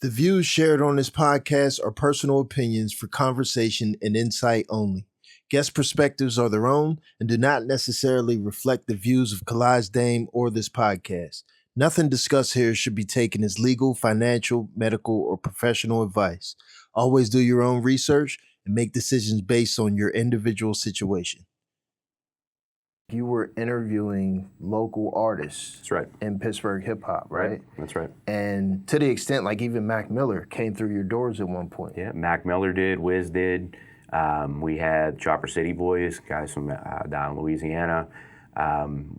The views shared on this podcast are personal opinions for conversation and insight only. Guest perspectives are their own and do not necessarily reflect the views of Kalaj Dame or this podcast. Nothing discussed here should be taken as legal, financial, medical, or professional advice. Always do your own research and make decisions based on your individual situation. You were interviewing local artists. That's right. In Pittsburgh hip hop, right? That's right. And to the extent, like even Mac Miller came through your doors at one point. Yeah, Mac Miller did, Wiz did. We had Chopper City Boys, guys from down in Louisiana.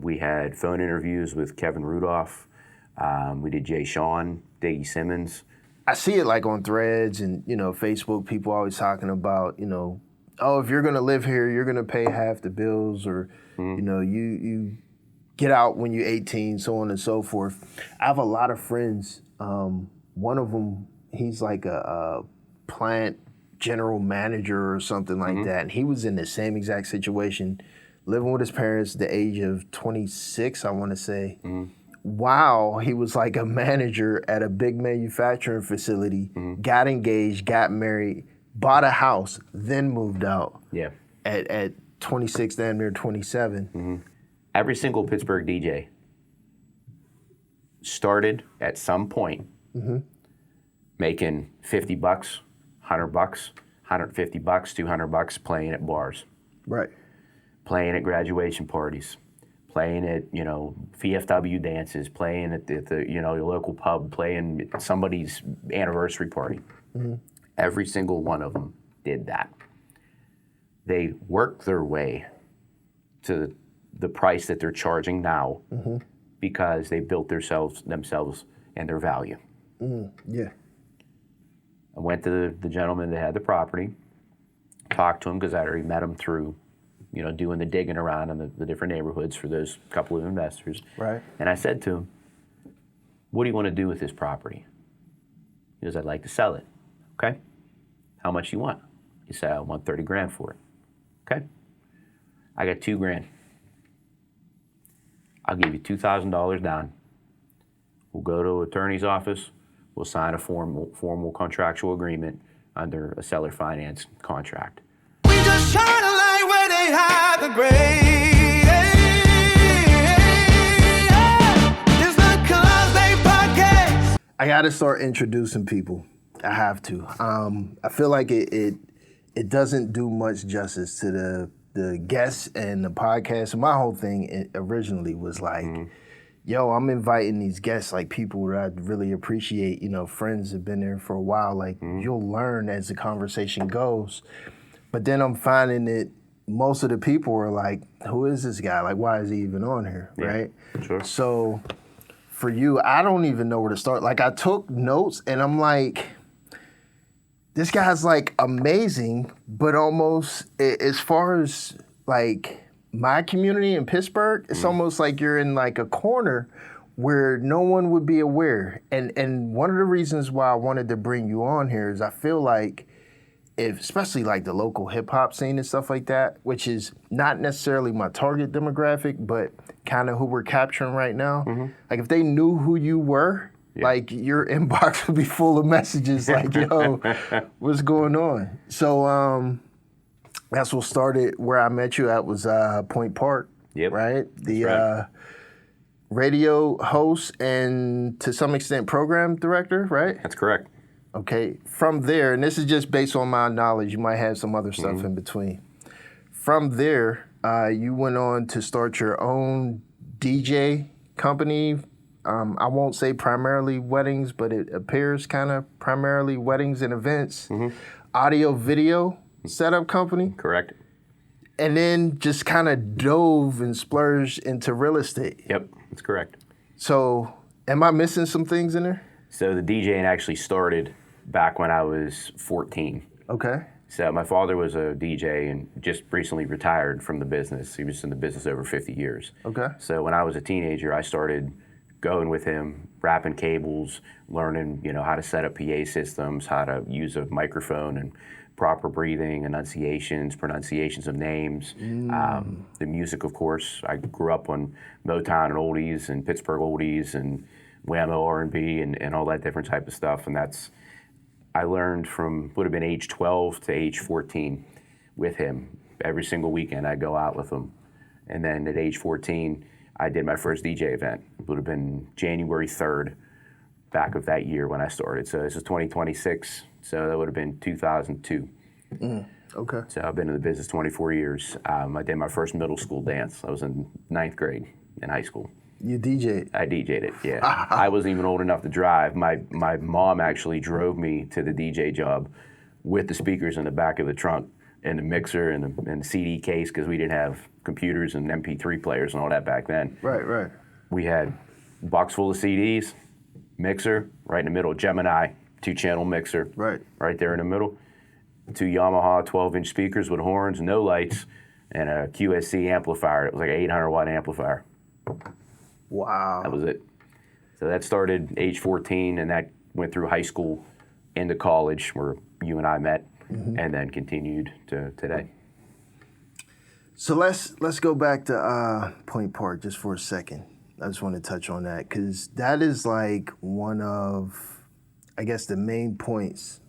We had phone interviews with Kevin Rudolph. We did Jay Sean, Diggy Simmons. I see it like on Threads and, Facebook, people always talking about, oh, if you're going to live here, you're going to pay half the bills or, you get out when you're 18, so on and so forth. I have a lot of friends. One of them, he's like a plant general manager or something like that. And he was in the same exact situation, living with his parents at the age of 26, I want to say. Wow, he was like a manager at a big manufacturing facility, got engaged, got married, bought a house, then moved out. Yeah. At 26, damn near 27. Every single Pittsburgh DJ started at some point making $50, $100, $150, $200 playing at bars. Right. Playing at graduation parties. Playing at, VFW dances, playing at the your local pub, playing at somebody's anniversary party. Every single one of them did that. They worked their way to the price that they're charging now because they built themselves and their value. Yeah. I went to the gentleman that had the property, talked to him because I already met him through doing the digging around in the different neighborhoods for those couple of investors. Right. And I said to him, what do you want to do with this property? He goes, I'd like to sell it. Okay. How much do you want? He said, I want 30 grand for it. Okay. I got 2 grand. I'll give you $2,000 down. We'll go to an attorney's office. We'll sign a formal contractual agreement under a seller finance contract. We just shine a light where they hide the gray. It's the Kalaj Dame Podcast. I got to start introducing people. I have to. I feel like it doesn't do much justice to the guests and the podcast. And my whole thing originally was like, yo, I'm inviting these guests, like people that I really appreciate, friends have been there for a while. Like you'll learn as the conversation goes. But then I'm finding that most of the people are like, who is this guy? Like, why is he even on here, right? Sure. So for you, I don't even know where to start. Like I took notes and I'm like, this guy's like amazing, but almost as far as like my community in Pittsburgh, it's almost like you're in like a corner where no one would be aware. And one of the reasons why I wanted to bring you on here is I feel like especially like the local hip hop scene and stuff like that, which is not necessarily my target demographic, but kind of who we're capturing right now. Like if they knew who you were, like your inbox would be full of messages like, yo, what's going on? So that's what started where I met you at was Point Park, right? The radio host and to some extent program director, right? That's correct. Okay, from there, and this is just based on my knowledge, you might have some other stuff in between. From there, you went on to start your own DJ company. I won't say primarily weddings, but it appears kind of primarily weddings and events. Audio video setup company. Correct. And then just kind of dove and splurged into real estate. Yep, that's correct. So am I missing some things in there? So the DJing actually started back when I was 14. Okay. So my father was a DJ and just recently retired from the business. He was in the business over 50 years. Okay. So when I was a teenager, I started going with him, wrapping cables, learning, how to set up PA systems, how to use a microphone and proper breathing, pronunciations of names. The music, of course. I grew up on Motown and oldies and Pittsburgh oldies and whammo, R&B, and all that different type of stuff. And I learned from, would have been age 12 to age 14 with him. Every single weekend I'd go out with him. And then at age 14, I did my first DJ event. It would have been January 3rd, back of that year when I started. So this is 2026, so that would have been 2002. Okay. So I've been in the business 24 years. I did my first middle school dance. I was in 9th grade in high school. You DJ'd? I DJ'd it, yeah. I wasn't even old enough to drive. My mom actually drove me to the DJ job with the speakers in the back of the trunk and the mixer and the CD case, because we didn't have computers and MP3 players and all that back then. Right. We had a box full of CDs, mixer, right in the middle, Gemini, 2-channel mixer, right there in the middle. 2 Yamaha 12-inch speakers with horns, no lights, and a QSC amplifier. It was like an 800-watt amplifier. Wow. That was it. So that started age 14, and that went through high school into college, where you and I met, and then continued to today. So let's go back to Point Park just for a second. I just want to touch on that, because that is like one of, I guess, the main points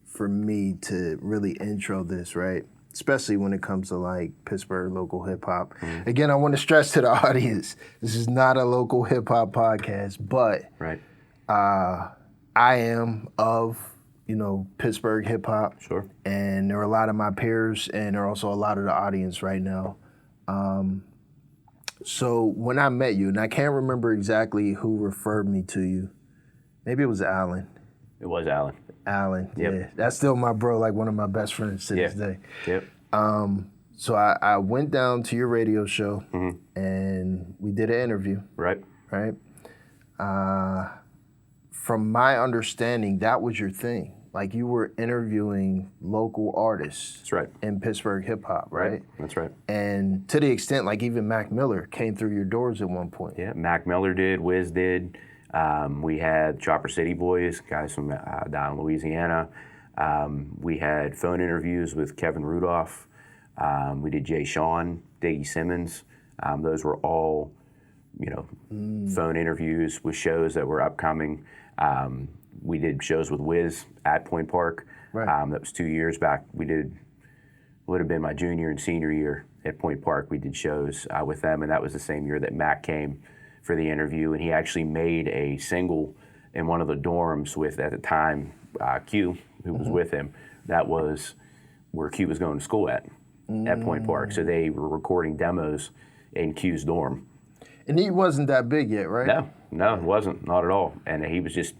for me to really intro this, right? Especially when it comes to like Pittsburgh local hip hop. Again, I want to stress to the audience, this is not a local hip hop podcast, but I am of, Pittsburgh hip hop. Sure. And there are a lot of my peers, and there are also a lot of the audience right now. So when I met you, and I can't remember exactly who referred me to you, maybe it was Alan. It was Alan. Alan, Yep. yeah. That's still my bro, like one of my best friends to this day. Yep. So I went down to your radio show, and we did an interview. Right. From my understanding, that was your thing. Like, you were interviewing local artists. That's right. In Pittsburgh hip hop, right? That's right. And to the extent, like, even Mac Miller came through your doors at one point. Yeah, Mac Miller did, Wiz did. We had Chopper City Boys, guys from down in Louisiana. We had phone interviews with Kevin Rudolph. We did Jay Sean, Diggy Simmons. Those were all, phone interviews with shows that were upcoming. We did shows with Wiz at Point Park. Right. That was 2 years back. Would have been my junior and senior year at Point Park. We did shows with them, and that was the same year that Mac came for the interview, and he actually made a single in one of the dorms with, at the time, Q, who was with him. That was where Q was going to school at Point Park. So they were recording demos in Q's dorm. And he wasn't that big yet, right? No, it wasn't, not at all. And he was just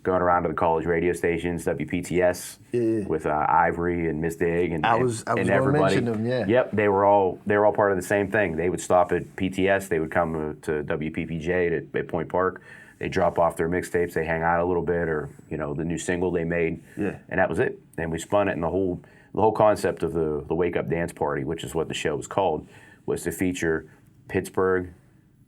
going around to the college radio stations, WPTS, with Ivory and Miss Dig and I was and going everybody. to mention them, yeah. Yep, they were all part of the same thing. They would stop at PTS, they would come to WPPJ at Point Park. They drop off their mixtapes, they hang out a little bit, or the new single they made, and that was it. And we spun it, and the whole concept of the Wake Up Dance Party, which is what the show was called, was to feature Pittsburgh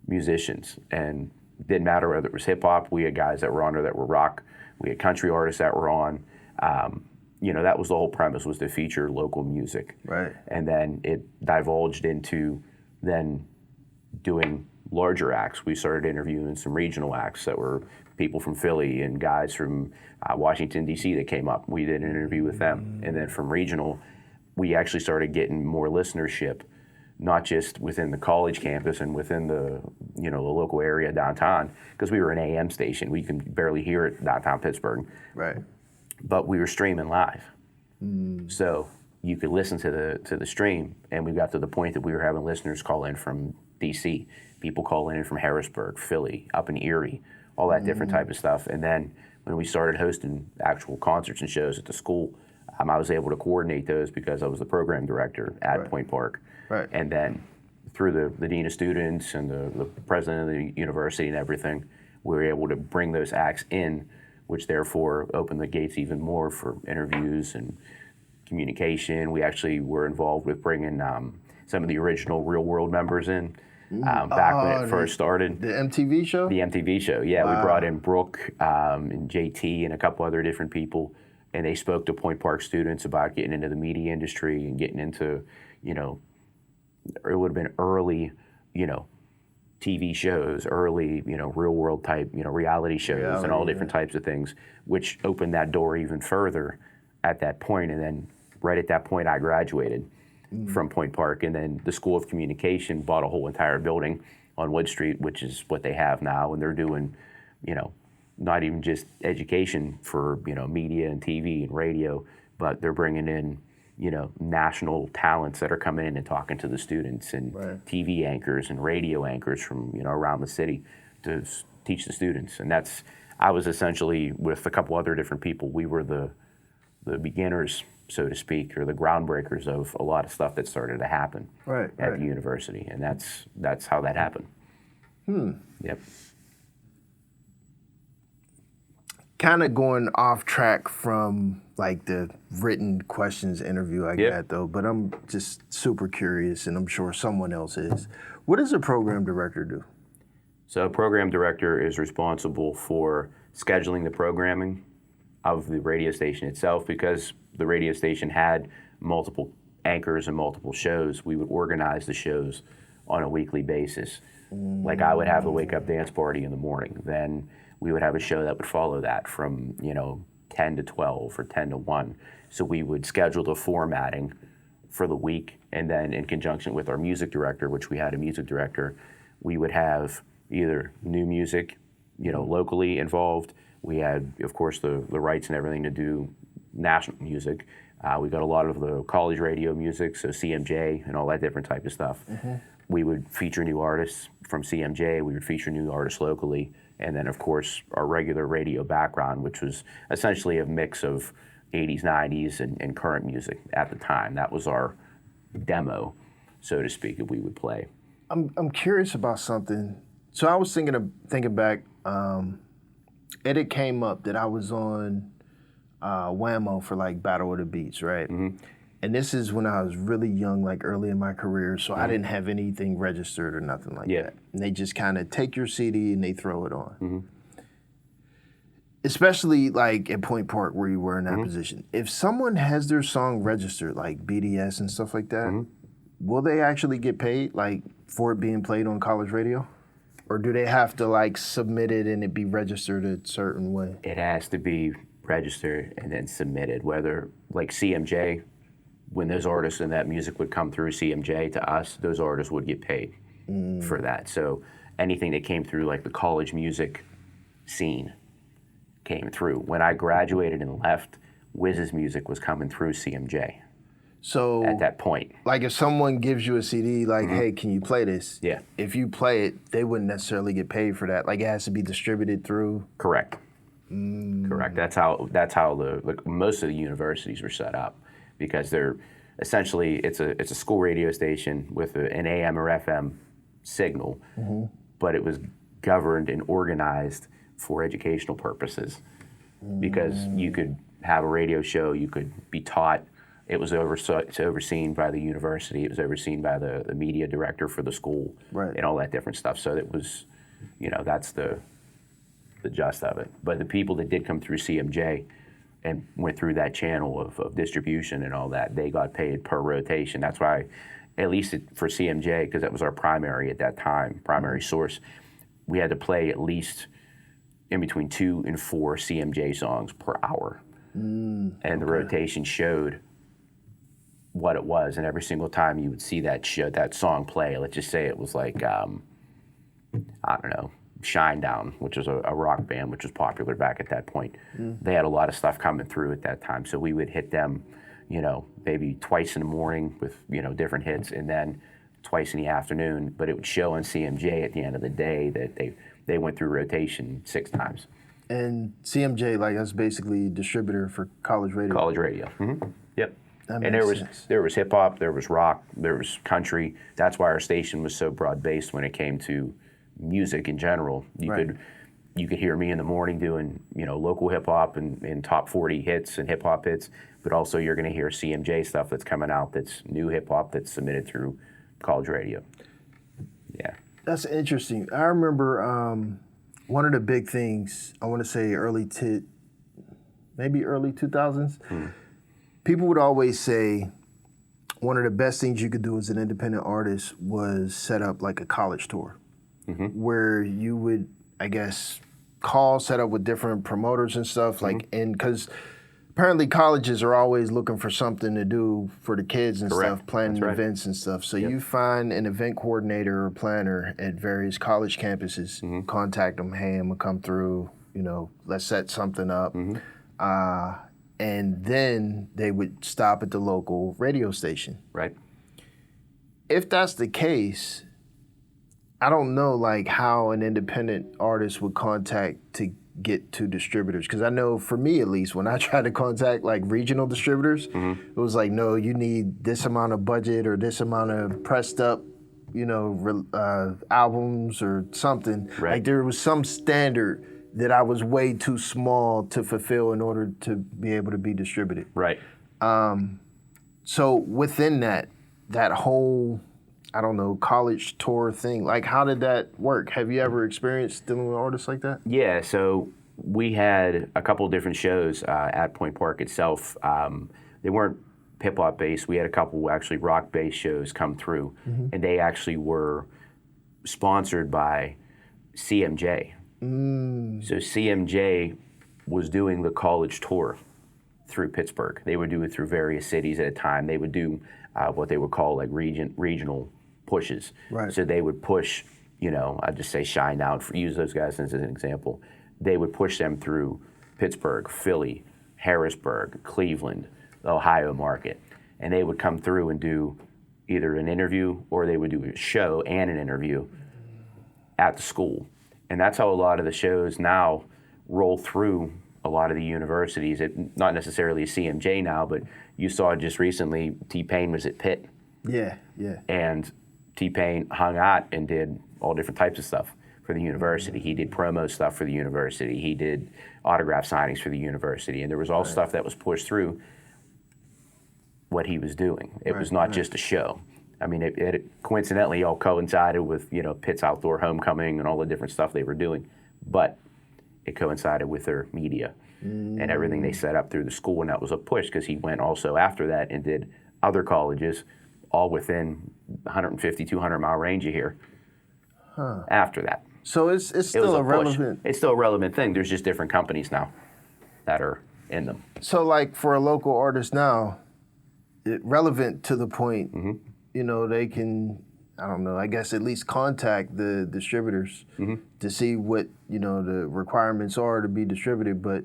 musicians. And it didn't matter whether it was hip hop. We had guys that were on there that were rock. We had country artists that were on. That was the whole premise, was to feature local music. Right. And then it divulged into then doing larger acts. We started interviewing some regional acts that were people from Philly and guys from Washington, D.C. that came up. We did an interview with them. And then from regional, we actually started getting more listenership, not just within the college campus and within the the local area downtown, because we were an AM station. We can barely hear it downtown Pittsburgh. Right. But we were streaming live. So you could listen to the stream, and we got to the point that we were having listeners call in from DC, people calling in from Harrisburg, Philly, up in Erie, all that different type of stuff. And then when we started hosting actual concerts and shows at the school, I was able to coordinate those because I was the program director at Point Park. Right. And then through the dean of students and the president of the university and everything, we were able to bring those acts in, which therefore opened the gates even more for interviews and communication. We actually were involved with bringing some of the original Real World members in back when it first started. The MTV show? The MTV show, yeah. Wow. We brought in Brooke and JT and a couple other different people, and they spoke to Point Park students about getting into the media industry and getting into, it would have been early, TV shows, early, real world type, reality shows and all different types of things, which opened that door even further at that point. And then right at that point, I graduated from Point Park, and then the School of Communication bought a whole entire building on Wood Street, which is what they have now. And they're doing, not even just education for, media and TV and radio, but they're bringing in, national talents that are coming in and talking to the students, and TV anchors and radio anchors from, around the city to teach the students. And I was essentially, with a couple other different people, we were the beginners, so to speak, or the groundbreakers of a lot of stuff that started to happen at the university. And that's how that happened. Yep. Kind of going off track from like the written questions interview I got though, but I'm just super curious, and I'm sure someone else is. What does a program director do? So a program director is responsible for scheduling the programming of the radio station itself. Because the radio station had multiple anchors and multiple shows, we would organize the shows on a weekly basis. Like I would have the wake up dance party in the morning. Then we would have a show that would follow that from, 10 to 12 or 10 to 1. So we would schedule the formatting for the week, and then in conjunction with our music director, which we had a music director, we would have either new music, locally involved. We had, of course, the rights and everything to do national music. We got a lot of the college radio music, so CMJ and all that different type of stuff. We would feature new artists from CMJ. We would feature new artists locally. And then, of course, our regular radio background, which was essentially a mix of 80s, 90s, and current music at the time. That was our demo, so to speak, that we would play. I'm curious about something. So I was thinking back, it came up that I was on Whammo for like Battle of the Beats, right? And this is when I was really young, like early in my career, so I didn't have anything registered or nothing like that. And they just kind of take your CD and they throw it on. Especially like at Point Park where you were in that position. If someone has their song registered, like BDS and stuff like that, will they actually get paid like for it being played on college radio? Or do they have to like submit it and it be registered a certain way? It has to be registered and then submitted, whether like CMJ, when those artists and that music would come through CMJ to us, those artists would get paid for that. So anything that came through like the college music scene came through. When I graduated and left, Wiz's music was coming through CMJ. So at that point, like if someone gives you a CD, like, hey, can you play this? Yeah. If you play it, they wouldn't necessarily get paid for that. Like it has to be distributed through. Correct. Correct. That's how most of the universities were set up, because they're essentially it's a school radio station with an AM or FM signal, but it was governed and organized for educational purposes, because you could have a radio show, you could be taught. It was overseen by the university. It was overseen by the media director for the school, and all that different stuff. So it was, that's the gist of it. But the people that did come through CMJ and went through that channel of distribution and all that, they got paid per rotation. That's why, at least for CMJ, because that was our primary at that time, primary source, we had to play at least in between 2 and 4 CMJ songs per hour. And the rotation showed what it was, and every single time you would see that song play, let's just say it was like, I don't know, Shinedown, which was a rock band, which was popular back at that point. They had a lot of stuff coming through at that time, so we would hit them, maybe twice in the morning with, different hits, and then twice in the afternoon, but it would show on CMJ at the end of the day that they went through rotation 6 times. And CMJ, like, that's basically a distributor for college radio. College radio. Yep. That And makes sense. there was hip hop, there was rock, there was country. That's why our station was so broad based when it came to music in general. You could hear me in the morning doing, local hip hop and top 40 hits and hip hop hits, but also you're going to hear CMJ stuff that's coming out that's new hip hop that's submitted through college radio. Yeah. That's interesting. I remember one of the big things, I want to say maybe early 2000s, people would always say one of the best things you could do as an independent artist was set up like a college tour. where you would, I guess, call, set up with different promoters and stuff, like, and because apparently colleges are always looking for something to do for the kids and stuff, planning events and stuff. So you find an event coordinator or planner at various college campuses, contact them, hey, I'm gonna come through, you know, let's set something up. And then they would stop at the local radio station. Right. If that's the case, I don't know like how an independent artist would contact to get to distributors. Because I know for me at least, when I tried to contact like regional distributors, it was like, no, you need this amount of budget or this amount of pressed up, you know, albums or something. Right. Like there was some standard that I was way too small to fulfill in order to be able to be distributed. Right. So within that whole, I don't know, college tour thing, like how did that work? Have you ever experienced dealing with artists like that? Yeah, so we had a couple of different shows at Point Park itself. They weren't hip-hop based. We had a couple actually rock-based shows come through, and they actually were sponsored by CMJ. So CMJ was doing the college tour through Pittsburgh. They would do it through various cities at a time. They would do what they would call like regional pushes. Right. So they would push, you know, I'd just say Shine Out, use those guys as an example. They would push them through Pittsburgh, Philly, Harrisburg, Cleveland, the Ohio market. And they would come through and do either an interview or they would do a show and an interview at the school. And that's how a lot of the shows now roll through a lot of the universities. Not necessarily CMJ now, but you saw just recently T-Pain was at Pitt. Yeah. And T-Pain hung out and did all different types of stuff for the university. He did promo stuff for the university. He did autograph signings for the university. And there was all stuff that was pushed through what he was doing. It was not just a show. I mean, it coincidentally all coincided with, you know, Pitt's outdoor homecoming and all the different stuff they were doing. But it coincided with their media and everything they set up through the school. And that was a push because he went also after that and did other colleges all within 150, 200 mile range of here after that. So it's still a relevant... It's still a relevant thing. There's just different companies now that are in them. So like for a local artist now, relevant to the point, you know, they can, I don't know, I guess at least contact the distributors to see what, you know, the requirements are to be distributed, but,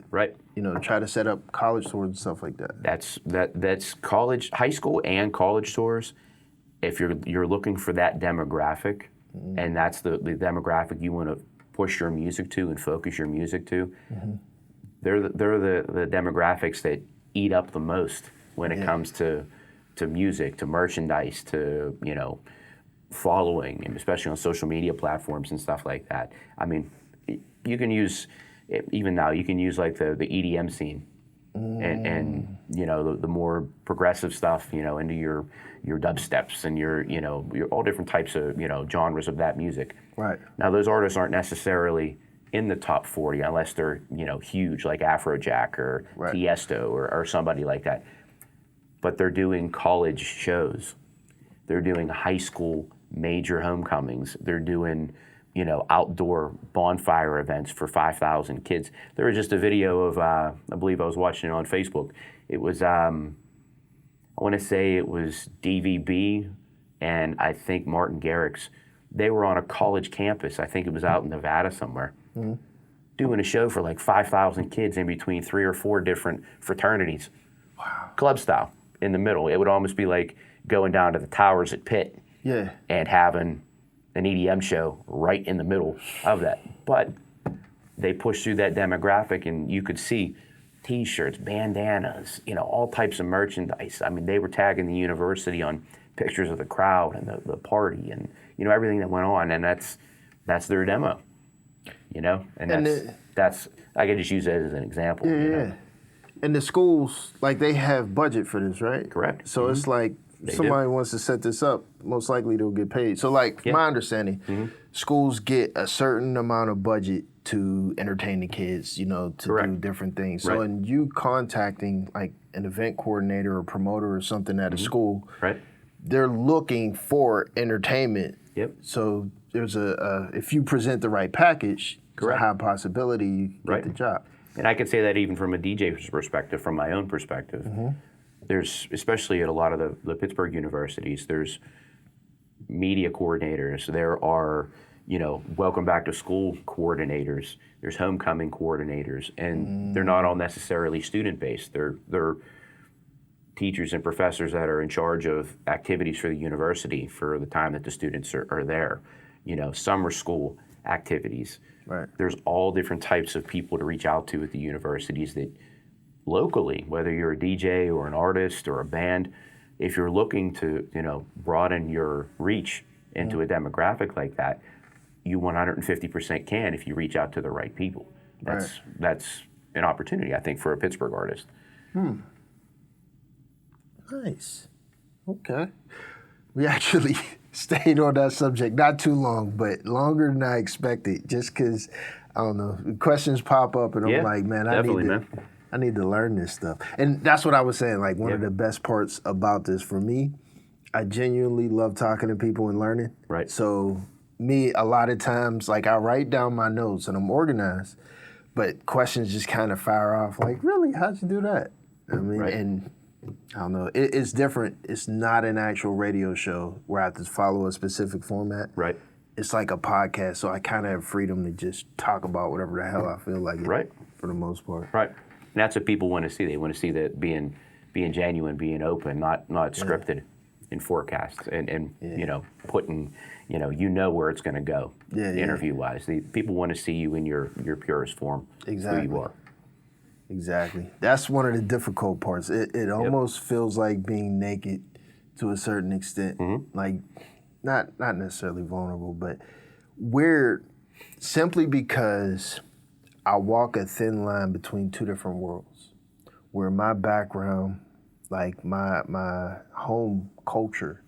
you know, try to set up college tours and stuff like that. That's college, high school and college tours. If you're looking for that demographic, and that's the demographic you want to push your music to and focus your music to, they're the demographics that eat up the most when it comes to music, to merchandise, to, you know, following, and especially on social media platforms and stuff like that. I mean, you can use, even now, you can use like the EDM scene and you know, the more progressive stuff, you know, into your dubsteps and your all different types of, you know, genres of that music. Right. Now, those artists aren't necessarily in the top 40 unless they're, you know, huge, like Afrojack or Tiesto or somebody like that. But they're doing college shows. They're doing high school major homecomings. They're doing, you know, outdoor bonfire events for 5,000 kids. There was just a video of, I believe I was watching it on Facebook. It was, I want to say it was DVB and I think Martin Garrix. They were on a college campus. I think it was out in Nevada somewhere, doing a show for like 5,000 kids in between 3 or 4 different fraternities. Wow. Club style in the middle. It would almost be like going down to the towers at Pitt and having an EDM show right in the middle of that. But they pushed through that demographic and you could see T-shirts, bandanas, you know, all types of merchandise. I mean, they were tagging the university on pictures of the crowd and the party and, you know, everything that went on. And that's their demo, you know? And that's I could just use that as an example. You know? And the schools, like, they have budget for this, right? Correct. So it's like, somebody wants to set this up, most likely they'll get paid. So, like, my understanding, schools get a certain amount of budget to entertain the kids, you know, to do different things. So, in you contacting, like, an event coordinator or promoter or something at a school, they're looking for entertainment Yep. So there's if you present the right package, there's a high possibility you get the job. And I can say that even from a DJ's perspective, from my own perspective, there's, especially at a lot of the Pittsburgh universities, there's media coordinators, there are, welcome back to school coordinators, there's homecoming coordinators, and they're not all necessarily student-based. They're teachers and professors that are in charge of activities for the university for the time that the students are there, summer school activities. Right. There's all different types of people to reach out to at the universities that locally, whether you're a DJ or an artist or a band, if you're looking to, broaden your reach into a demographic like that, you 150% can if you reach out to the right people. That's an opportunity, I think, for a Pittsburgh artist. Nice. Okay. We actually stayed on that subject not too long, but longer than I expected, just because, I don't know, questions pop up and I'm like, man, I need to learn this stuff. And that's what I was saying, like one of the best parts about this for me, I genuinely love talking to people and learning. Right. So me, a lot of times, like I write down my notes and I'm organized, but questions just kind of fire off like, really, how'd you do that? I mean, and I don't know, it's different. It's not an actual radio show where I have to follow a specific format. Right. It's like a podcast, so I kind of have freedom to just talk about whatever the hell I feel like for the most part. Right. And that's what people want to see. They want to see that being genuine, being open, not scripted in forecasts and putting, where it's going to go interview-wise. People want to see you in your purest form. Exactly. Who you are. Exactly. That's one of the difficult parts. It almost feels like being naked to a certain extent. Like, not necessarily vulnerable, but weird simply because I walk a thin line between two different worlds. Where my background, like my home culture,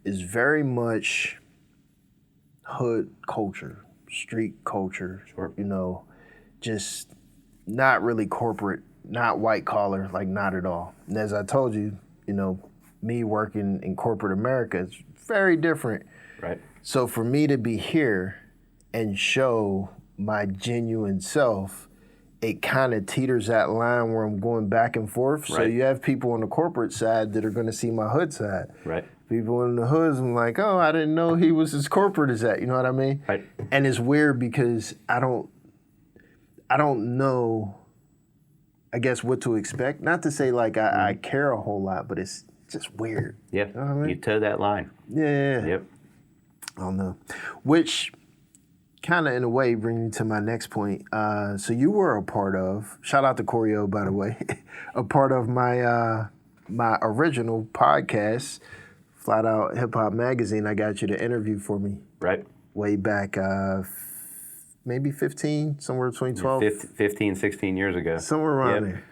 is very much hood culture, street culture, just not really corporate, not white collar, like not at all. And as I told you, me working in corporate America is very different. Right. So for me to be here and show my genuine self, it kind of teeters that line where I'm going back and forth. Right. So you have people on the corporate side that are going to see my hood side. Right. People in the hoods, I'm like, oh, I didn't know he was as corporate as that. You know what I mean? Right. And it's weird because I don't know, I guess, what to expect. Not to say like I care a whole lot, but it's just weird. Yeah. You know what I mean? You toe that line. Yeah. Yep. I don't know. Which kind of in a way brings me to my next point. So you were a part of, shout out to Corio, by the way, a part of my my original podcast, Flat Out Hip Hop Magazine. I got you to interview for me. Right. Way back, maybe 15, somewhere between 12. 15, 16 years ago. Somewhere around there.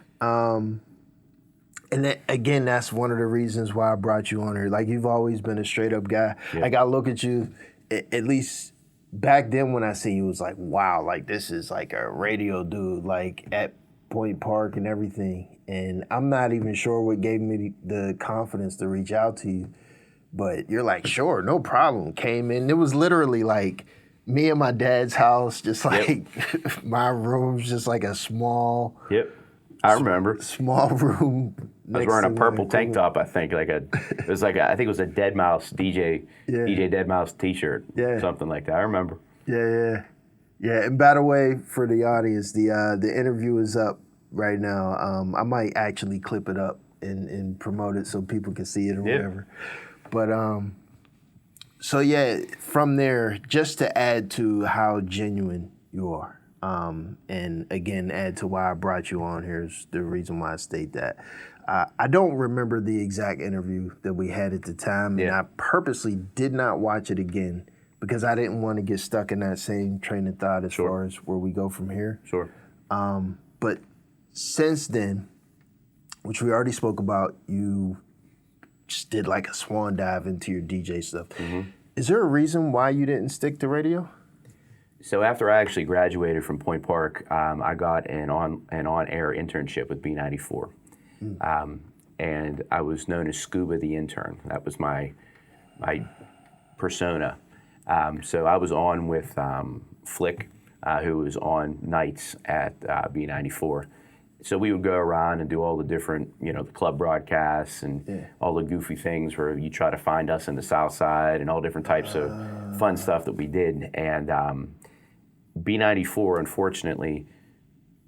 And that, again, that's one of the reasons why I brought you on here. Like, you've always been a straight up guy. Yeah. Like, I look at you, at least back then when I seen you, it was like, wow, like, this is like a radio dude, like, at Point Park and everything. And I'm not even sure what gave me the confidence to reach out to you. But you're like, sure, no problem. Came in. It was literally like me and my dad's house, just like my room's just like a small. Yep. I remember. Small room. I was wearing a purple tank top, I think. I think it was a DJ Dead Mouse t-shirt. Yeah. Something like that. I remember. Yeah. And by the way, for the audience, the interview is up right now. I might actually clip it up and promote it so people can see it or whatever. But so yeah, from there, just to add to how genuine you are. And again, add to why I brought you on here is the reason why I state that. I don't remember the exact interview that we had at the time, and I purposely did not watch it again because I didn't want to get stuck in that same train of thought as far as where we go from here. Sure. But since then, which we already spoke about, you just did like a swan dive into your DJ stuff. Mm-hmm. Is there a reason why you didn't stick to radio? So after I actually graduated from Point Park, I got an on-air internship with B94. And I was known as Scuba the Intern. That was my persona. So I was on with Flick, who was on nights at B94. So we would go around and do all the different, the club broadcasts and all the goofy things where you try to find us in the South Side and all different types of fun stuff that we did. And B94, unfortunately,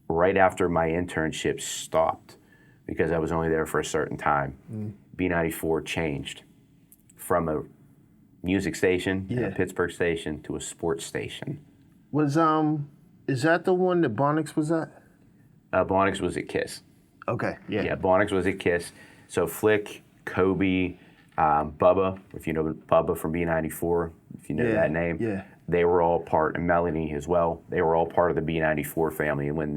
right after my internship stopped, because I was only there for a certain time, B94 changed from a music station, and a Pittsburgh station, to a sports station. Was is that the one that Bonix was at? Bonix was at KISS. Okay, yeah. Yeah, Bonix was at KISS. So Flick, Kobe, Bubba, if you know Bubba from B94, if you know that name, they were all part, and Melanie as well, they were all part of the B94 family. And when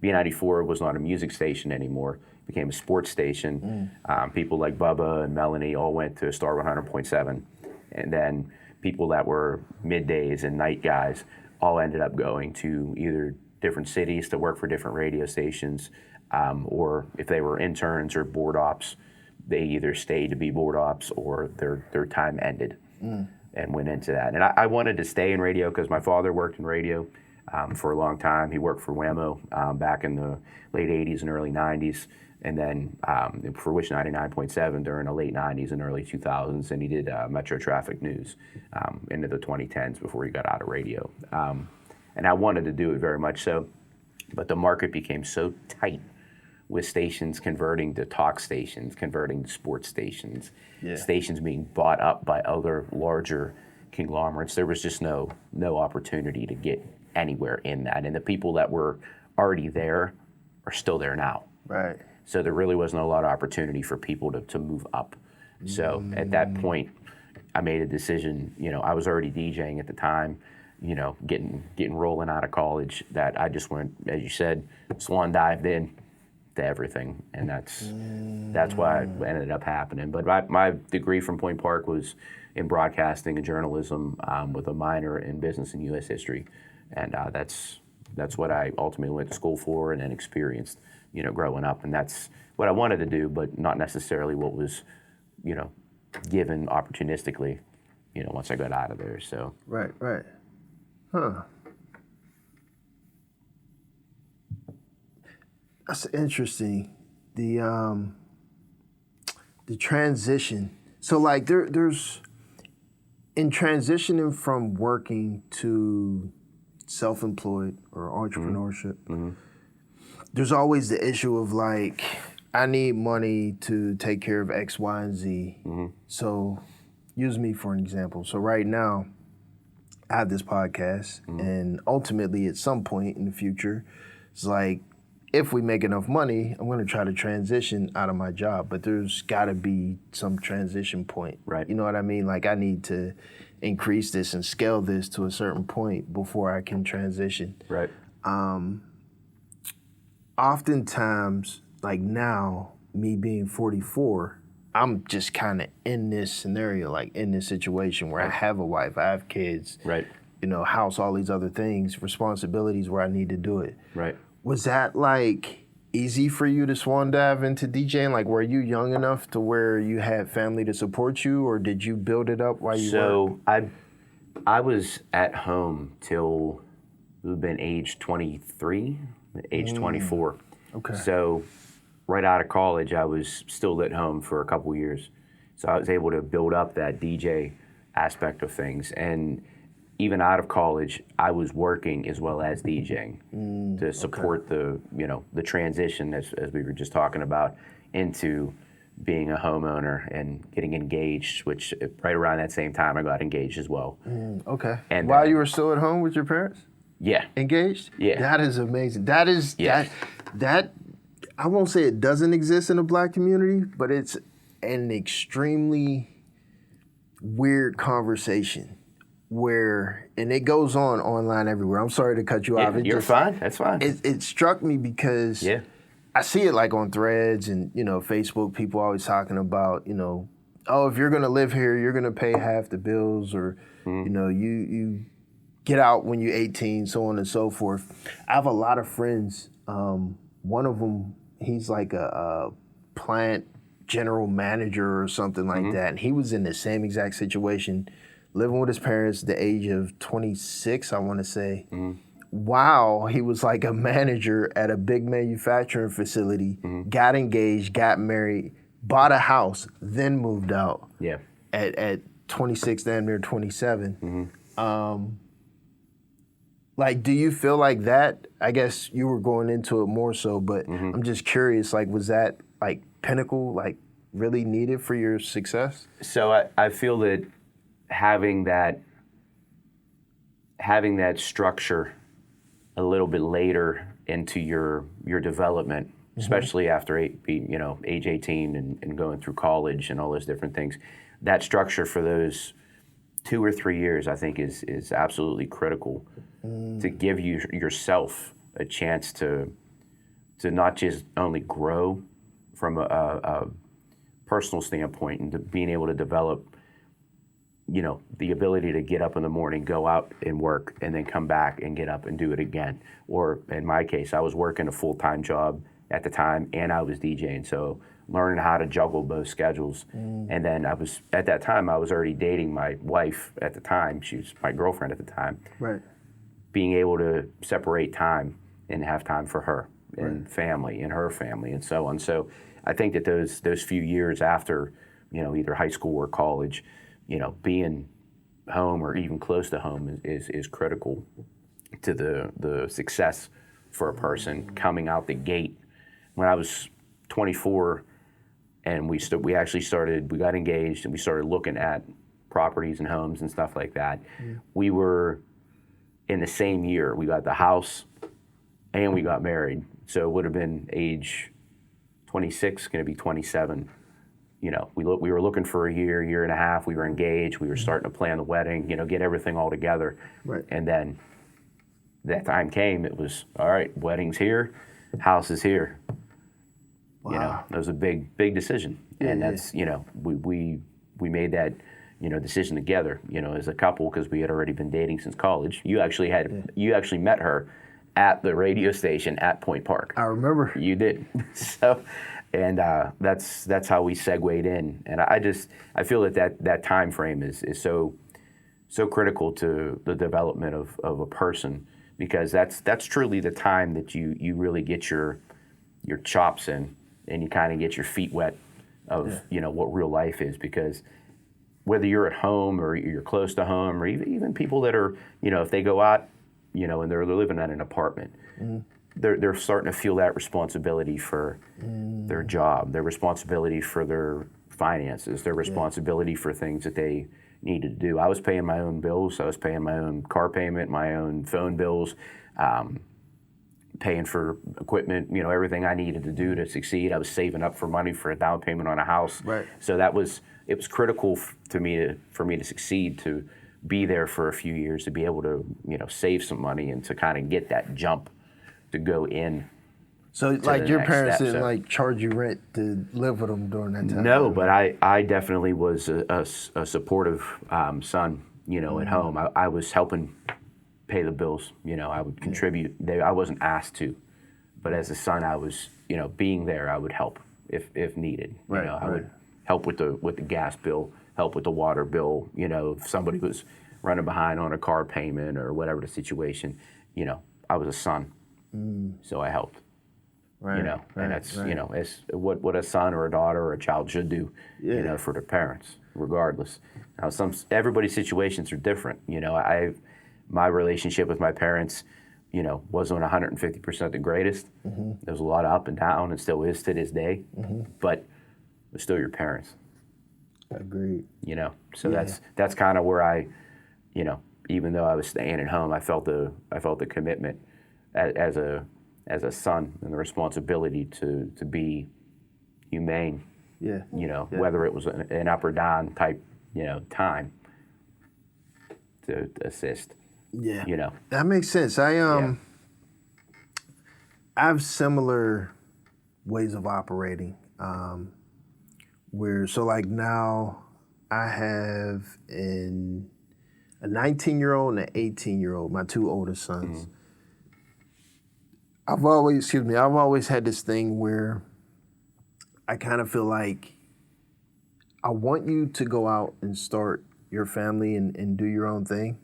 B94 was not a music station anymore, it became a sports station, people like Bubba and Melanie all went to Star 100.7. And then people that were middays and night guys all ended up going to either different cities to work for different radio stations, or if they were interns or board ops, they either stayed to be board ops or their time ended and went into that. And I wanted to stay in radio because my father worked in radio for a long time. He worked for Whammo back in the late 80s and early 90s, and then for Wish 99.7 during the late 90s and early 2000s, and he did Metro Traffic News into the 2010s before he got out of radio. And I wanted to do it very much so, but the market became so tight with stations converting to talk stations, converting to sports stations, stations being bought up by other larger conglomerates. There was just no opportunity to get anywhere in that. And the people that were already there are still there now. Right. So there really wasn't a lot of opportunity for people to move up. So at that point, I made a decision. I was already DJing at the time, getting rolling out of college, that I just went, as you said, swan dived in to everything, and that's why it ended up happening. But my degree from Point Park was in broadcasting and journalism, with a minor in business and U.S. history, and that's what I ultimately went to school for and then experienced, growing up, and that's what I wanted to do, but not necessarily what was, given opportunistically, once I got out of there. So right. Huh. That's interesting. The transition. So like there's in transitioning from working to self-employed or entrepreneurship, there's always the issue of like, I need money to take care of X, Y, and Z. So use me for an example. So right now, I have this podcast, and ultimately at some point in the future, it's like, if we make enough money, I'm gonna try to transition out of my job, but there's gotta be some transition point. Right. You know what I mean? Like I need to increase this and scale this to a certain point before I can transition. Right. Oftentimes, like now, me being 44, I'm just kind of in this scenario, like in this situation where I have a wife, I have kids, Right. House, all these other things, responsibilities where I need to do it. Right. Was that like easy for you to swan dive into DJing? Like, were you young enough to where you had family to support you, or did you build it up while you worked? So I was at home till we've been age 23, age 24. Okay. So right out of college, I was still at home for a couple years. So I was able to build up that DJ aspect of things. And even out of college, I was working as well as DJing to support the transition, as we were just talking about, into being a homeowner and getting engaged, which right around that same time I got engaged as well. Okay. And while you were still at home with your parents? Yeah. Engaged? Yeah. That is amazing. That is, that I won't say it doesn't exist in the Black community, but it's an extremely weird conversation where, and it goes on online everywhere. I'm sorry to cut you off. You're fine. That's fine. It struck me because I see it like on Threads and, Facebook, people always talking about, oh, if you're going to live here, you're going to pay half the bills, or, you get out when you're 18, so on and so forth. I have a lot of friends. One of them, he's like a plant general manager or something like that. And he was in the same exact situation living with his parents at the age of 26, I want to say. Wow, he was like a manager at a big manufacturing facility, got engaged, got married, bought a house, then moved out. Yeah. At 26, damn near 27. Like, do you feel like that? I guess you were going into it more so, but I'm just curious, like, was that, like, pinnacle, like, really needed for your success? So I feel that having that structure a little bit later into your development, especially after age 18 and going through college and all those different things, that structure for those 2 or 3 years, I think, is absolutely critical to give yourself a chance to not just only grow from a personal standpoint and to being able to develop, the ability to get up in the morning, go out and work, and then come back and get up and do it again. Or in my case, I was working a full-time job at the time and I was DJing, so learning how to juggle both schedules. And then at that time, I was already dating my wife at the time. She was my girlfriend at the time. Right. Being able to separate time and have time for her and family and her family and so on. So I think that those few years after, either high school or college, being home or even close to home is critical to the success for a person coming out the gate. When I was 24 and we got engaged and we started looking at properties and homes and stuff like that, we were in the same year. We got the house and we got married. So it would have been age 26, going to be 27. We were looking for a year and a half. We were engaged. We were starting to plan the wedding, get everything all together. Right. And then that time came. It was, all right, wedding's here, house is here. Wow. It was a big decision. And that's, we made that, decision together, as a couple, because we had already been dating since college. You actually met her at the radio station at Point Park. I remember. You did. So, and that's how we segued in. And I feel that time frame is so critical to the development of a person, because that's truly the time that you really get your chops in and you kind of get your feet wet of what real life is. Because whether you're at home or you're close to home, or even people that are, if they go out, and they're living in an apartment, they're starting to feel that responsibility for their job, their responsibility for their finances, their responsibility for things that they needed to do. I was paying my own bills. I was paying my own car payment, my own phone bills, paying for equipment, everything I needed to do to succeed. I was saving up for money for a down payment on a house. Right. So it was critical for me to succeed, to be there for a few years, to be able to, save some money and to kind of get that jump to go in. So, like, your parents didn't, like, charge you rent to live with them during that time? No, but I definitely was a supportive son, at home. I was helping pay the bills. I would contribute. I wasn't asked to, but as a son, I was, being there. I would help if needed. Right, I would help with the gas bill, help with the water bill. If somebody was running behind on a car payment or whatever the situation, I was a son, so I helped. Right, and that's it's what a son or a daughter or a child should do, for their parents, regardless. Now, everybody's situations are different. My relationship with my parents, wasn't 150% the greatest. There was a lot of up and down, and still is to this day. But they're still your parents. Agreed. So that's kind of where I, even though I was staying at home, I felt the commitment as a son and the responsibility to be humane. Yeah. Whether it was an up or down type, time to assist. Yeah. That makes sense. I have similar ways of operating. So like now I have a 19-year-old and an 18-year-old, my two oldest sons. I've always had this thing where I kind of feel like I want you to go out and start your family and do your own thing.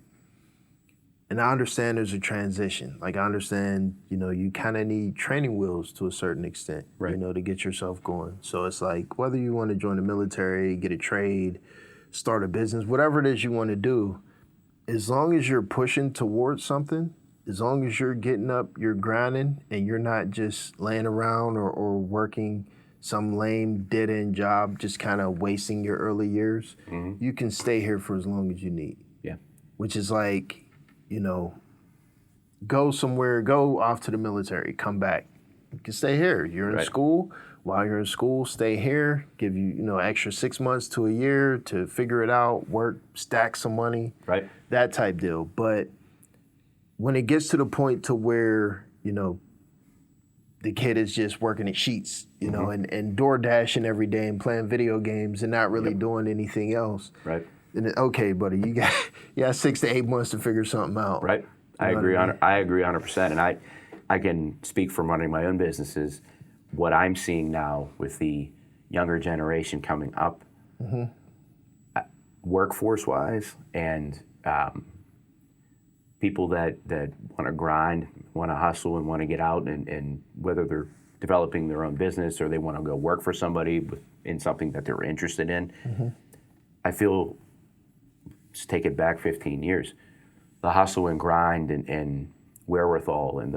And I understand there's a transition. Like, I understand, you kind of need training wheels to a certain extent, right. To get yourself going. So it's like, whether you want to join the military, get a trade, start a business, whatever it is you want to do, as long as you're pushing towards something, as long as you're getting up, you're grinding, and you're not just laying around or working some lame dead-end job, just kind of wasting your early years, you can stay here for as long as you need. Yeah. Which is like, go somewhere, go off to the military, come back. You can stay here. You're in school. While you're in school, stay here, give you, extra 6 months to a year to figure it out, work, stack some money, that type deal. But when it gets to the point to where, the kid is just working at Sheets, and door dashing every day and playing video games and not really doing anything else. Right. Then, okay, buddy, you got 6 to 8 months to figure something out. Right. I agree 100%. And I can speak from running my own businesses. What I'm seeing now with the younger generation coming up, workforce-wise, and people that want to grind, want to hustle, and want to get out, and whether they're developing their own business or they want to go work for somebody in something that they're interested in, I feel, let's take it back 15 years, the hustle and grind and wherewithal and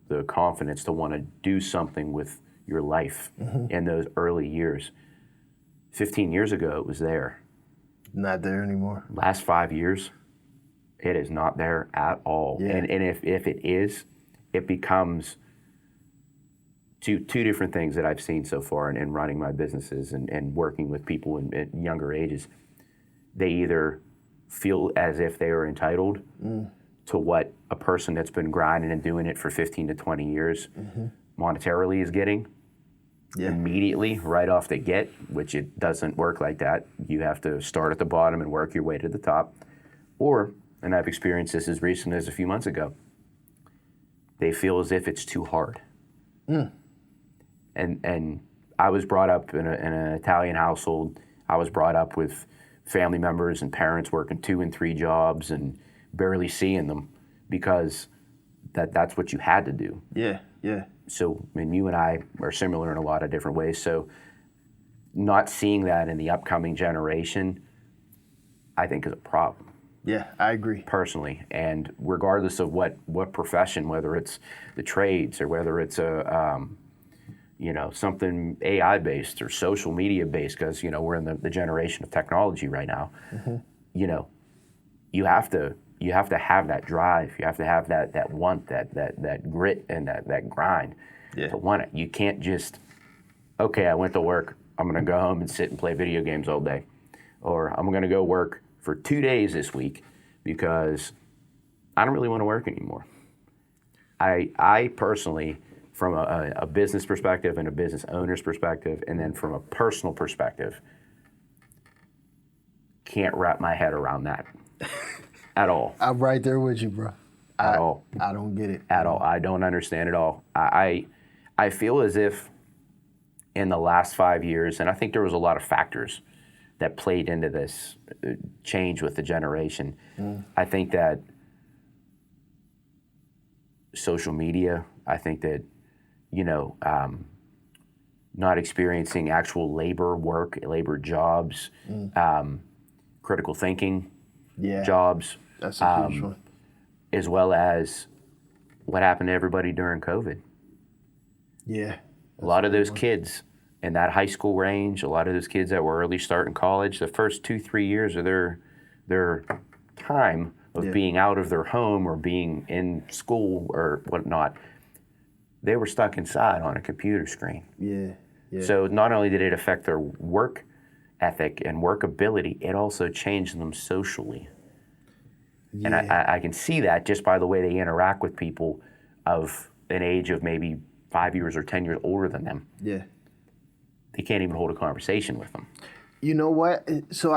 the confidence to want to do something with your life in those early years. 15 years ago, it was there. Not there anymore. Last 5 years, it is not there at all. Yeah. And if it is, it becomes two different things that I've seen so far in running my businesses and working with people at younger ages. They either feel as if they are entitled to what a person that's been grinding and doing it for 15 to 20 years monetarily is getting immediately right off the get, which it doesn't work like that. You have to start at the bottom and work your way to the top. Or, and I've experienced this as recent as a few months ago, they feel as if it's too hard. And I was brought up in an Italian household. I was brought up with family members and parents working 2 and 3 jobs and barely seeing them because that's what you had to do. Yeah. So, I mean, you and I are similar in a lot of different ways. So not seeing that in the upcoming generation, I think is a problem. Yeah, I agree. Personally, and regardless of what profession, whether it's the trades or whether it's something AI based or social media based, because we're in the generation of technology right now. You have to have that drive. You have to have that want, that grit, and that grind to want it. You can't just, okay, I went to work, I'm gonna go home and sit and play video games all day, or I'm gonna go work for 2 days this week because I don't really want to work anymore. I personally, from a business perspective and a business owner's perspective, and then from a personal perspective, can't wrap my head around that at all. I'm right there with you, bro. At all. I don't get it. At all. I don't understand it all. I feel as if in the last 5 years, and I think there was a lot of factors that played into this change with the generation. I think that social media, I think that, not experiencing actual labor jobs, critical thinking jobs. That's a huge one. As well as what happened to everybody during COVID. Yeah. A lot of those kids in that high school range, a lot of those kids that were early starting college, the first 2-3 years of their time of being out of their home or being in school or whatnot, they were stuck inside on a computer screen. Yeah. So not only did it affect their work ethic and work ability, it also changed them socially. And I can see that just by the way they interact with people of an age of maybe 5 years or 10 years older than them. Yeah. They can't even hold a conversation with them. You know what? So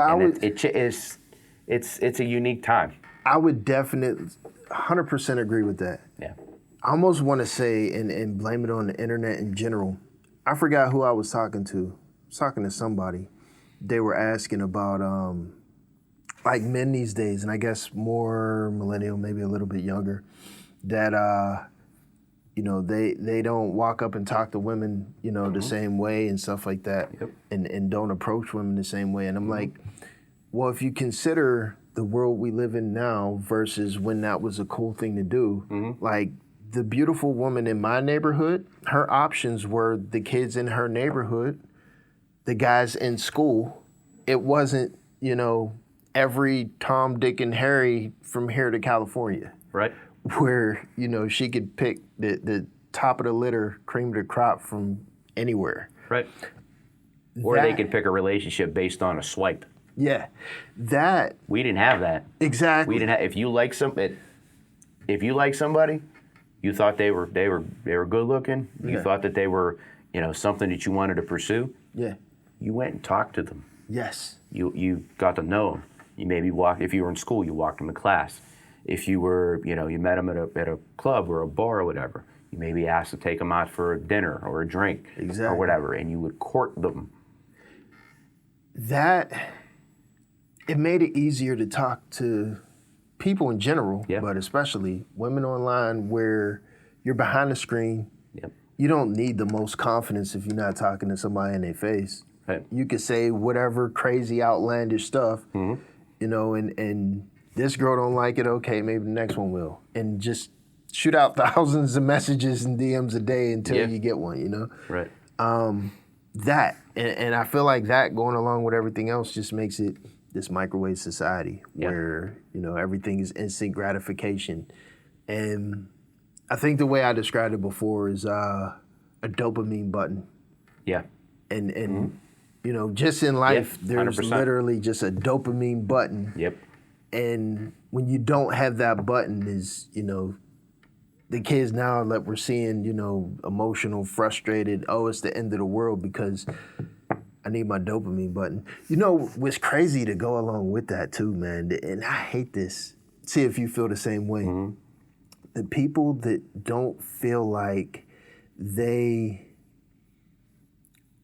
it's a unique time. I would definitely 100% agree with that. Yeah. I almost want to say and blame it on the internet in general. I forgot who I was talking to. I was talking to somebody. They were asking about like men these days, and I guess more millennial, maybe a little bit younger, that you know, they don't walk up and talk to women, you know, the same way and stuff like that, and don't approach women the same way. And I'm like, well, if you consider the world we live in now versus when that was a cool thing to do, like the beautiful woman in my neighborhood, her options were the kids in her neighborhood, the guys in school. It wasn't, you know, every Tom, Dick, and Harry from here to California. Right. Where, you know, she could pick the top of the litter, cream of the crop from anywhere. Right. Or they could pick a relationship based on a swipe. Yeah. That. We didn't have that. Exactly. We didn't have, if you like somebody, you thought they were good looking, you thought that they were, you know, something that you wanted to pursue. Yeah. You went and talked to them. Yes. You got to know them. You maybe if you were in school, you walked them to class. If you were, you know, you met them at a club or a bar or whatever, you maybe asked to take them out for a dinner or a drink or whatever, and you would court them. That, it made it easier to talk to people in general, but especially women online where you're behind the screen. Yep. You don't need the most confidence if you're not talking to somebody in their face. Right. You could say whatever crazy outlandish stuff, you know, and this girl don't like it, okay, maybe the next one will. And just shoot out thousands of messages and DMs a day until you get one, you know? Right. That, and I feel like that going along with everything else just makes it this microwave society where, you know, everything is instant gratification. And I think the way I described it before is a dopamine button. Yeah. And you know, just in life, there's 100%. literally just a dopamine button. Yep. And when you don't have that button is, you know, the kids now that we're seeing, you know, emotional, frustrated, oh, it's the end of the world because I need my dopamine button. You know, what's crazy to go along with that too, man, and I hate this. See if you feel the same way. The people that don't feel like they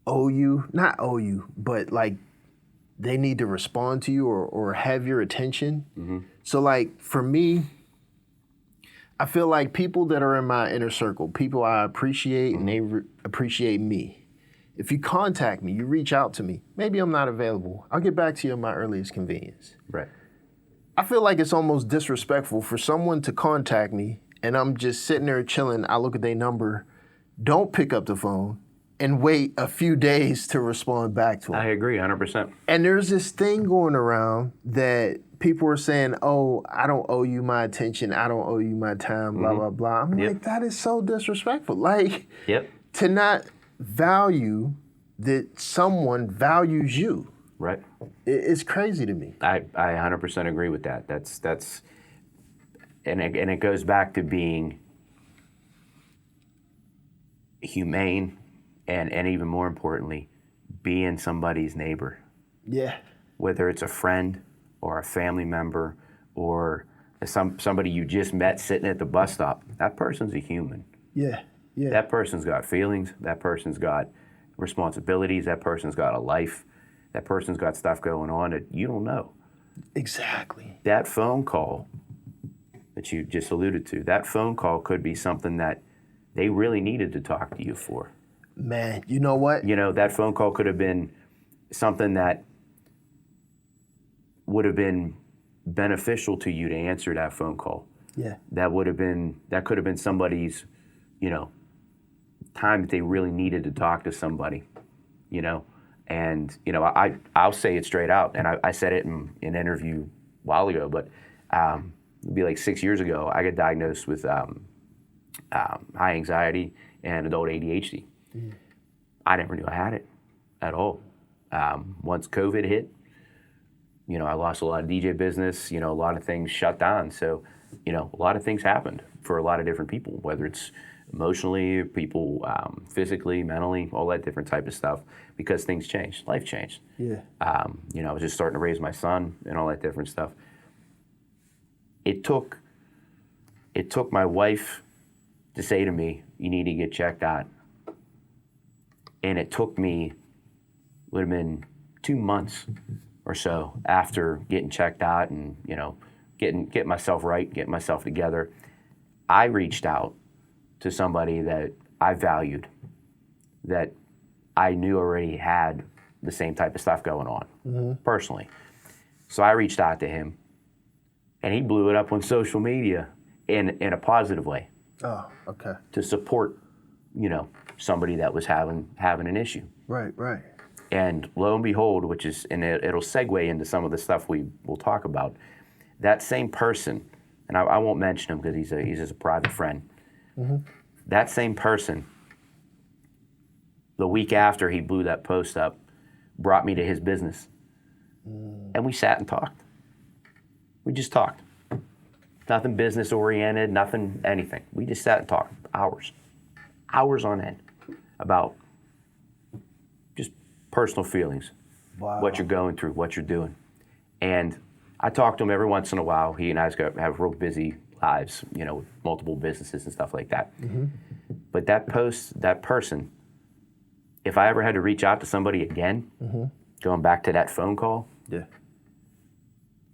not owe you, but like they need to respond to you or have your attention. So like for me, I feel like people that are in my inner circle, people I appreciate and they appreciate me. If you contact me, you reach out to me, maybe I'm not available. I'll get back to you at my earliest convenience. Right. I feel like it's almost disrespectful for someone to contact me and I'm just sitting there chilling. I look at their number, don't pick up the phone, and wait a few days to respond back to them. I agree, 100%. And there's this thing going around that people are saying, oh, I don't owe you my attention, I don't owe you my time, blah, blah, blah. I'm like, that is so disrespectful. Like, to not value that someone values you. Right. It's crazy to me. I 100% agree with that. That's and it goes back to being humane and even more importantly, being somebody's neighbor. Yeah. Whether it's a friend or a family member or somebody you just met sitting at the bus stop, that person's a human. Yeah. Yeah. That person's got feelings, that person's got responsibilities, that person's got a life, that person's got stuff going on that you don't know. Exactly. That phone call that you just alluded to, that phone call could be something that they really needed to talk to you for. Man, you know what? You know, that phone call could have been something that would have been beneficial to you to answer that phone call. Yeah. That could have been somebody's, you know, time that they really needed to talk to somebody, you know? And, you know, I'll say it straight out, and I said it in an interview a while ago, but it'd be like 6 years ago, I got diagnosed with high anxiety and adult ADHD. I never knew I had it at all. Once COVID hit, you know, I lost a lot of DJ business, you know, a lot of things shut down. So, you know, a lot of things happened for a lot of different people, whether it's emotionally, people physically, mentally, all that different type of stuff, because things changed, life changed. Yeah. You know, I was just starting to raise my son and all that different stuff. It took my wife to say to me, you need to get checked out. And it took me, would have been 2 months or so after getting checked out and, you know, getting myself right, getting myself together, I reached out to somebody that I valued, that I knew already had the same type of stuff going on personally. So I reached out to him, and he blew it up on social media in a positive way. Oh, okay. To support, you know, somebody that was having an issue. Right. And lo and behold, it'll segue into some of the stuff we will talk about. That same person, and I won't mention him because he's just a private friend. That same person, the week after he blew that post up, brought me to his business. And we sat and talked. We just talked. Nothing business oriented, nothing, anything. We just sat and talked hours on end about just personal feelings, what you're going through, what you're doing. And I talk to him every once in a while. He and I have real busy lives, you know, with multiple businesses and stuff like that. But that person, if I ever had to reach out to somebody again, going back to that phone call,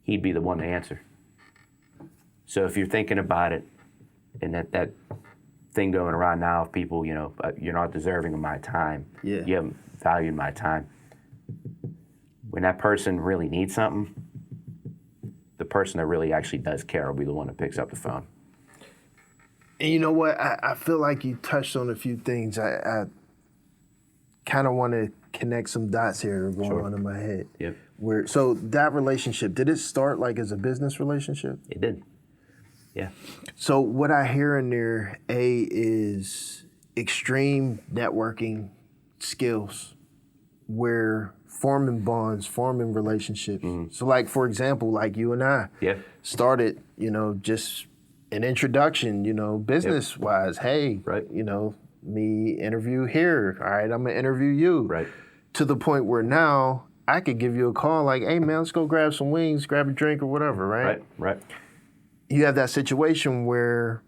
he'd be the one to answer. So if you're thinking about it, and that thing going around now of people, you know, you're not deserving of my time. You haven't valued my time. When that person really needs something, the person that really actually does care will be the one that picks up the phone. And you know what? I feel like you touched on a few things. I kind of want to connect some dots here that are going on in my head. Yep. So that relationship, did it start like as a business relationship? It did. Yeah. So what I hear in there, is extreme networking skills where forming bonds, forming relationships. So like, for example, like you and I started, you know, just an introduction, you know, business-wise. Hey, you know, me interview here. All right, I'm going to interview you. Right. To the point where now I could give you a call like, hey, man, let's go grab some wings, grab a drink or whatever, right? Right. You have that situation where,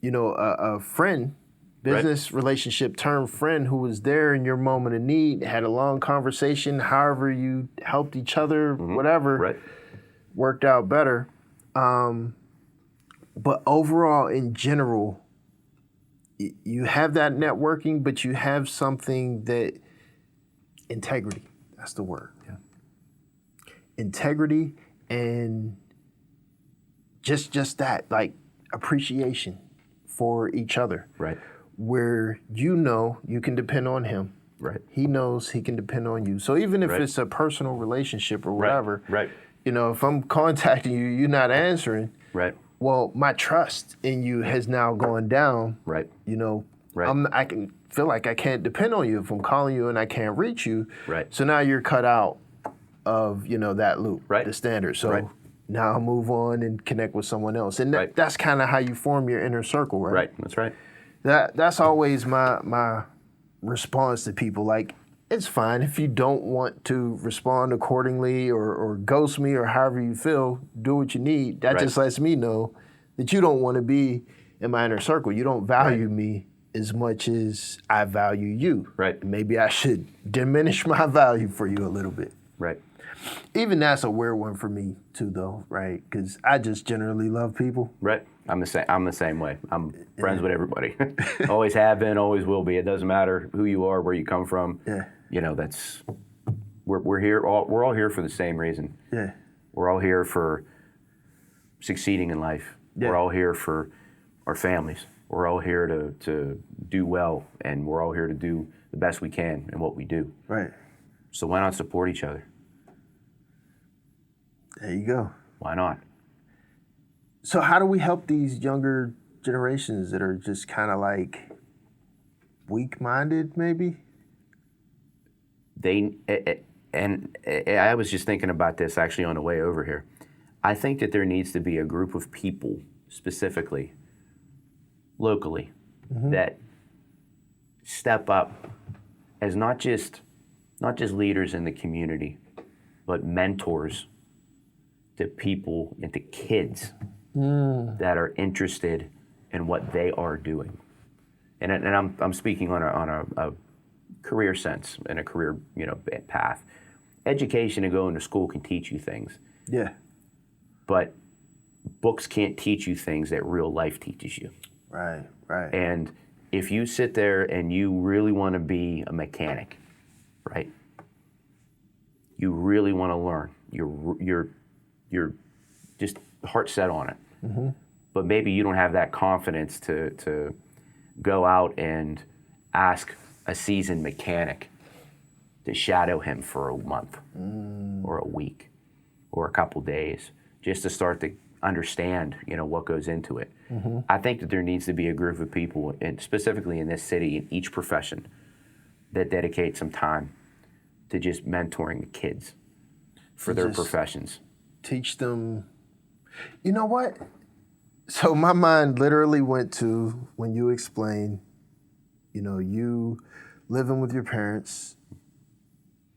you know, a friend, business relationship turned friend who was there in your moment of need, had a long conversation, however you helped each other, whatever, worked out better. But overall, in general, you have that networking, but you have something that, integrity, that's the word. Integrity and just that, like appreciation for each other. Right. Where you know you can depend on him. Right. He knows he can depend on you. So even if it's a personal relationship or whatever, you know, if I'm contacting you, you're not answering. Right. Well, my trust in you has now gone down. Right. You know, I can feel like I can't depend on you if I'm calling you and I can't reach you. Right. So now you're cut out of, you know, that loop, the standard. So now I'll move on and connect with someone else. And that's kind of how you form your inner circle, right? Right, that's right. That's always my response to people. Like, it's fine if you don't want to respond accordingly or ghost me or however you feel, do what you need. That just lets me know that you don't want to be in my inner circle. You don't value me as much as I value you. Right. Maybe I should diminish my value for you a little bit. Right. Even that's a weird one for me too, though, right? Because I just generally love people. Right. I'm the same way. I'm friends with everybody. Always have been, always will be. It doesn't matter who you are, where you come from. Yeah. You know, we're here. We're all here for the same reason. Yeah. We're all here for succeeding in life. Yeah. We're all here for our families. We're all here to do well, and we're all here to do the best we can in what we do. Right. So why not support each other? There you go. Why not? So how do we help these younger generations that are just kind of like weak-minded, maybe? I was just thinking about this actually on the way over here. I think that there needs to be a group of people, specifically, locally, that step up as not just leaders in the community, but mentors to people and to kids that are interested in what they are doing. And I'm speaking on a career sense and a career, you know, path. education and going to school can teach you things, Yeah. but books can't teach you things that real life teaches you. Right. Right. And if you sit there and you really want to be a mechanic, right? You really want to learn. You're just heart set on it. Mm-hmm. But maybe you don't have that confidence to go out and ask a seasoned mechanic to shadow him for a month or a week or a couple days just to start to understand, what goes into it. Mm-hmm. I think that there needs to be a group of people, and specifically in this city, in each profession, that dedicate some time to just mentoring the kids for their professions. Teach them. You know what? So my mind literally went to when you explained, you living with your parents,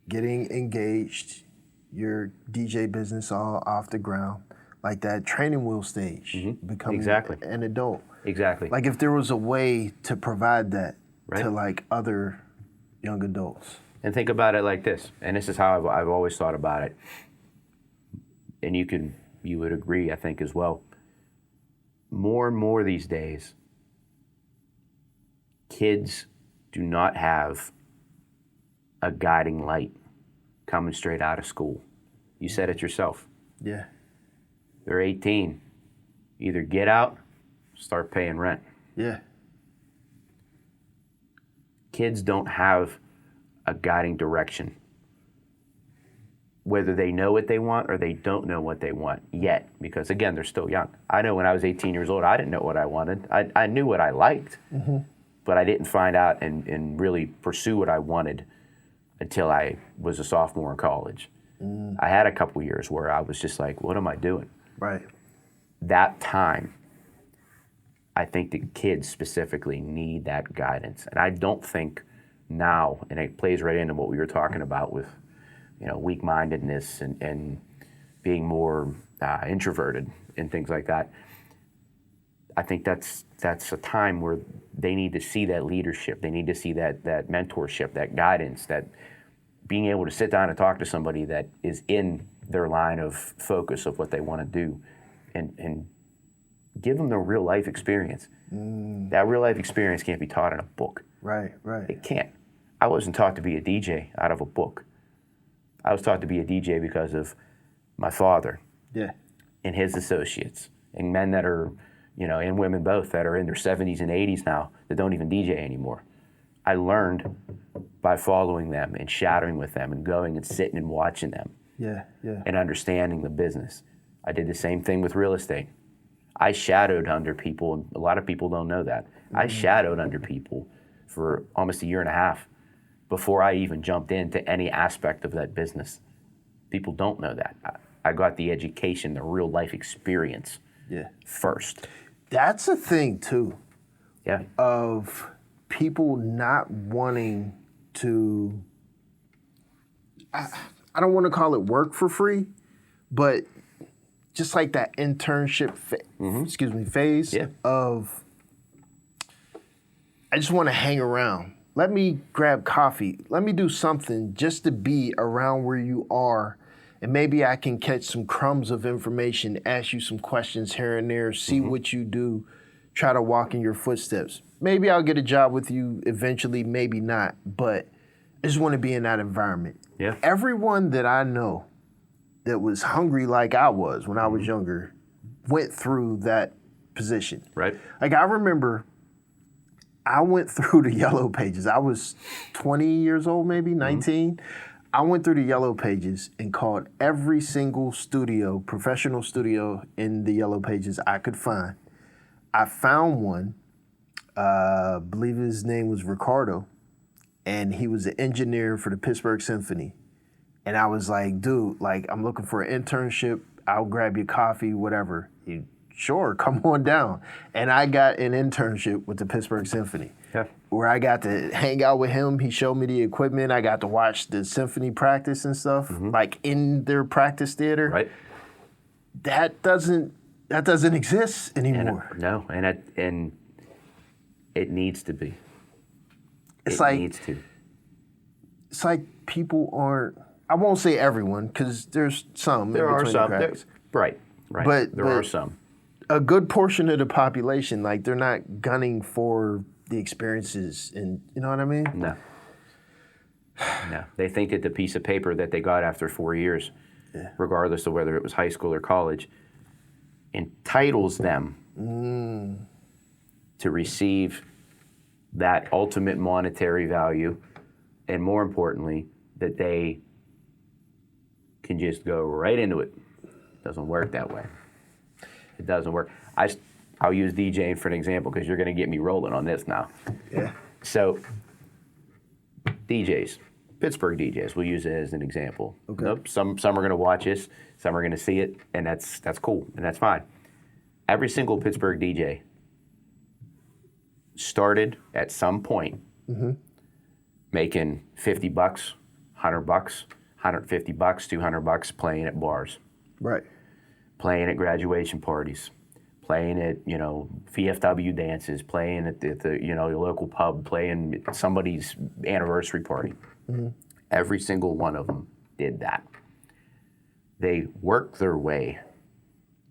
getting engaged, your DJ business all off the ground, like that training wheel stage, becoming Exactly. an adult. Exactly. Like if there was a way to provide that Right. to like other young adults. And think about it like this, and this is how I've always thought about it, and you would agree, I think, as well. More and more these days, kids do not have a guiding light coming straight out of school. You said it yourself. Yeah. They're 18. Either get out, start paying rent. Yeah. Kids don't have a guiding direction, whether they know what they want or they don't know what they want yet, because again, they're still young. I know when I was 18 years old, I didn't know what I wanted. I knew what I liked, but I didn't find out and really pursue what I wanted until I was a sophomore in college. I had a couple years where I was just like, what am I doing? Right. That time, I think the kids specifically need that guidance. And I don't think now, and it plays right into what we were talking about with, weak-mindedness and being more introverted and things like that. I think that's a time where they need to see that leadership. They need to see that mentorship, that guidance, that being able to sit down and talk to somebody that is in their line of focus of what they want to do and give them the real life experience. That real life experience can't be taught in a book. Right. Right. It can't. I wasn't taught to be a DJ out of a book. I was taught to be a DJ because of my father Yeah. and his associates and men that are, and women both that are in their 70s and 80s now that don't even DJ anymore. I learned by following them and shadowing with them and going and sitting and watching them Yeah. Yeah. and understanding the business. I did the same thing with real estate. I shadowed under people, and a lot of people don't know that. I shadowed under people for almost a year and a half before I even jumped into any aspect of that business. People don't know that. I got the education, the real life experience first. That's a thing too. Yeah. Of people not wanting to, I don't want to call it work for free, but just like that internship phase of, I just want to hang around. Let me grab coffee. Let me do something just to be around where you are. And maybe I can catch some crumbs of information, ask you some questions here and there, see what you do, try to walk in your footsteps. Maybe I'll get a job with you eventually, maybe not, but I just want to be in that environment. Yeah. Everyone that I know that was hungry like I was when I was younger went through that position. Right. Like I remember I went through the Yellow Pages. I was 20 years old, maybe 19. I went through the Yellow Pages and called every single studio, professional studio in the Yellow Pages I could find. I found one, I believe his name was Ricardo, and he was an engineer for the Pittsburgh Symphony. And I was like, dude, like I'm looking for an internship. I'll grab you coffee, whatever. He, sure, come on down. And I got an internship with the Pittsburgh Symphony. Yeah. Where I got to hang out with him. He showed me the equipment. I got to watch the symphony practice and stuff, like in their practice theater. Right. That doesn't exist anymore. No, and it needs to be. It's it like needs to. It's like people aren't. I won't say everyone, because there's some. There in are between some. the cracks. Right. But there are some. A good portion of the population, like, they're not gunning for the experiences, and you know what I mean? No. No. They think that the piece of paper that they got after 4 years, regardless of whether it was high school or college, entitles them to receive that ultimate monetary value, and more importantly, that they can just go right into it. It doesn't work that way. It doesn't work. I'll use DJing for an example, because you're going to get me rolling on this now. Yeah. So, DJs, Pittsburgh DJs, we'll use it as an example. Okay. Nope, some are going to watch this, some are going to see it, and that's cool, and that's fine. Every single Pittsburgh DJ started at some point making $50, $100, $150, $200 playing at bars. Right. Playing at graduation parties, playing at, VFW dances, playing at the your local pub, playing at somebody's anniversary party. Every single one of them did that. They worked their way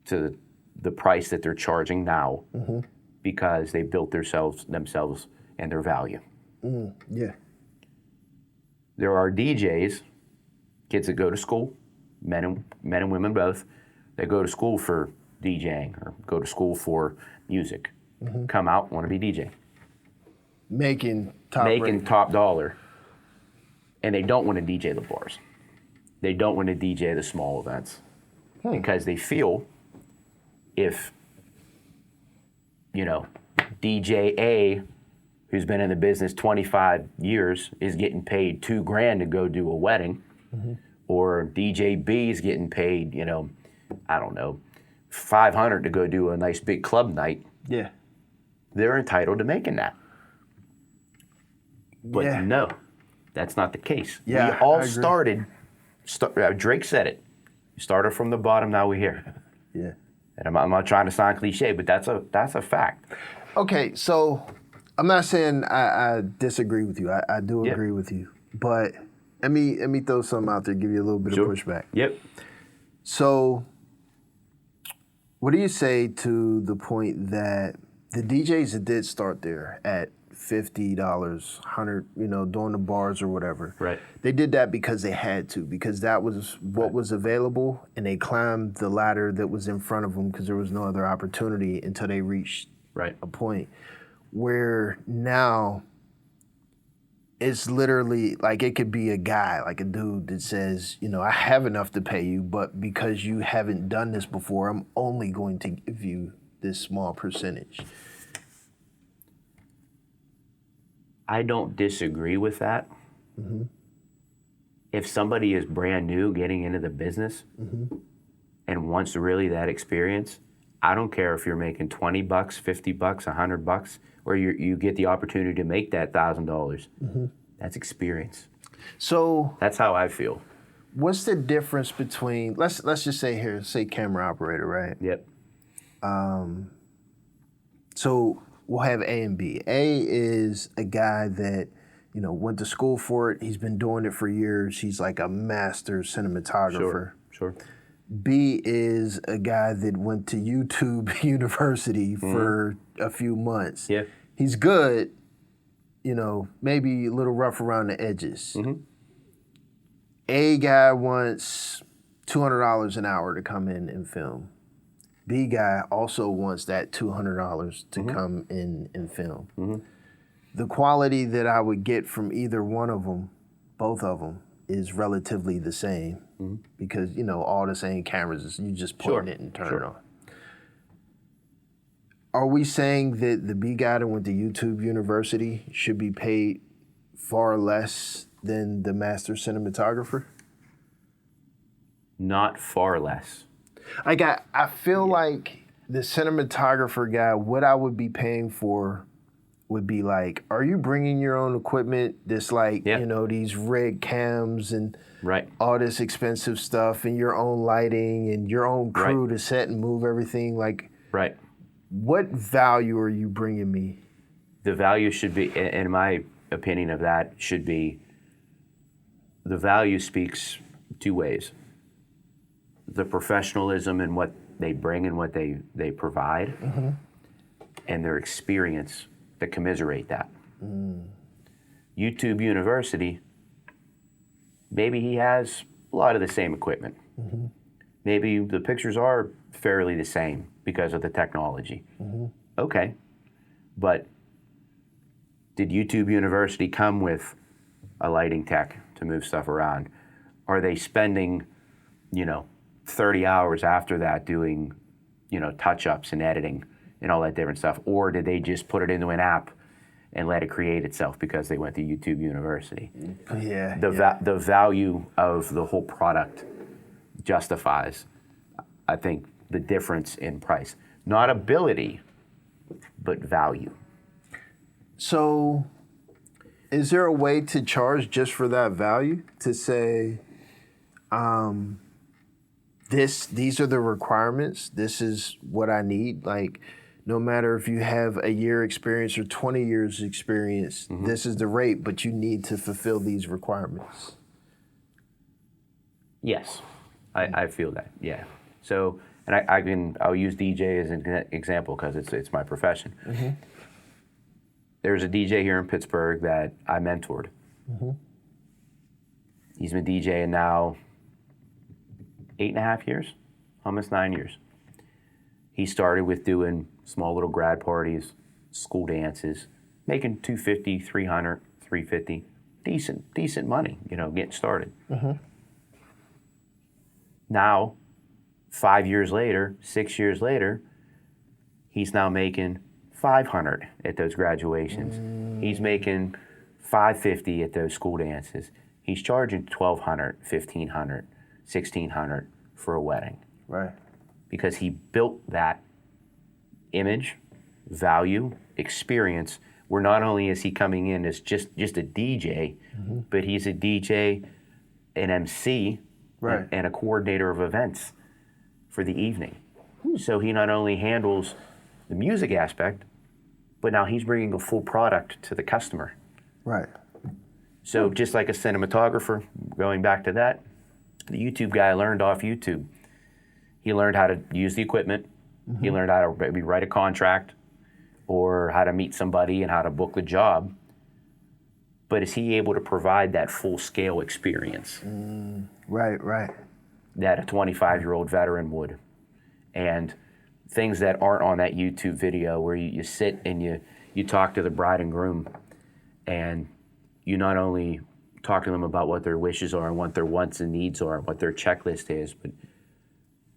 to the price that they're charging now because they built themselves and their value. Yeah. There are DJs, kids that go to school, men and women both, they go to school for DJing or go to school for music, come out, want to be DJ. Making top dollar. And they don't want to DJ the bars. They don't want to DJ the small events because they feel if, DJ A, who's been in the business 25 years, is getting paid $2,000 to go do a wedding, or DJ B is getting paid, $500 to go do a nice big club night. Yeah. They're entitled to making that. But no, that's not the case. Yeah, we all I agree. started, Drake said it, started from the bottom, now we're here. Yeah. And I'm not trying to sound cliche, but that's a fact. Okay, so I'm not saying I disagree with you. I do agree with you. But let me throw something out there, give you a little bit of pushback. Yep. So what do you say to the point that the DJs that did start there at $50, $100, doing the bars or whatever. Right. They did that because they had to, because that was what was available, and they climbed the ladder that was in front of them because there was no other opportunity until they reached a point where now it's literally like it could be a guy, like a dude that says, I have enough to pay you, but because you haven't done this before, I'm only going to give you this small percentage. I don't disagree with that. If somebody is brand new getting into the business and wants really that experience, I don't care if you're making $20, $50, $100, or you get the opportunity to make that $1,000. That's experience. So that's how I feel. What's the difference between, let's just say camera operator, right? Yep. So we'll have A and B. A is a guy that, went to school for it. He's been doing it for years. He's like a master cinematographer. Sure. B is a guy that went to YouTube University for a few months. Yeah. He's good, maybe a little rough around the edges. A guy wants $200 an hour to come in and film. B guy also wants that $200 to come in and film. The quality that I would get from either one of them, both of them, is relatively the same because, all the same cameras, you just point it and turn it on. Are we saying that the B guy that went to YouTube University should be paid far less than the master cinematographer? Not far less. Like I feel like the cinematographer guy, what I would be paying for would be like, are you bringing your own equipment? This like, these rig cams and all this expensive stuff and your own lighting and your own crew to set and move everything. Like, what value are you bringing me? The value should be, in my opinion of that, should be the value speaks two ways. The professionalism in what they bring and what they provide, and their experience that commiserate that. YouTube University, maybe he has a lot of the same equipment. Maybe the pictures are fairly the same because of the technology. Okay, but did YouTube University come with a lighting tech to move stuff around? Are they spending, 30 hours after that doing, touch-ups and editing and all that different stuff? Or did they just put it into an app and let it create itself because they went to YouTube University? Yeah. The value of the whole product justifies, I think, the difference in price. Not ability, but value. So, is there a way to charge just for that value? To say, these are the requirements, this is what I need? Like, no matter if you have a year experience or 20 years experience, this is the rate, but you need to fulfill these requirements. Yes, I feel that, yeah. So, and I'll use DJ as an example because it's my profession. There's a DJ here in Pittsburgh that I mentored. He's been DJing now 8.5 years, almost 9 years. He started with doing small little grad parties, school dances, making $250, $300, $350, decent money, getting started. Now, 5 years later, 6 years later, he's now making $500 at those graduations. He's making $550 at those school dances. He's charging $1,200, $1,500, $1,600 for a wedding. Right. Because he built that image, value, experience, where not only is he coming in as just a DJ, but he's a DJ, an MC, right, and a coordinator of events for the evening. So he not only handles the music aspect, but now he's bringing a full product to the customer. Right. So just like a cinematographer, going back to that, the YouTube guy learned off YouTube. He learned how to use the equipment. He learned how to maybe write a contract or how to meet somebody and how to book the job. But is he able to provide that full-scale experience? Right. That a 25-year-old veteran would. And things that aren't on that YouTube video where you sit and you talk to the bride and groom and you not only talk to them about what their wishes are and what their wants and needs are, what their checklist is, but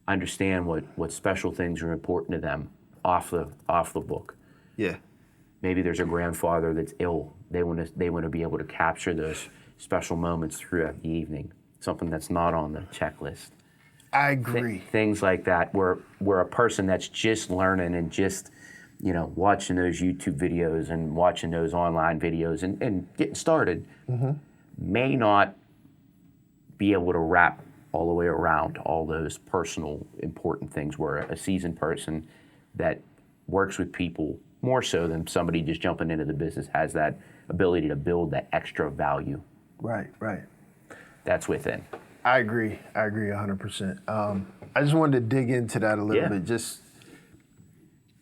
understand what special things are important to them off the book. Yeah. Maybe there's a grandfather that's ill. They want to be able to capture those special moments throughout the evening, something that's not on the checklist. I agree. Things like that, where a person that's just learning and just, watching those YouTube videos and watching those online videos and getting started, may not be able to wrap all the way around all those personal, important things, where a seasoned person that works with people more so than somebody just jumping into the business has that ability to build that extra value. Right. That's within. I agree 100%. I just wanted to dig into that a little bit, just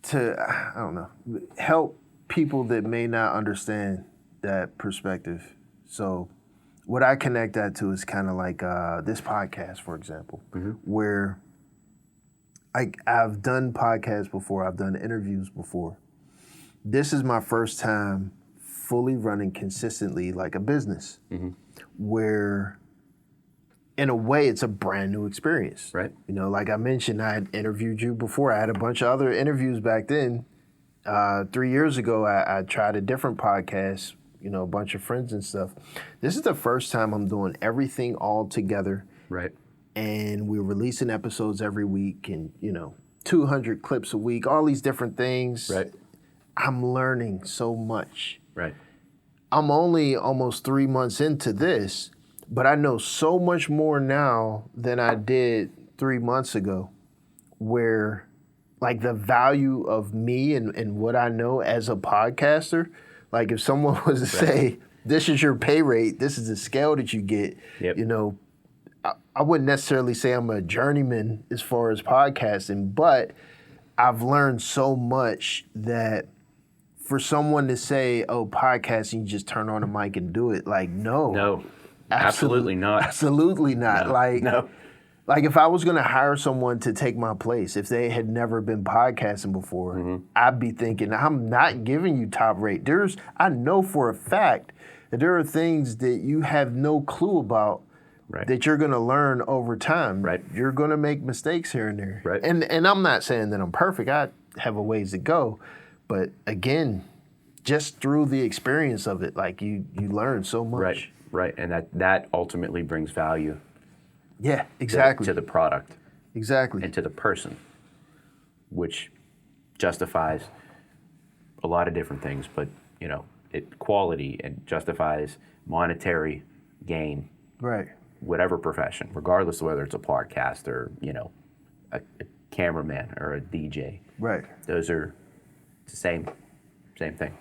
to, I don't know, help people that may not understand that perspective. So what I connect that to is kind of like this podcast, for example, where I've done podcasts before, I've done interviews before. This is my first time fully running consistently like a business, where in a way it's a brand new experience. Right. Like I mentioned, I had interviewed you before. I had a bunch of other interviews back then. 3 years ago, I tried a different podcast, a bunch of friends and stuff. This is the first time I'm doing everything all together. Right. And we're releasing episodes every week and, 200 clips a week, all these different things. Right. I'm learning so much. Right. I'm only almost 3 months into this, but I know so much more now than I did 3 months ago, where like the value of me and what I know as a podcaster, like if someone was to say, this is your pay rate, this is the scale that you get, I wouldn't necessarily say I'm a journeyman as far as podcasting, but I've learned so much that for someone to say, oh, podcasting, you just turn on a mic and do it, like, no. No, absolutely not. Absolutely not. No. Like if I was going to hire someone to take my place, if they had never been podcasting before, I'd be thinking, I'm not giving you top rate. I know for a fact that there are things that you have no clue about that you're going to learn over time. Right. You're going to make mistakes here and there. Right. And I'm not saying that I'm perfect. I have a ways to go. But again, just through the experience of it, like you learn so much. Right. And that ultimately brings value. Yeah, exactly. To the product. Exactly. And to the person, which justifies a lot of different things, but quality and justifies monetary gain. Right. Whatever profession, regardless of whether it's a podcast or a cameraman or a DJ. Right. Those are the same thing.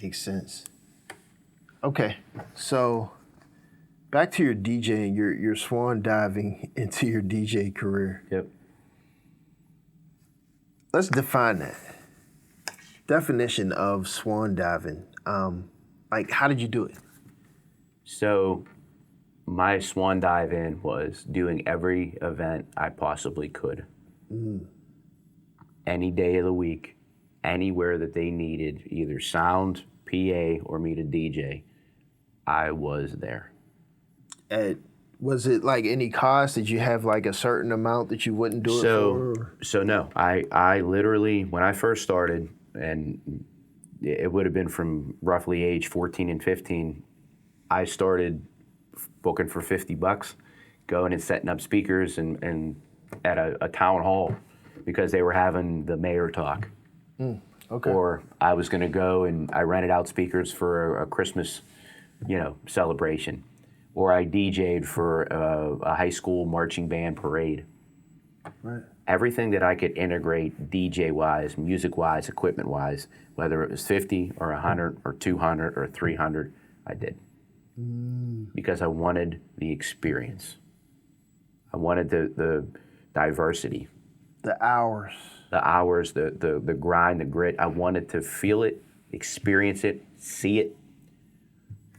Makes sense. Okay, so back to your DJing, your swan diving into your DJ career. Yep. Let's define that. Definition of swan diving. Like, how did you do it? So, my swan dive in was doing every event I possibly could. Any day of the week, anywhere that they needed either sound, PA, or me to DJ, I was there. Was it like any cost? Did you have like a certain amount that you wouldn't do it for? So no, I literally, when I first started, and it would have been from roughly age 14 and 15, I started booking for $50, going and setting up speakers and at a town hall because they were having the mayor talk. Okay. Or I was going to go and I rented out speakers for a Christmas, celebration. Or I DJ'd for a high school marching band parade. Right. Everything that I could integrate DJ-wise, music-wise, equipment-wise, whether it was 50 or 100 or 200 or 300, I did. Because I wanted the experience. I wanted the diversity. The hours. The grind, the grit. I wanted to feel it, experience it, see it,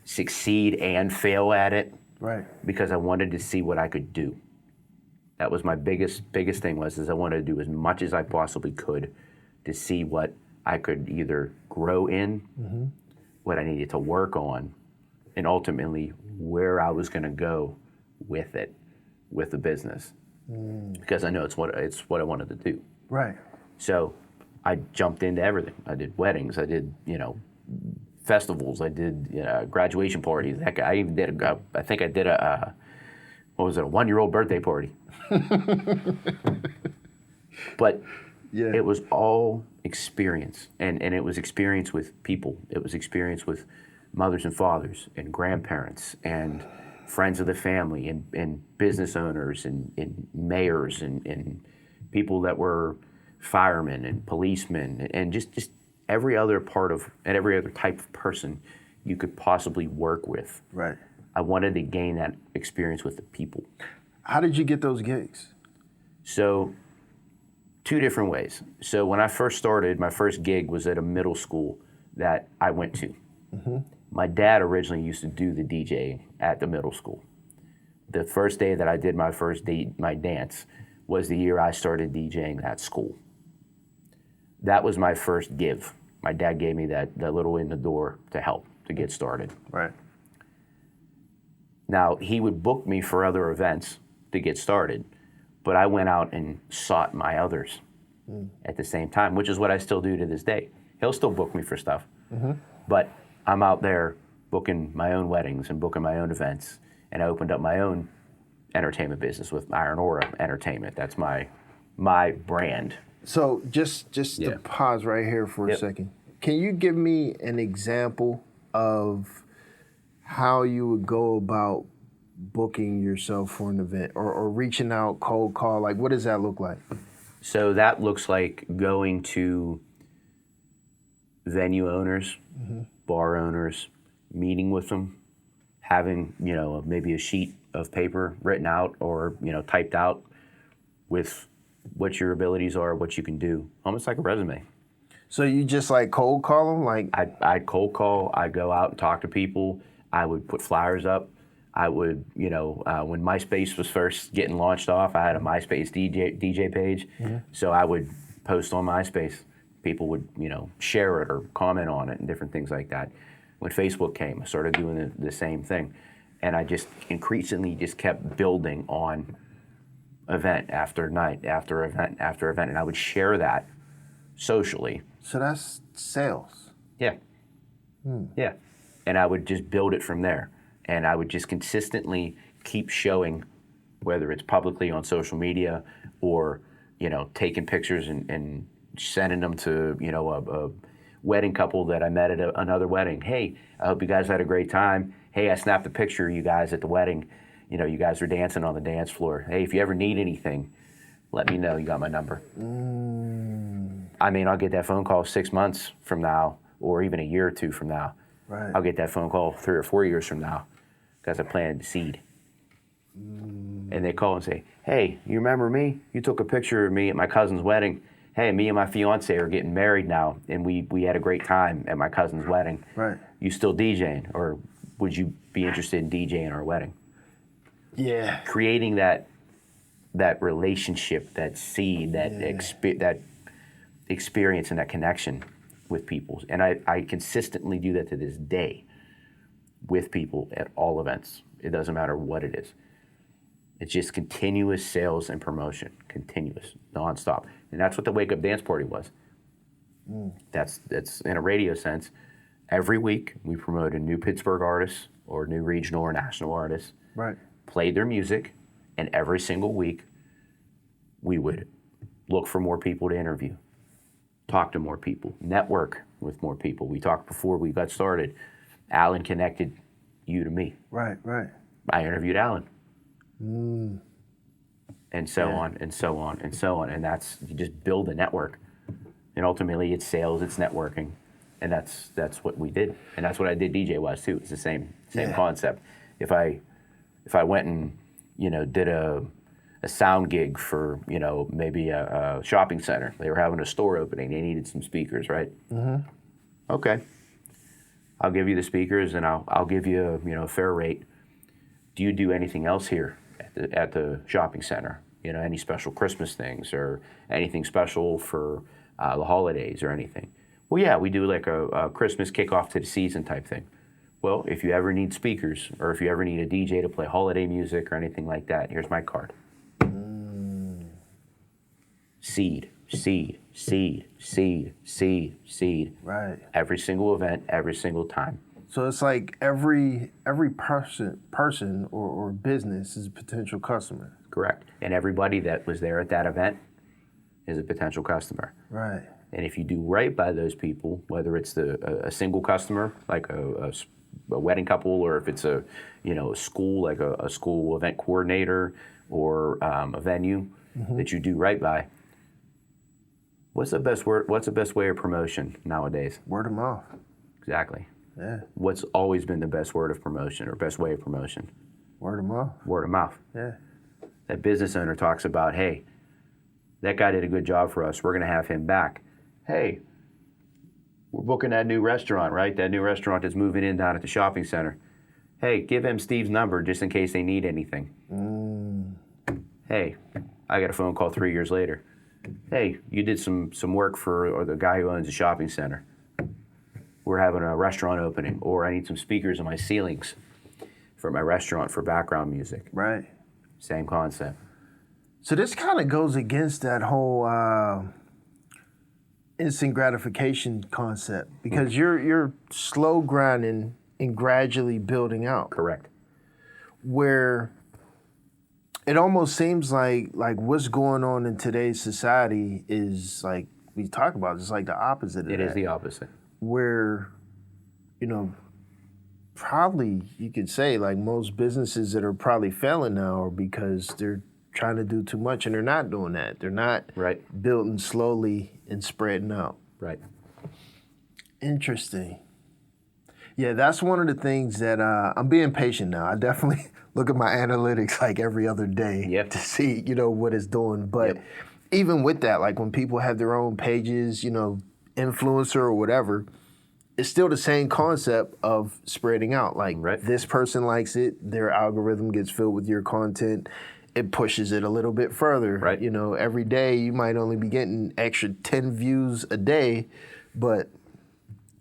succeed and fail at it. Right. Because I wanted to see what I could do. That was my biggest thing is I wanted to do as much as I possibly could to see what I could either grow in, what I needed to work on, and ultimately where I was going to go with it, with the business. Because I know it's what I wanted to do. Right. So I jumped into everything. I did weddings. I did, festivals. I did graduation parties. Heck, I even did a 1-year-old birthday party. But it was all experience. And it was experience with people. It was experience with mothers and fathers and grandparents and friends of the family and business owners and mayors and people that were firemen and policemen and just every other part of and every other type of person you could possibly work with. Right. I wanted to gain that experience with the people. How did you get those gigs? So, 2 different ways. So when I first started, my first gig was at a middle school that I went to. My dad originally used to do the DJing at the middle school. The first day that I did my my dance was the year I started DJing that school. That was my first give. My dad gave me that little in the door to help to get started. Right. Now, he would book me for other events to get started, but I went out and sought my others at the same time, which is what I still do to this day. He'll still book me for stuff, but I'm out there booking my own weddings and booking my own events, and I opened up my own entertainment business with Iron Aura Entertainment. That's my brand. So just to pause right here for a second. Can you give me an example of how you would go about booking yourself for an event or reaching out, cold call? Like, what does that look like? So that looks like going to venue owners, bar owners, meeting with them, having, you know, maybe a sheet of paper written out or, you know, typed out with what your abilities are, what you can do, almost like a resume. So you just like cold call them? Like I'd cold call, I'd go out and talk to people, I would put flyers up, I would, you know, when MySpace was first getting launched off, I had a MySpace DJ page, so I would post on MySpace. People would, you know, share it or comment on it and different things like that. When Facebook came, I started doing the same thing. And I just increasingly just kept building on event after night, after event, after event. And I would share that socially. So that's sales. Yeah. Yeah. And I would just build it from there. And I would just consistently keep showing, whether it's publicly on social media or, you know, taking pictures and sending them to, you know, a wedding couple that I met at another wedding. Hey, I hope you guys had a great time. Hey, I snapped a picture of you guys at the wedding. You know, you guys were dancing on the dance floor. Hey, if you ever need anything, let me know. You got my number. I mean, I'll get that phone call 6 months from now, or even a year or two from now. Right. I'll get that phone call 3 or 4 years from now because I planted the seed. And they call and say, hey, you remember me? You took a picture of me at my cousin's wedding. Hey, me and my fiance are getting married now, and we had a great time at my cousin's wedding. Right. You still DJing, or would you be interested in DJing our wedding? Yeah. Creating that relationship, that seed, that experience and that connection with people. And I consistently do that to this day with people at all events. It doesn't matter what it is. It's just continuous sales and promotion, continuous, nonstop. And that's what the Wake Up Dance Party was. That's in a radio sense. Every week we promote a new Pittsburgh artist or new regional or national artist. Right. Played their music, and every single week we would look for more people to interview, talk to more people, network with more people. We talked before we got started. Alan connected you to me. Right. I interviewed Alan. And so on and so on and so on. And that's, you just build a network. And ultimately it's sales, it's networking. And that's what we did. And that's what I did DJ-wise too. It's the same concept. If I went and, you know, did a sound gig for, you know, maybe a shopping center. They were having a store opening. They needed some speakers, right? Okay. I'll give you the speakers and I'll give you a fair rate. Do you do anything else here at the shopping center? You know, any special Christmas things or anything special for the holidays or anything? Well, yeah, we do like a Christmas kickoff to the season type thing. Well, if you ever need speakers or if you ever need a DJ to play holiday music or anything like that, here's my card. Seed. Right. Every single event, every single time. So it's like every person or business is a potential customer. Correct. And everybody that was there at that event is a potential customer. Right. And if you do right by those people, whether it's a single customer, like a wedding couple, or if it's a school, like a school event coordinator, or a venue that you do right by, what's the best way of promotion nowadays? Word of mouth. Exactly. Yeah. What's always been the best word of promotion or best way of promotion? Word of mouth. Word of mouth. Yeah. That business owner talks about, hey, that guy did a good job for us. We're going to have him back. Hey, we're booking that new restaurant, right? That new restaurant that's moving in down at the shopping center. Hey, give him Steve's number just in case they need anything. Hey, I got a phone call 3 years later. Hey, you did some work for the guy who owns the shopping center. We're having a restaurant opening, or I need some speakers on my ceilings for my restaurant for background music. Right. Same concept. So this kind of goes against that whole instant gratification concept because you're slow grinding and gradually building out. Correct. Where it almost seems like what's going on in today's society is like we talk about. It's like the opposite of that. It is the opposite. Where, probably you could say like most businesses that are probably failing now are because they're trying to do too much and they're not doing that. They're not building slowly and spreading out. Right. Interesting. Yeah, that's one of the things that I'm being patient now. I definitely look at my analytics like every other day Yep. to see, what it's doing. But Yep. even with that, like when people have their own pages, influencer or whatever, it's still the same concept of spreading out. Like Right. this person likes it, their algorithm gets filled with your content. It pushes it a little bit further. Right. Every day you might only be getting extra 10 views a day, but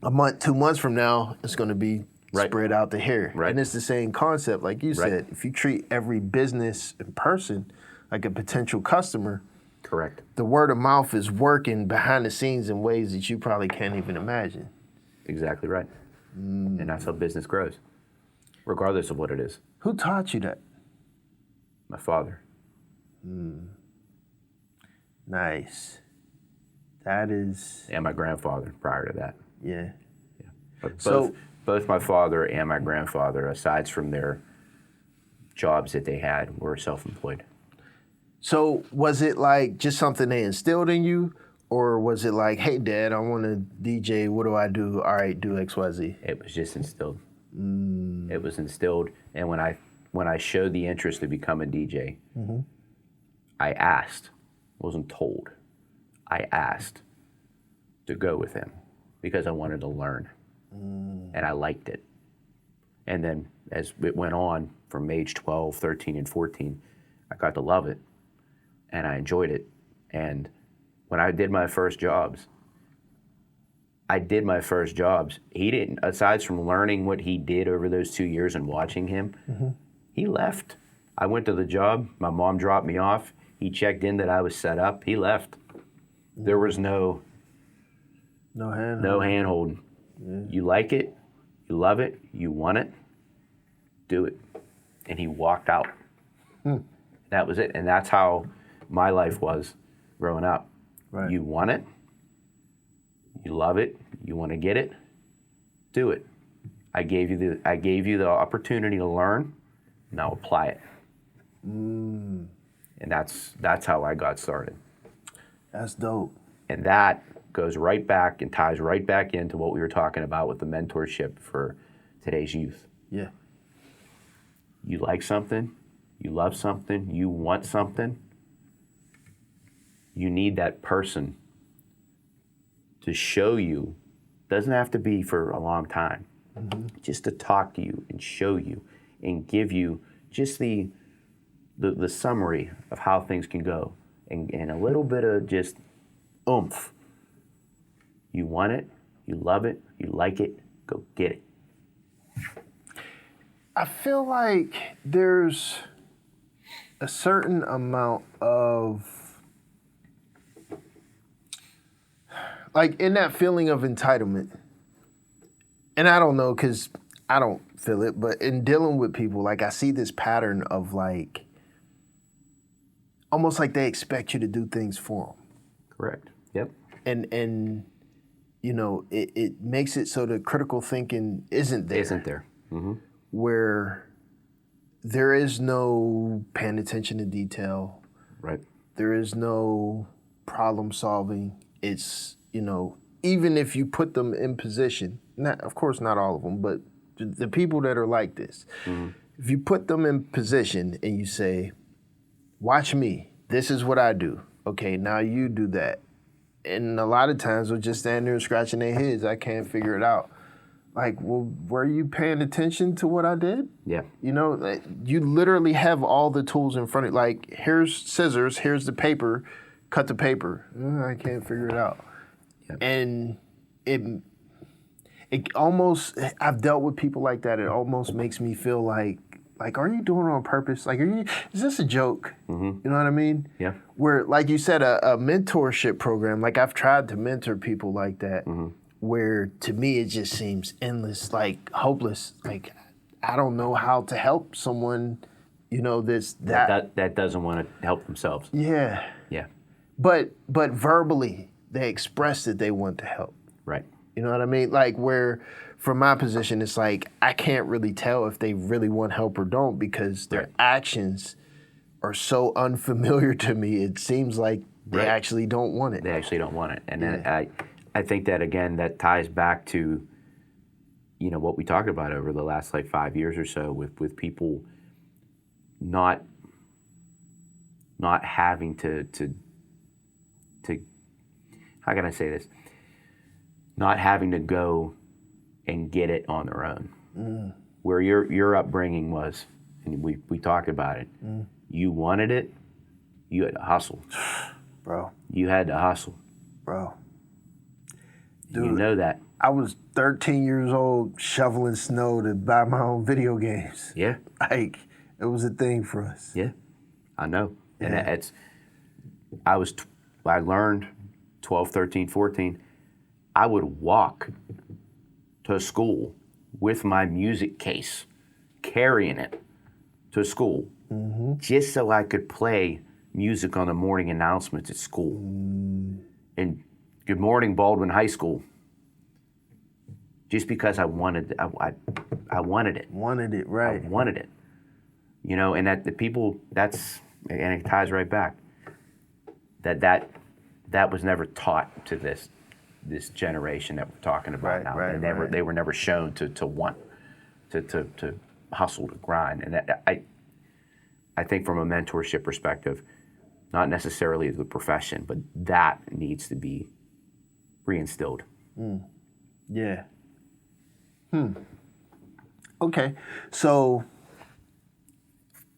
a month, 2 months from now, it's going to be Right. spread out to here. Right. And it's the same concept, like you Right. said. If you treat every business and person like a potential customer, Correct. the word of mouth is working behind the scenes in ways that you probably can't even imagine. Exactly right. And that's how business grows, regardless of what it is. Who taught you that? My father. Nice. That is, And my grandfather prior to that. yeah. But So- both my father and my grandfather, aside from their jobs that they had, were self-employed. So was it like just something they instilled in you? Or was it like, hey, Dad, I want to DJ. What do I do? All right, do X, Y, Z. It was just instilled. It was instilled. And when I showed the interest to become a DJ, I asked, wasn't told. I asked to go with him because I wanted to learn. And I liked it. And then as it went on from age 12, 13, and 14, I got to love it. And I enjoyed it. And when I did my first jobs, he didn't, aside from learning what he did over those 2 years and watching him, he left. I went to the job, my mom dropped me off, he checked in that I was set up, he left. There was no hand holding. You like it, you love it, you want it, do it. And he walked out. That was it. And that's how my life was growing up. Right. You want it, you love it, you want to get it, do it. I gave you the opportunity to learn, now apply it. And that's how I got started. That's dope. And that goes right back and ties right back into what we were talking about with the mentorship for today's youth. Yeah. You like something, you love something, you want something, you need that person to show you. Doesn't have to be for a long time. Just to talk to you and show you and give you just the summary of how things can go and a little bit of just oomph. You want it, you love it, you like it, go get it. I feel like there's a certain amount of, like, in that feeling of entitlement, and I don't know because I don't feel it, but in dealing with people, like, I see this pattern of, like, almost like they expect you to do things for them. Correct. Yep. And it makes it so the critical thinking isn't there. Isn't there? Where there is no paying attention to detail. Right. There is no problem solving. It's, even if you put them in position, of course not all of them, but the people that are like this, if you put them in position and you say, watch me, this is what I do. Okay, now you do that. And a lot of times they'll just stand there scratching their heads. I can't figure it out. Like, well, were you paying attention to what I did? Yeah. You literally have all the tools in front of you. Like, here's scissors, here's the paper, cut the paper. I can't figure it out. Yep. And it almost, I've dealt with people like that. It almost makes me feel like, are you doing it on purpose? Like, is this a joke? You know what I mean? Yeah. Where, like you said, a mentorship program, like I've tried to mentor people like that, where to me it just seems endless, like hopeless. Like, I don't know how to help someone, that doesn't want to help themselves. Yeah. Yeah. But verbally, they express that they want to help. Right. You know what I mean? Like, where from my position, it's like I can't really tell if they really want help or don't because their actions are so unfamiliar to me. It seems like they actually don't want it. They actually don't want it. And then I think that, again, that ties back to you know, what we talked about over the last like 5 years or so with people not having to how can I say this? Not having to go and get it on their own. Where your upbringing was, and we talked about it. You wanted it, you had to hustle. Bro. You had to hustle. Bro. Dude, you know that. I was 13 years old shoveling snow to buy my own video games. Yeah. Like, it was a thing for us. Yeah, I know. Yeah. And I learned 12, 13, 14, I would walk to school with my music case, carrying it to school, just so I could play music on the morning announcements at school. And Good Morning Baldwin High School, just because I wanted it. Wanted it, right. I wanted it. You know, and that the people, and it ties right back. That was never taught to this generation that we're talking about now. Right. They were never shown to want to hustle, to grind. And that, I think from a mentorship perspective, not necessarily the profession, but that needs to be reinstilled. Yeah. Okay. So,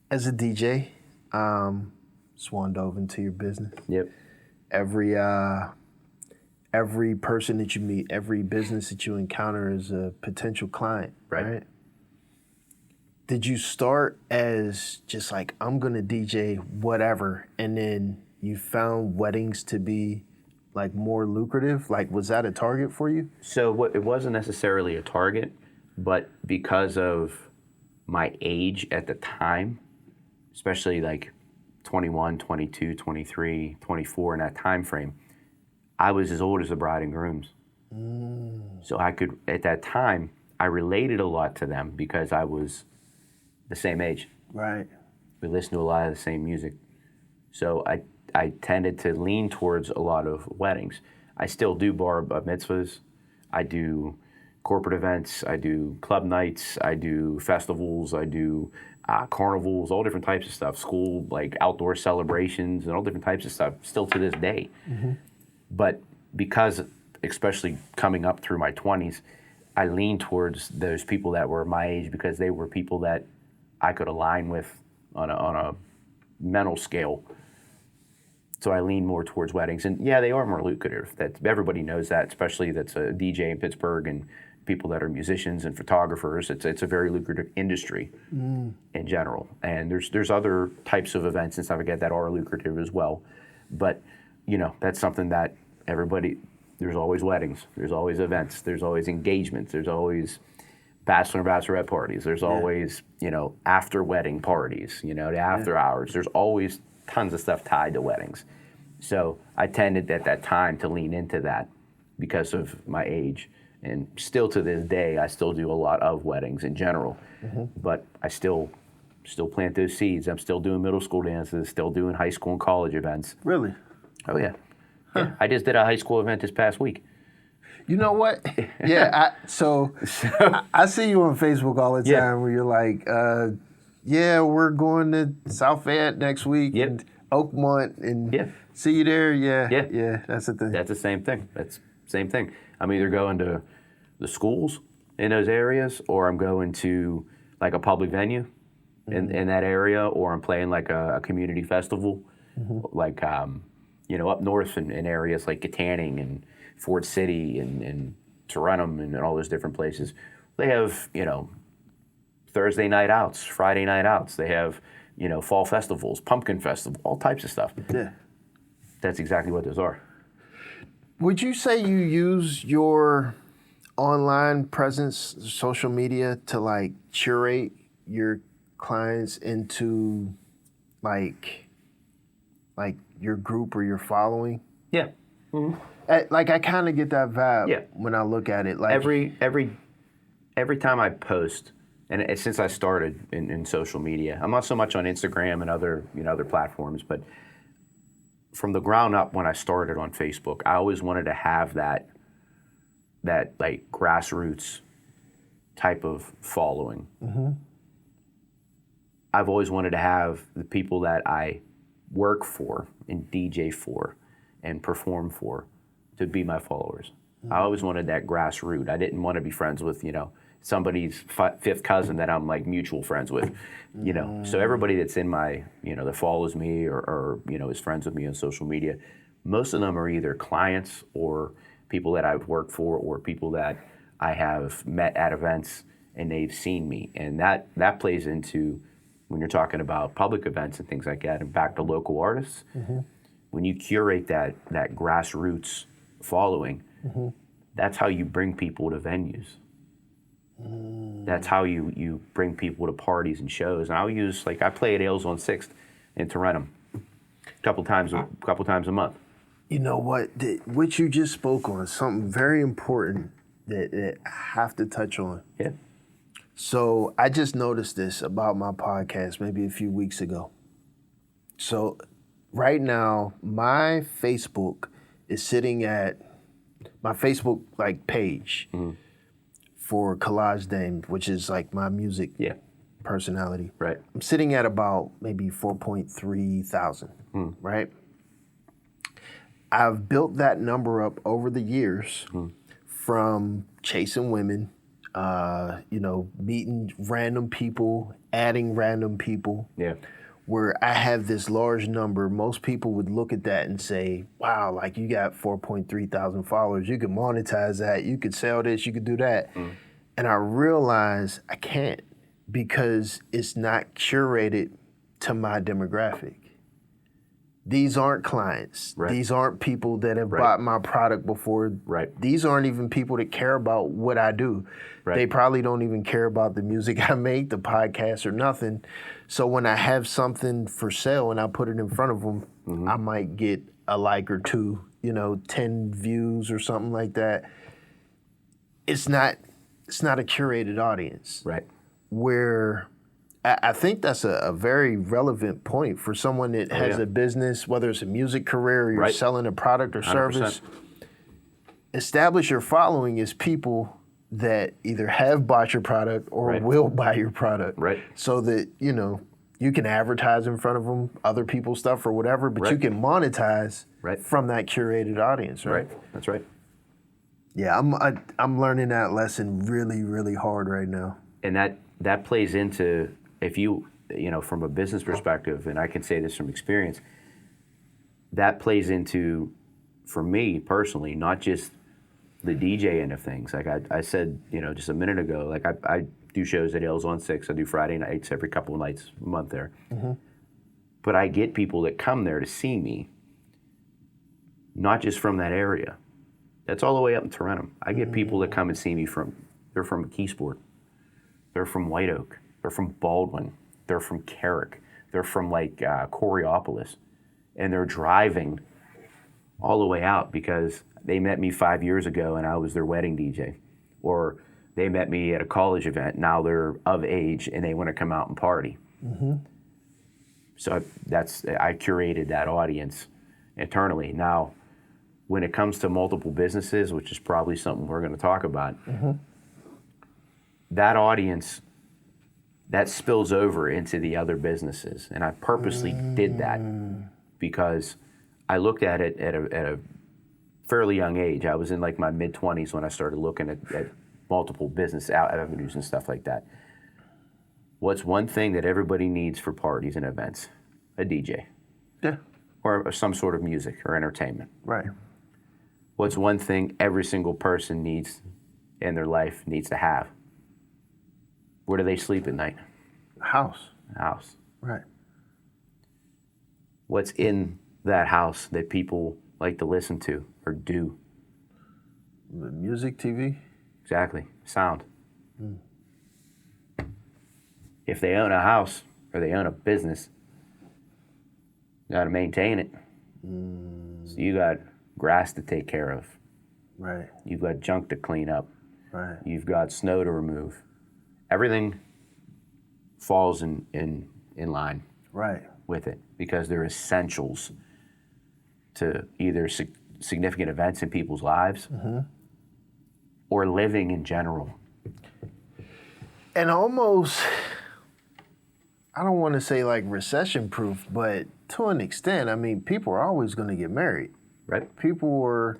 as a DJ, swan dove into your business. Yep. Every person that you meet, every business that you encounter is a potential client, right? Did you start as just like, I'm gonna DJ whatever, and then you found weddings to be like more lucrative? Like, was that a target for you? So it wasn't necessarily a target, but because of my age at the time, especially like 21, 22, 23, 24 in that time frame, I was as old as the bride and grooms. So I could, at that time, I related a lot to them because I was the same age. Right. We listened to a lot of the same music. So I tended to lean towards a lot of weddings. I still do bar mitzvahs. I do corporate events. I do club nights. I do festivals. I do carnivals, all different types of stuff. School, like outdoor celebrations and all different types of stuff, still to this day. But because, especially coming up through my 20s, I leaned towards those people that were my age because they were people that I could align with on a mental scale. So I lean more towards weddings. And yeah, they are more lucrative. Everybody knows that, especially that's a DJ in Pittsburgh and people that are musicians and photographers. It's a very lucrative industry in general. And there's other types of events and stuff like that are lucrative as well. But, you know, that's something that there's always weddings, there's always events, there's always engagements, there's always bachelor and bachelorette parties, there's always, you know, after wedding parties, you know, the after hours. There's always tons of stuff tied to weddings. So I tended at that time to lean into that because of my age. And still to this day, I still do a lot of weddings in general. But I still plant those seeds. I'm still doing middle school dances, still doing high school and college events. Really? Oh, yeah. Yeah, I just did a high school event this past week. You know what? Yeah, I see you on Facebook all the time where you're like, we're going to South Ed next week and Oakmont and see you there. Yeah, that's the thing. That's the same thing. That's the same thing. I'm either going to the schools in those areas or I'm going to like a public venue in that area, or I'm playing like a community festival, like you know, up north in areas like Katanning and Ford City and Tarentum and all those different places. They have, you know, Thursday night outs, Friday night outs. They have, you know, fall festivals, pumpkin festival, all types of stuff. Yeah. That's exactly what those are. Would you say you use your online presence, social media, to like curate your clients into like your group or your following? Yeah. Like I kind of get that vibe when I look at it. Like every time I post, and since I started in social media, I'm not so much on Instagram and other platforms, but from the ground up when I started on Facebook, I always wanted to have that like grassroots type of following. I've always wanted to have the people that I work for and DJ for and perform for to be my followers. I always wanted that grassroots. I didn't want to be friends with, somebody's fifth cousin that I'm like mutual friends with, So everybody that's in my, that follows me or is friends with me on social media, most of them are either clients or people that I've worked for or people that I have met at events and they've seen me. And that plays into when you're talking about public events and things like that, and back to local artists, when you curate that grassroots following, that's how you bring people to venues. That's how you bring people to parties and shows. And I'll use, I play at Ales on 6th in Tarentum a couple times a month. You know what you just spoke on, something very important that I have to touch on. Yeah. So I just noticed this about my podcast maybe a few weeks ago. So right now, my Facebook is sitting at my Facebook page for Kalaj Dame, which is my music personality. Right. I'm sitting at about maybe 4.3 thousand, right? I've built that number up over the years from chasing women, meeting random people, adding random people. Yeah. Where I have this large number, most people would look at that and say, wow, you got 4.3 thousand followers. You could monetize that. You could sell this. You could do that. And I realized I can't because it's not curated to my demographic. These aren't clients. Right. These aren't people that have bought my product before. Right. These aren't even people that care about what I do. Right. They probably don't even care about the music I make, the podcast, or nothing. So when I have something for sale and I put it in front of them, I might get a like or two, 10 views or something like that. It's not a curated audience. Right. Where I think that's a very relevant point for someone that has a business, whether it's a music career or you're selling a product or 100%. service. Establish your following as people that either have bought your product or will buy your product. Right. So that, you can advertise in front of them, other people's stuff or whatever, but you can monetize from that curated audience, right? Right. That's right. Yeah, I'm learning that lesson really, really hard right now. And that plays into, if you from a business perspective, and I can say this from experience, that plays into, for me personally, not just the DJ end of things. Like I said, just a minute ago, I do shows at Ales on 6. I do Friday nights every couple of nights a month there. But I get people that come there to see me, not just from that area. That's all the way up in Tarentum. I get people that come and see me they're from Keysport. They're from White Oak. They're from Baldwin. They're from Carrick. They're from Coriopolis. And they're driving all the way out because they met me 5 years ago and I was their wedding DJ. Or they met me at a college event. Now they're of age and they want to come out and party. So I curated that audience internally. Now, when it comes to multiple businesses, which is probably something we're going to talk about, that audience, that spills over into the other businesses. And I purposely did that because I looked at it at a fairly young age. I was in my mid-20s when I started looking at multiple business avenues and stuff like that. What's one thing that everybody needs for parties and events? A DJ. Yeah. Or some sort of music or entertainment. Right. What's one thing every single person needs in their life, needs to have? Where do they sleep at night? House. House. Right. What's in that house that people like to listen to or do? Music, TV? Exactly. Sound. If they own a house or they own a business, you got to maintain it. So you got grass to take care of. Right. You've got junk to clean up. Right. You've got snow to remove. Everything falls in line with it because they're essentials to either significant events in people's lives or living in general. And almost, I don't want to say like recession proof, but to an extent, I mean, people are always going to get married. Right. People are,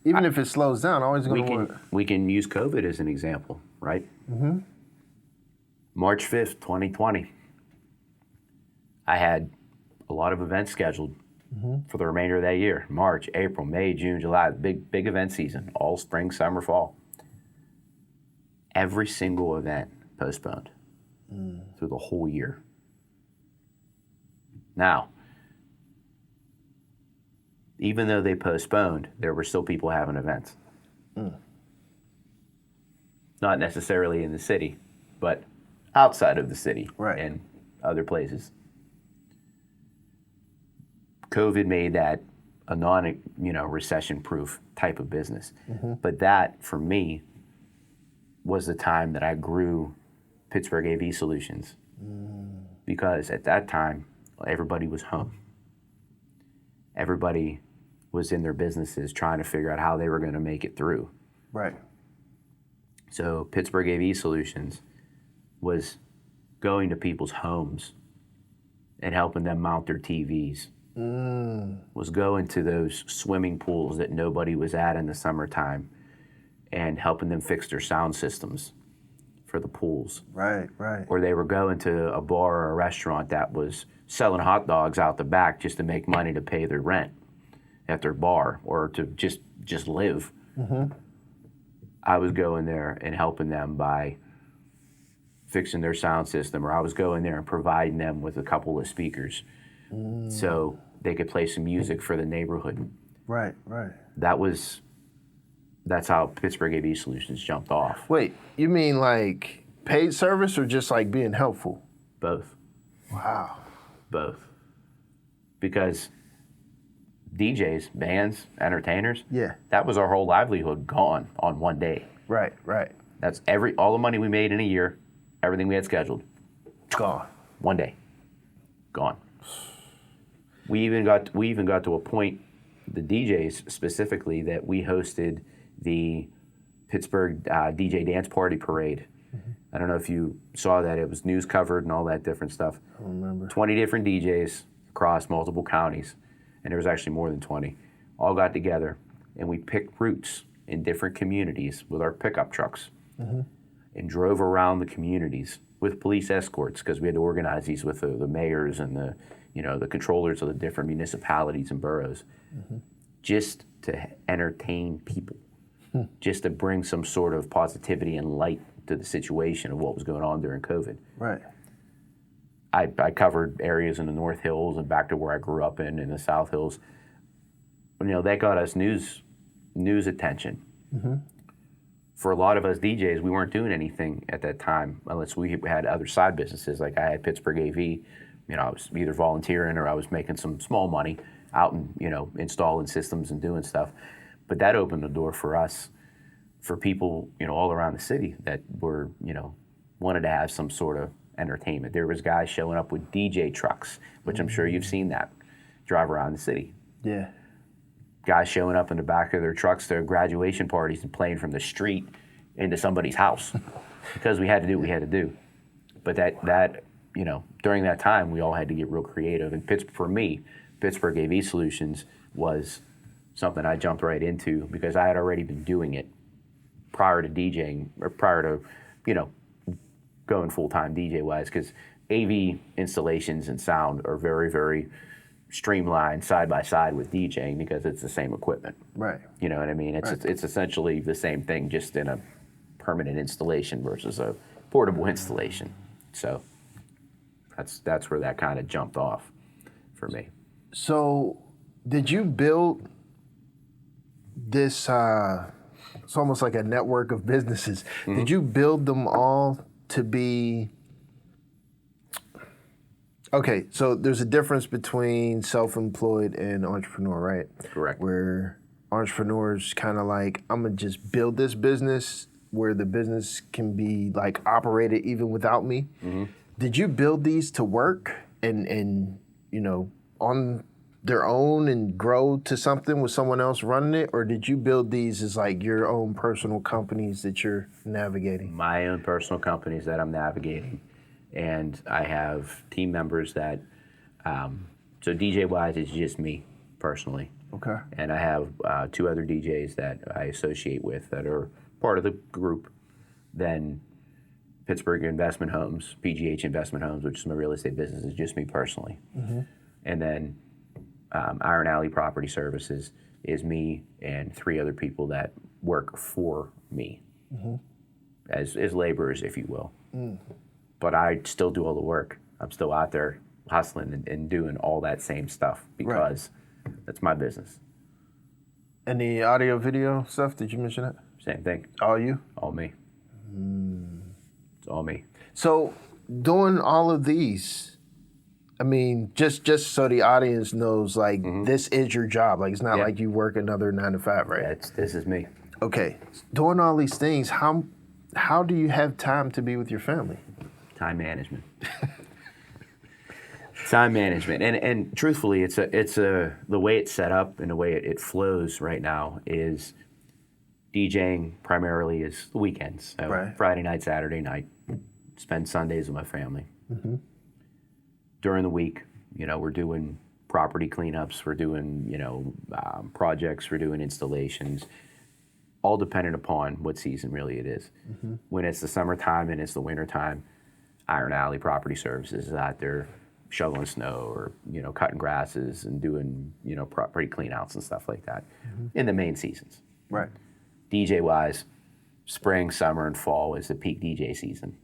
even if it slows down, always going to want. We can use COVID as an example, right? Mm-hmm. March 5th, 2020. I had a lot of events scheduled for the remainder of that year. March, April, May, June, July, big event season, all spring, summer, fall. Every single event postponed through the whole year. Now, even though they postponed, there were still people having events. Not necessarily in the city, but outside of the city and other places. COVID made that a recession-proof type of business. But that, for me, was the time that I grew Pittsburgh AV Solutions. Because at that time, everybody was home. Everybody was in their businesses trying to figure out how they were going to make it through. Right. So Pittsburgh AV Solutions was going to people's homes and helping them mount their TVs. Was going to those swimming pools that nobody was at in the summertime and helping them fix their sound systems for the pools. Right. Or they were going to a bar or a restaurant that was selling hot dogs out the back just to make money to pay their rent at their bar or to just live. I was going there and helping them by fixing their sound system, or I was going there and providing them with a couple of speakers so they could play some music for the neighborhood. Right. That's how Pittsburgh AV Solutions jumped off. Wait, you mean like paid service or just like being helpful? Both. Wow. Both. Because DJs, bands, entertainers, that was our whole livelihood gone on one day. Right. That's all the money we made in a year, everything we had scheduled. Gone. One day. Gone. We even got to a point, the DJs specifically, that we hosted the Pittsburgh DJ Dance Party Parade. I don't know if you saw that. It was news covered and all that different stuff. I don't remember. 20 different DJs across multiple counties, and there was actually more than 20, all got together, and we picked routes in different communities with our pickup trucks and drove around the communities with police escorts, because we had to organize these with the mayors and the controllers of the different municipalities and boroughs, just to entertain people, just to bring some sort of positivity and light to the situation of what was going on during COVID. Right. I covered areas in the North Hills and back to where I grew up in the South Hills. That got us news attention. For a lot of us DJs, we weren't doing anything at that time unless we had other side businesses. Like I had Pittsburgh AV. I was either volunteering or I was making some small money out and, installing systems and doing stuff. But that opened the door for us, for people, all around the city that were, wanted to have some sort of entertainment. There was guys showing up with DJ trucks, which I'm sure you've seen that, drive around the city. Yeah. Guys showing up in the back of their trucks to graduation parties and playing from the street into somebody's house because we had to do what we had to do. But that during that time, we all had to get real creative. And for me, Pittsburgh AV Solutions was something I jumped right into because I had already been doing it prior to DJing, or prior to, going full-time DJ-wise, because AV installations and sound are very, very streamlined side by side with DJing because it's the same equipment. Right. You know what I mean? It's essentially the same thing, just in a permanent installation versus a portable installation. So that's where that kind of jumped off for me. So did you build this, it's almost like a network of businesses. Did you build them all to be, okay, so there's a difference between self-employed and entrepreneur, right? Correct. Where entrepreneurs kind of like, I'm gonna just build this business where the business can be like operated even without me. Did you build these to work and on their own and grow to something with someone else running it, or did you build these as like your own personal companies that you're navigating? My own personal companies that I'm navigating, and I have team members that. So DJ wise, it's just me personally. Okay. And I have 2 other DJs that I associate with that are part of the group. Then Pittsburgh Investment Homes, PGH Investment Homes, which is my real estate business, is just me personally. Mm-hmm. And then Iron Alley Property Services is me and 3 other people that work for me as laborers, if you will. But I still do all the work. I'm still out there hustling and doing all that same stuff because that's my business. And the audio video stuff, did you mention that? Same thing. All you? All me. It's all me. So doing all of these, I mean, just so the audience knows, like, this is your job. Like, it's not like you work another 9 to 5, right? Yeah, this is me. Okay. Doing all these things, how do you have time to be with your family? Time management. Time management, and truthfully, it's the way it's set up and the way it flows right now is DJing primarily is the weekends. So Friday night, Saturday night, spend Sundays with my family. During the week, we're doing property cleanups, we're doing projects, we're doing installations, all dependent upon what season really it is. When it's the summertime and it's the wintertime, Iron Alley Property Services is out there shoveling snow or cutting grasses and doing property clean outs and stuff like that in the main seasons. Right. DJ wise, spring, summer, and fall is the peak DJ season.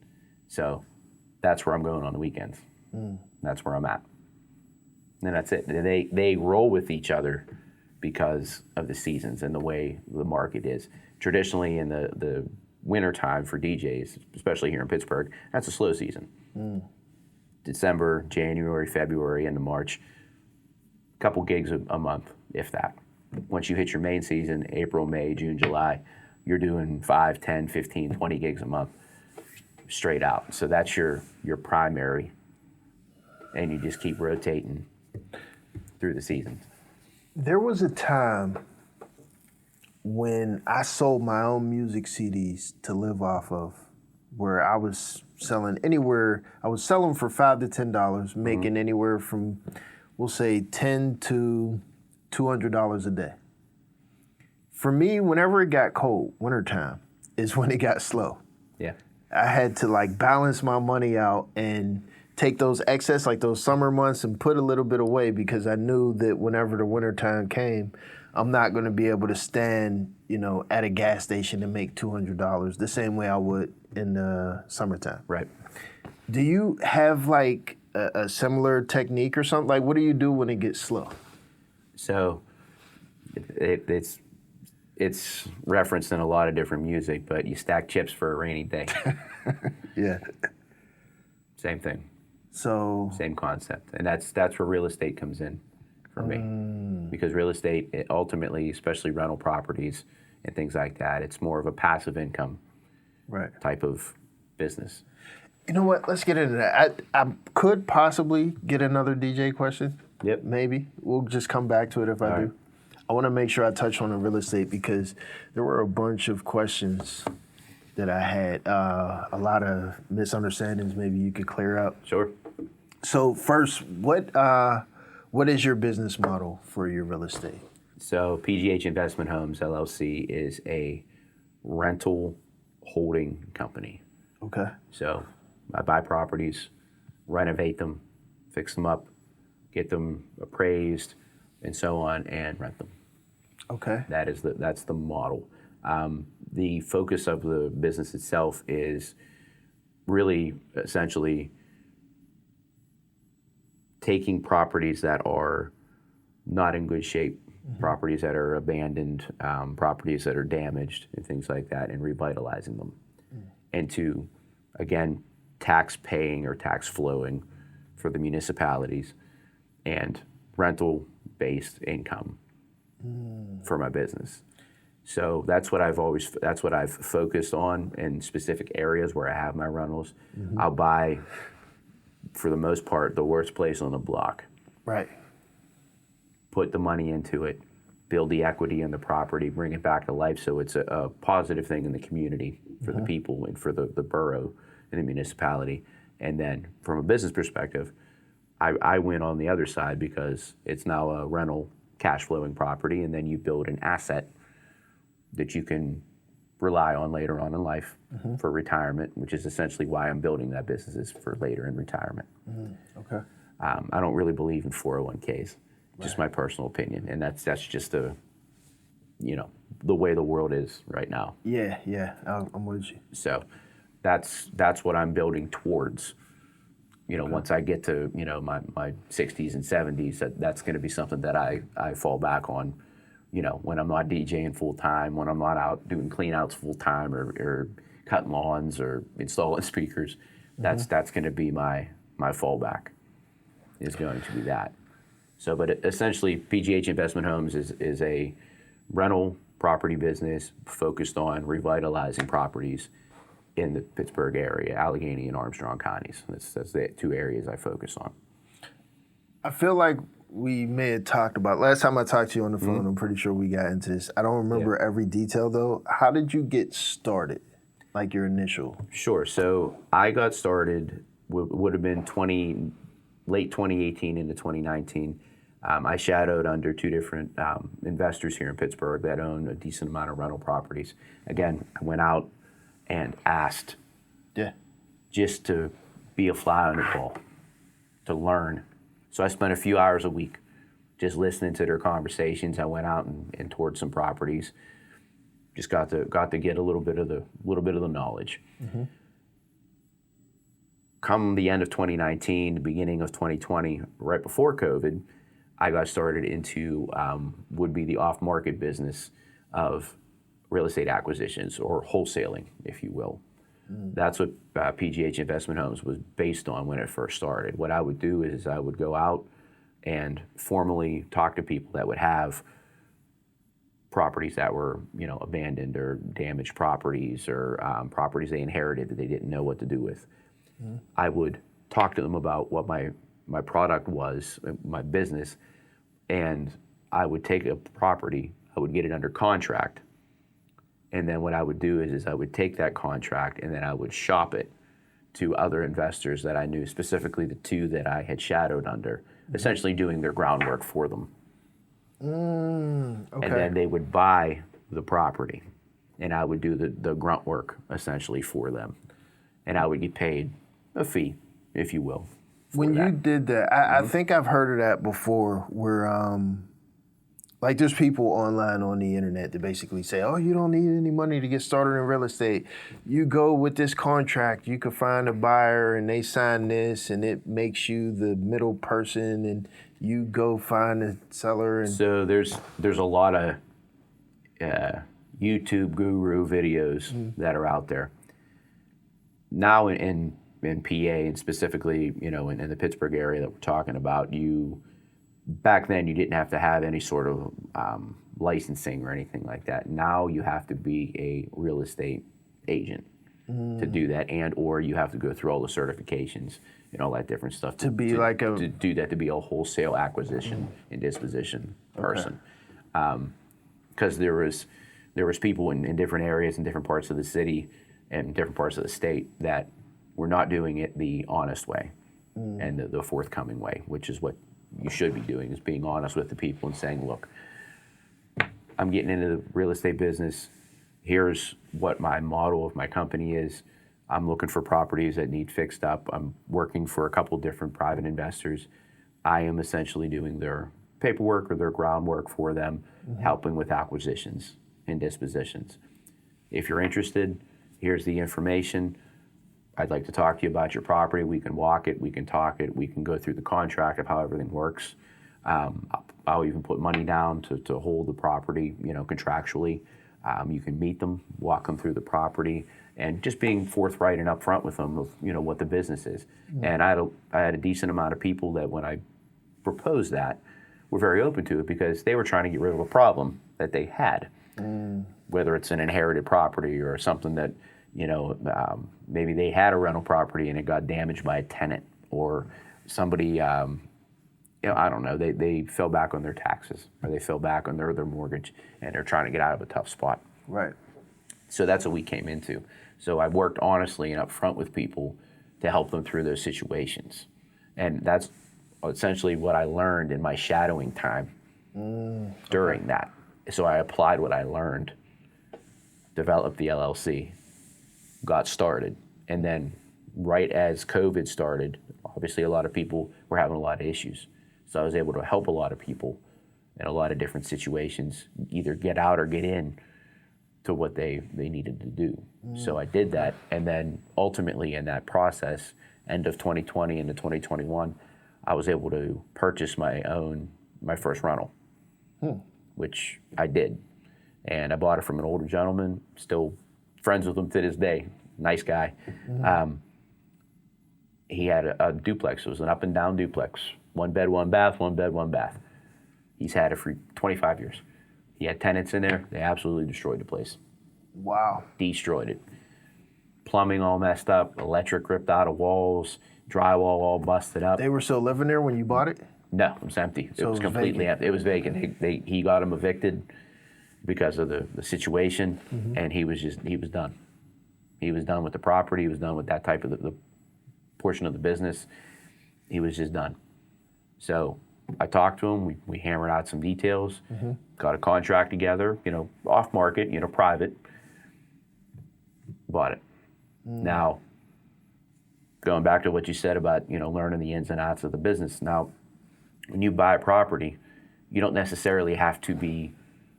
So that's where I'm going on the weekends. That's where I'm at. And that's it. They roll with each other because of the seasons and the way the market is. Traditionally in the wintertime for DJs, especially here in Pittsburgh, that's a slow season. December, January, February, into March, a couple gigs a month, if that. Once you hit your main season, April, May, June, July, you're doing 5, 10, 15, 20 gigs a month straight out. So that's your primary, and you just keep rotating through the seasons. There was a time when I sold my own music CDs to live off of, where I was selling for $5 to $10, making anywhere from, we'll say, $10 to $200 a day. For me, whenever it got cold, wintertime, is when it got slow. Yeah. I had to balance my money out and take those excess, those summer months, and put a little bit away, because I knew that whenever the wintertime came, I'm not going to be able to stand, at a gas station and make $200 the same way I would in the summertime. Right. Do you have a similar technique or something? What do you do when it gets slow? So it's referenced in a lot of different music, but you stack chips for a rainy day. Yeah. Same thing. So same concept, and that's where real estate comes in for me, because real estate, ultimately, especially rental properties and things like that, it's more of a passive income type of business. You know what? Let's get into that. I could possibly get another DJ question. Yep. Maybe. We'll just come back to it if I do. I want to make sure I touch on the real estate, because there were a bunch of questions that I had, a lot of misunderstandings maybe you could clear up. Sure. So first, what is your business model for your real estate? So PGH Investment Homes, LLC, is a rental holding company. Okay. So I buy properties, renovate them, fix them up, get them appraised, and so on, and rent them. Okay. That's the model. The focus of the business itself is really essentially taking properties that are not in good shape, properties that are abandoned, properties that are damaged, and things like that, and revitalizing them into, again, tax paying or tax flowing for the municipalities and rental based income for my business. So that's what I've focused on in specific areas where I have my rentals. I'll buy, for the most part, the worst place on the block. Right. put the money into it, build the equity in the property, bring it back to life so it's a positive thing in the community for the people and for the borough and the municipality. And then from a business perspective, I win on the other side because it's now a rental cash flowing property, and then you build an asset that you can rely on later on in life for retirement, which is essentially why I'm building that business, is for later in retirement. Okay. I don't really believe in 401ks, just my personal opinion, and that's just the way the world is right now. Yeah, I'm with you. So that's what I'm building towards. Once I get to my 60s and 70s, that's going to be something that I fall back on. When I'm not DJing full time, when I'm not out doing clean outs full time or cutting lawns or installing speakers, that's going to be my fallback, is going to be that. So, but essentially PGH Investment Homes is a rental property business focused on revitalizing properties in the Pittsburgh area, Allegheny and Armstrong counties. That's the two areas I focus on. I feel like we may have talked about, last time I talked to you on the phone, I'm pretty sure we got into this. I don't remember every detail though. How did you get started? Like your initial? Sure. So I got started, would have been late 2018 into 2019. I shadowed under two different investors here in Pittsburgh that own a decent amount of rental properties. Again, I went out and asked just to be a fly on the wall, to learn. So I spent a few hours a week just listening to their conversations. I went out and toured some properties. Just got to get a little bit of the knowledge. Come the end of 2019, the beginning of 2020, right before COVID, I got started into would be the off-market business of real estate acquisitions, or wholesaling, if you will. That's what PGH Investment Homes was based on when it first started. What I would do is I would go out and formally talk to people that would have properties that were, abandoned or damaged properties, or properties they inherited that they didn't know what to do with. I would talk to them about what my product was, my business, and I would take a property, I would get it under contract. And then what I would do is I would take that contract and then I would shop it to other investors that I knew, specifically the two that I had shadowed under, essentially doing their groundwork for them. Okay. And then they would buy the property and I would do the grunt work essentially for them. And I would get paid a fee, if you will. When you did that, I think I've heard of that before, where like there's people online on the internet that basically say, oh, you don't need any money to get started in real estate. You go with this contract, you can find a buyer and they sign this and it makes you the middle person and you go find a seller. And so there's a lot of YouTube guru videos that are out there. Now in PA and specifically, in the Pittsburgh area that we're talking about, back then you didn't have to have any sort of licensing or anything like that. Now you have to be a real estate agent to do that, and or you have to go through all the certifications and all that different stuff to do that, to be a wholesale acquisition and disposition person. Because there was people in different areas in different parts of the city and different parts of the state that were not doing it the honest way and the forthcoming way, which is what you should be doing, is being honest with the people and saying, look, I'm getting into the real estate business. Here's what my model of my company is. I'm looking for properties that need fixed up. I'm working for a couple different private investors. I am essentially doing their paperwork or their groundwork for them, helping with acquisitions and dispositions. If you're interested, here's the information. I'd like to talk to you about your property. We can walk it, we can talk it, we can go through the contract of how everything works. I'll even put money down to hold the property, contractually. You can meet them, walk them through the property, and just being forthright and upfront with them of, what the business is. And I had a decent amount of people that when I proposed that were very open to it because they were trying to get rid of a problem that they had, whether it's an inherited property or something that, maybe they had a rental property and it got damaged by a tenant, or somebody I don't know, they fell back on their taxes, or they fell back on their mortgage, and they're trying to get out of a tough spot. Right. So that's what we came into. So I worked honestly and upfront with people to help them through those situations. And that's essentially what I learned in my shadowing time during that. So I applied what I learned, developed the LLC, got started. And then right as COVID started, obviously a lot of people were having a lot of issues. So I was able to help a lot of people in a lot of different situations, either get out or get in to what they needed to do. So I did that, and then ultimately in that process, end of 2020 into 2021, I was able to purchase my first rental, which I did. And I bought it from an older gentleman, still friends with him to this day, nice guy. He had a duplex. It was an up and down duplex, 1 bed, 1 bath, 1 bed, 1 bath. He's had it for 25 years. He had tenants in there. They absolutely destroyed the place. Wow. Destroyed it. Plumbing all messed up, electric ripped out of walls, drywall all busted up. They were still living there when you bought it? No, it was empty. So it was completely empty. It was vacant. He got him evicted because of the situation, and he was done. He was done with the property. He was done with that type of the portion of the business. He was just done. So I talked to him. We hammered out some details, got a contract together, off market, private. Bought it. Now, going back to what you said about, learning the ins and outs of the business. Now, when you buy a property, you don't necessarily have to be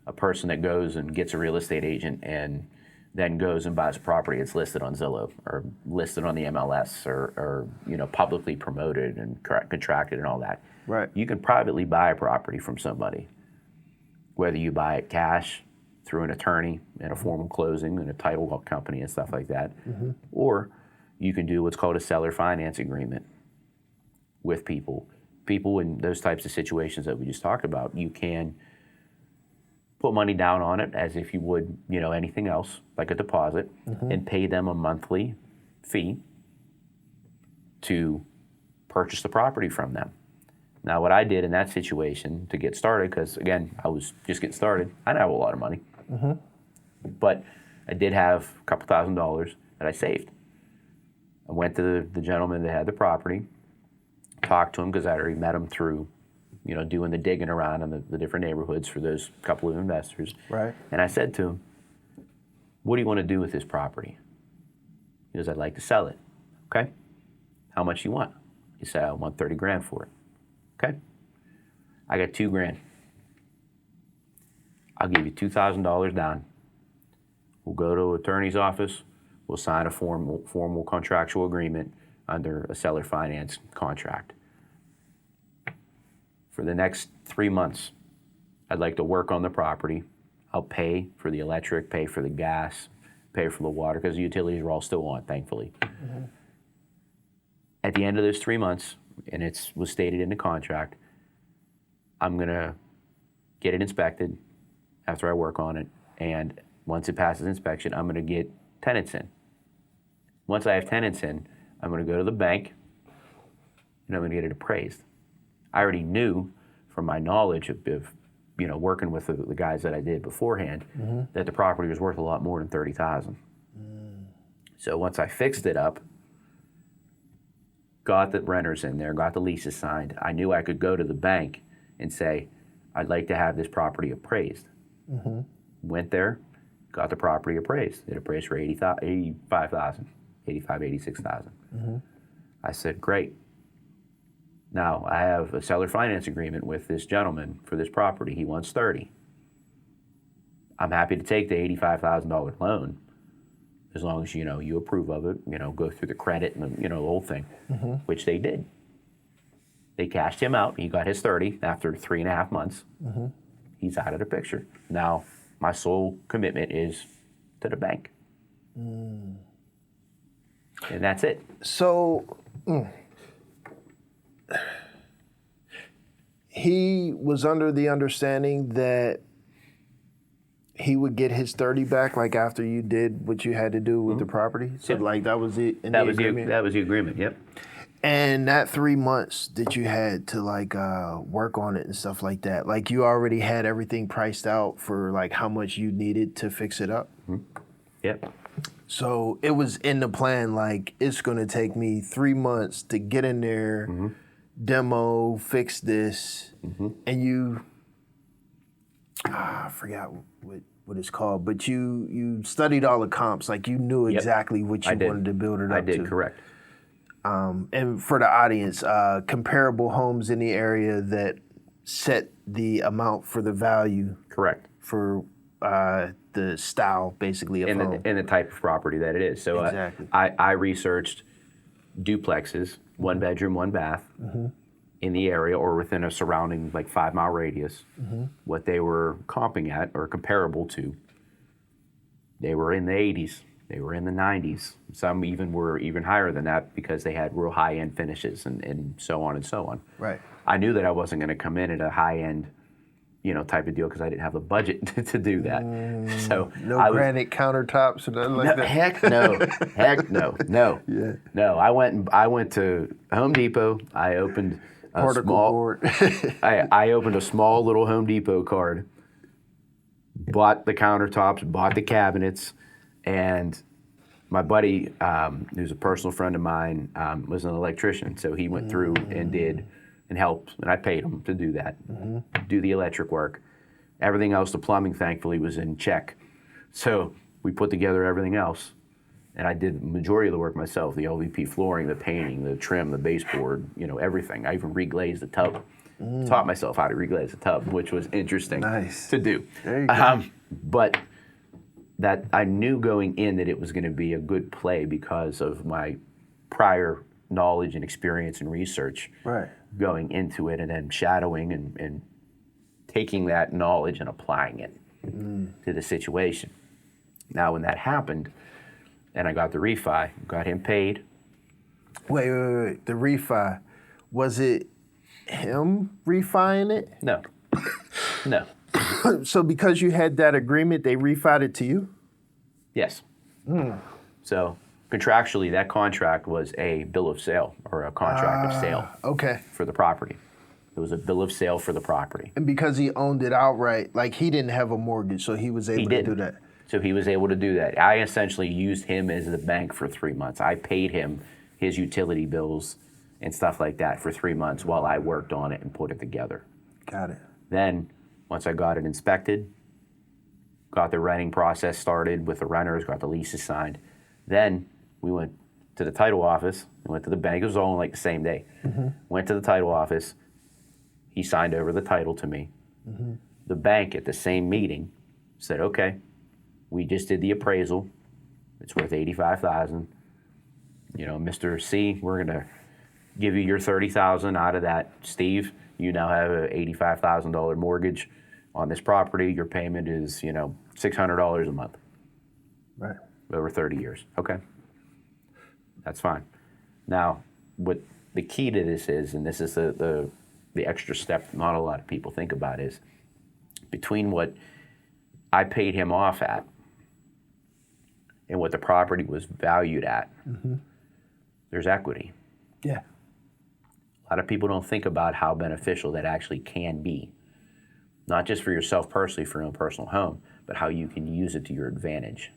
a person that goes and gets a real estate agent and then goes and buys a property that's listed on Zillow or listed on the MLS or publicly promoted and contracted and all that. Right. You can privately buy a property from somebody, whether you buy it cash through an attorney in a formal closing and a title company and stuff like that, or you can do what's called a seller finance agreement with people. People in those types of situations that we just talked about, you can put money down on it as if you would, anything else, like a deposit, and pay them a monthly fee to purchase the property from them. Now, what I did in that situation to get started, because again, I was just getting started, I didn't have a lot of money, but I did have a couple $1,000s that I saved. I went to the gentleman that had the property, talked to him because I already met him through, doing the digging around in the different neighborhoods for those couple of investors. Right. And I said to him, "What do you want to do with this property?" He goes, "I'd like to sell it." Okay. "How much you want?" He said, "I want 30 grand for it." Okay. "I got 2 grand. I'll give you $2,000 down. We'll go to an attorney's office. We'll sign a formal contractual agreement under a seller finance contract. For the next 3 months, I'd like to work on the property. I'll pay for the electric, pay for the gas, pay for the water, because the utilities are all still on, thankfully. At the end of those 3 months, and it was stated in the contract, I'm going to get it inspected after I work on it, and once it passes inspection, I'm going to get tenants in. Once I have tenants in, I'm going to go to the bank, and I'm going to get it appraised." I already knew from my knowledge of working with the guys that I did beforehand that the property was worth a lot more than $30,000. So once I fixed it up, got the renters in there, got the leases signed, I knew I could go to the bank and say, "I'd like to have this property appraised." Went there, got the property appraised. It appraised for $85,000, $86,000. I said, "Great. Now I have a seller finance agreement with this gentleman for this property. He wants 30. I'm happy to take the $85,000 loan as long as you approve of it. Go through the credit and the whole thing," which they did. They cashed him out. He got his 30 after 3.5 months. He's out of the picture. Now my sole commitment is to the bank, and that's it. So he was under the understanding that he would get his 30 back, like after you did what you had to do with the property. So Yep. like that was it. That was the agreement. Yep. And that 3 months that you had to like work on it and stuff like that, like you already had everything priced out for like how much you needed to fix it up? Yep. So it was in the plan, like it's gonna take me 3 months to get in there, demo, fix this, and you, I forgot what it's called, but you studied all the comps, like you knew exactly what you wanted to build it up to. I did, correct. And for the audience, comparable homes in the area that set the amount for the value. Correct. For the style, basically, of home. And the type of property that it is. So exactly. I researched duplexes, 1 bedroom, 1 bath, in the area or within a surrounding like 5 mile radius, what they were comping at or comparable to. They were in the 80s. They were in the 90s. Some even were even higher than that because they had real high-end finishes and so on and so on. Right. I knew that I wasn't going to come in at a high-end, type of deal because I didn't have the budget to do that. So no granite countertops or nothing like that. Heck no. Heck no. No. Yeah. No. I went to Home Depot. I opened a small. I opened a small little Home Depot card. Bought the countertops. Bought the cabinets. And my buddy, who's a personal friend of mine, was an electrician. So he went through and did and helped, and I paid him to do that, do the electric work. Everything else, the plumbing, thankfully, was in check. So we put together everything else, and I did the majority of the work myself, the LVP flooring, the painting, the trim, the baseboard, everything. I even reglazed the tub. Taught myself how to reglaze the tub, which was interesting to do. There you go. But that I knew going in that it was going to be a good play because of my prior knowledge and experience and research going into it, and then shadowing and taking that knowledge and applying it to the situation. Now, when that happened, and I got the refi, got him paid. Wait. The refi, was it him refiing it? No. No. So because you had that agreement, they refied it to you? Yes. So contractually, that contract was a bill of sale or a contract of sale for the property. It was a bill of sale for the property. And because he owned it outright, like he didn't have a mortgage, so he was able to do that. So he was able to do that. I essentially used him as the bank for 3 months. I paid him his utility bills and stuff like that for 3 months while I worked on it and put it together. Got it. Then, once I got it inspected, got the renting process started with the renters, got the leases signed, then we went to the title office, we went to the bank. It was all in like the same day. Went to the title office. He signed over the title to me. The bank at the same meeting said, okay, we just did the appraisal. It's worth $85,000. Mr. C, we're going to give you your $30,000 out of that. Steve, you now have an $85,000 mortgage on this property. Your payment is, $600 a month. Right. Over 30 years. Okay. That's fine. Now, what the key to this is, and this is the extra step not a lot of people think about, is between what I paid him off at and what the property was valued at, there's equity. Yeah. A lot of people don't think about how beneficial that actually can be. Not just for yourself personally, for your own personal home, but how you can use it to your advantage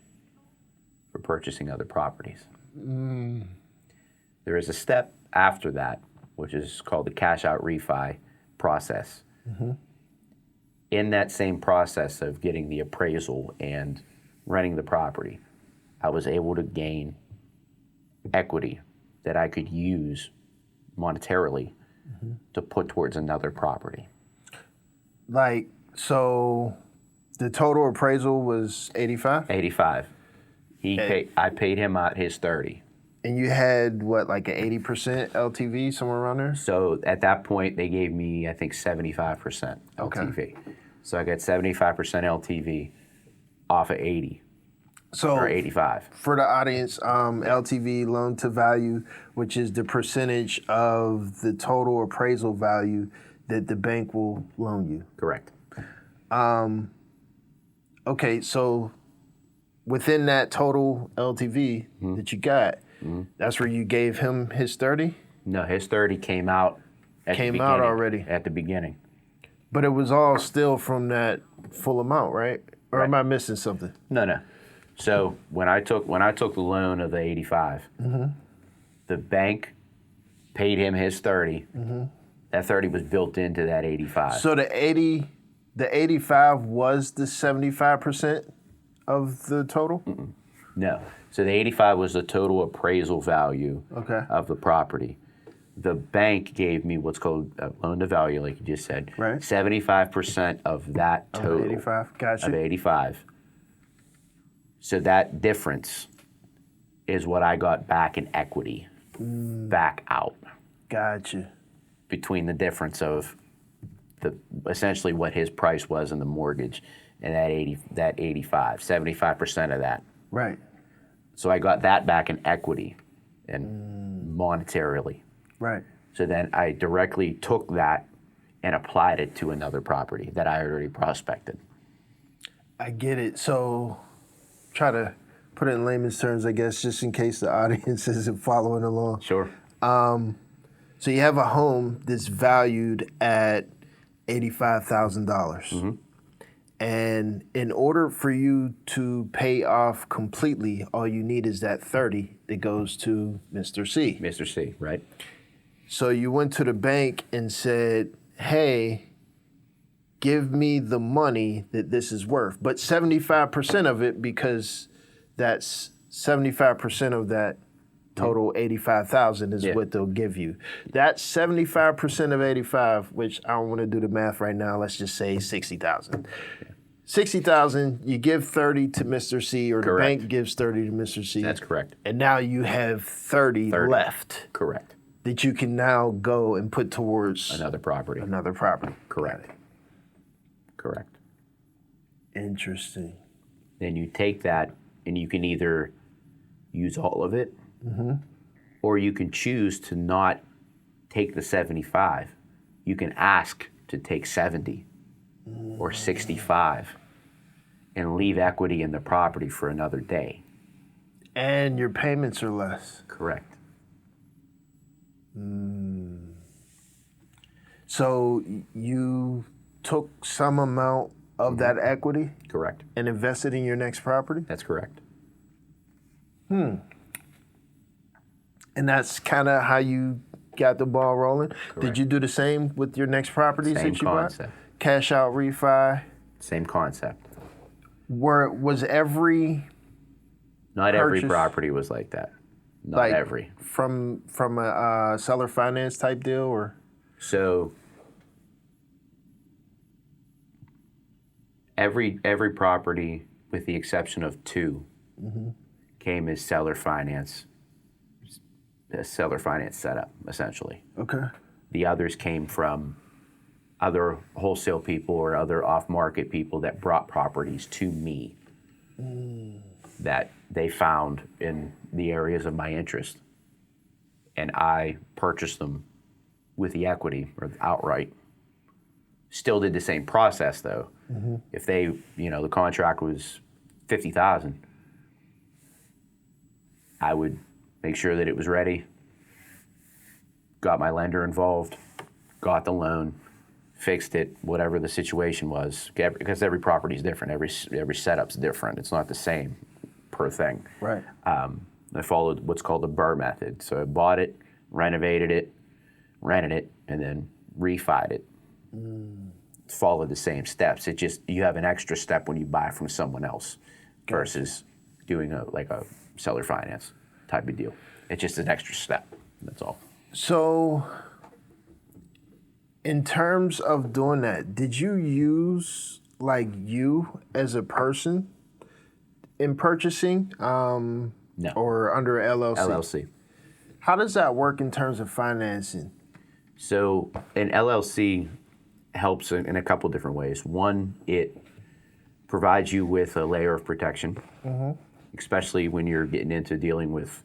for purchasing other properties. There is a step after that, which is called the cash out refi process. In that same process of getting the appraisal and renting the property, I was able to gain equity that I could use monetarily to put towards another property. Like, so the total appraisal was 85? 85. I paid him out his 30. And you had, what, like an 80% LTV, somewhere around there? So at that point, they gave me, I think, 75% LTV. So I got 75% LTV off of 80. So or 85. For the audience, LTV, loan to value, which is the percentage of the total appraisal value that the bank will loan you. Correct. Okay, so within that total LTV that you got, that's where you gave him his 30? No, his 30 came out already at the beginning. But it was all still from that full amount, right? Or Right. am I missing something? No. So when I took the loan of the 85, the bank paid him his 30. That 30 was built into that 85. So the 85 was the 75% of the total? No. So the 85 was the total appraisal value of the property. The bank gave me what's called a loan to value, like you just said. Right. 75% of that total. Of 85, gotcha. Of 85. So that difference is what I got back in equity, back out. Gotcha. Between the difference of essentially what his price was in the mortgage and that 85, 75% of that. Right. So I got that back in equity and monetarily. Right. So then I directly took that and applied it to another property that I already prospected. I get it. So try to put it in layman's terms, I guess, just in case the audience isn't following along. Sure. So you have a home that's valued at $85,000. Mm-hmm. And in order for you to pay off completely, all you need is that 30 that goes to Mr. C. Mr. C, right? So you went to the bank and said, hey, give me the money that this is worth. But 75% of it, because that's 75% of that total 85,000 is what they'll give you. That 75% of 85, which I don't want to do the math right now, let's just say 60,000. 60,000, you give 30 to Mr. C, or Correct. the bank gives 30 to Mr. C. That's correct. And now you have 30 left. Correct. That you can now go and put towards Another property. Correct. Correct. Interesting. Then you take that and you can either use all of it, or you can choose to not take the 75. You can ask to take 70 or 65 and leave equity in the property for another day. And your payments are less. Correct. So you took some amount of that equity Correct. and invested in your next property? That's correct. And that's kind of how you got the ball rolling? Correct. Did you do the same with your next properties Same that you concept. bought? Cash out refi? Same concept. Was every Not every purchase- property was like that. Not like every. from a seller finance type deal, or? So every property, with the exception of two, came as seller finance setup, essentially. Okay. The others came from other wholesale people or other off-market people that brought properties to me that they found in the areas of my interest. And I purchased them with the equity or outright. Still did the same process though. If they, the contract was $50,000, I would make sure that it was ready, got my lender involved, got the loan, fixed it, whatever the situation was, because every property is different, every setup's different. It's not the same per thing. Right. I followed what's called the BRRRR method. So I bought it, renovated it, rented it, and then refied it. Followed the same steps. It just, you have an extra step when you buy from someone else versus doing a seller finance type of deal. It's just an extra step. That's all. So, in terms of doing that, did you use you as a person in purchasing, No. or under LLC? LLC. How does that work in terms of financing? So an LLC helps in a couple different ways. One, it provides you with a layer of protection, especially when you're getting into dealing with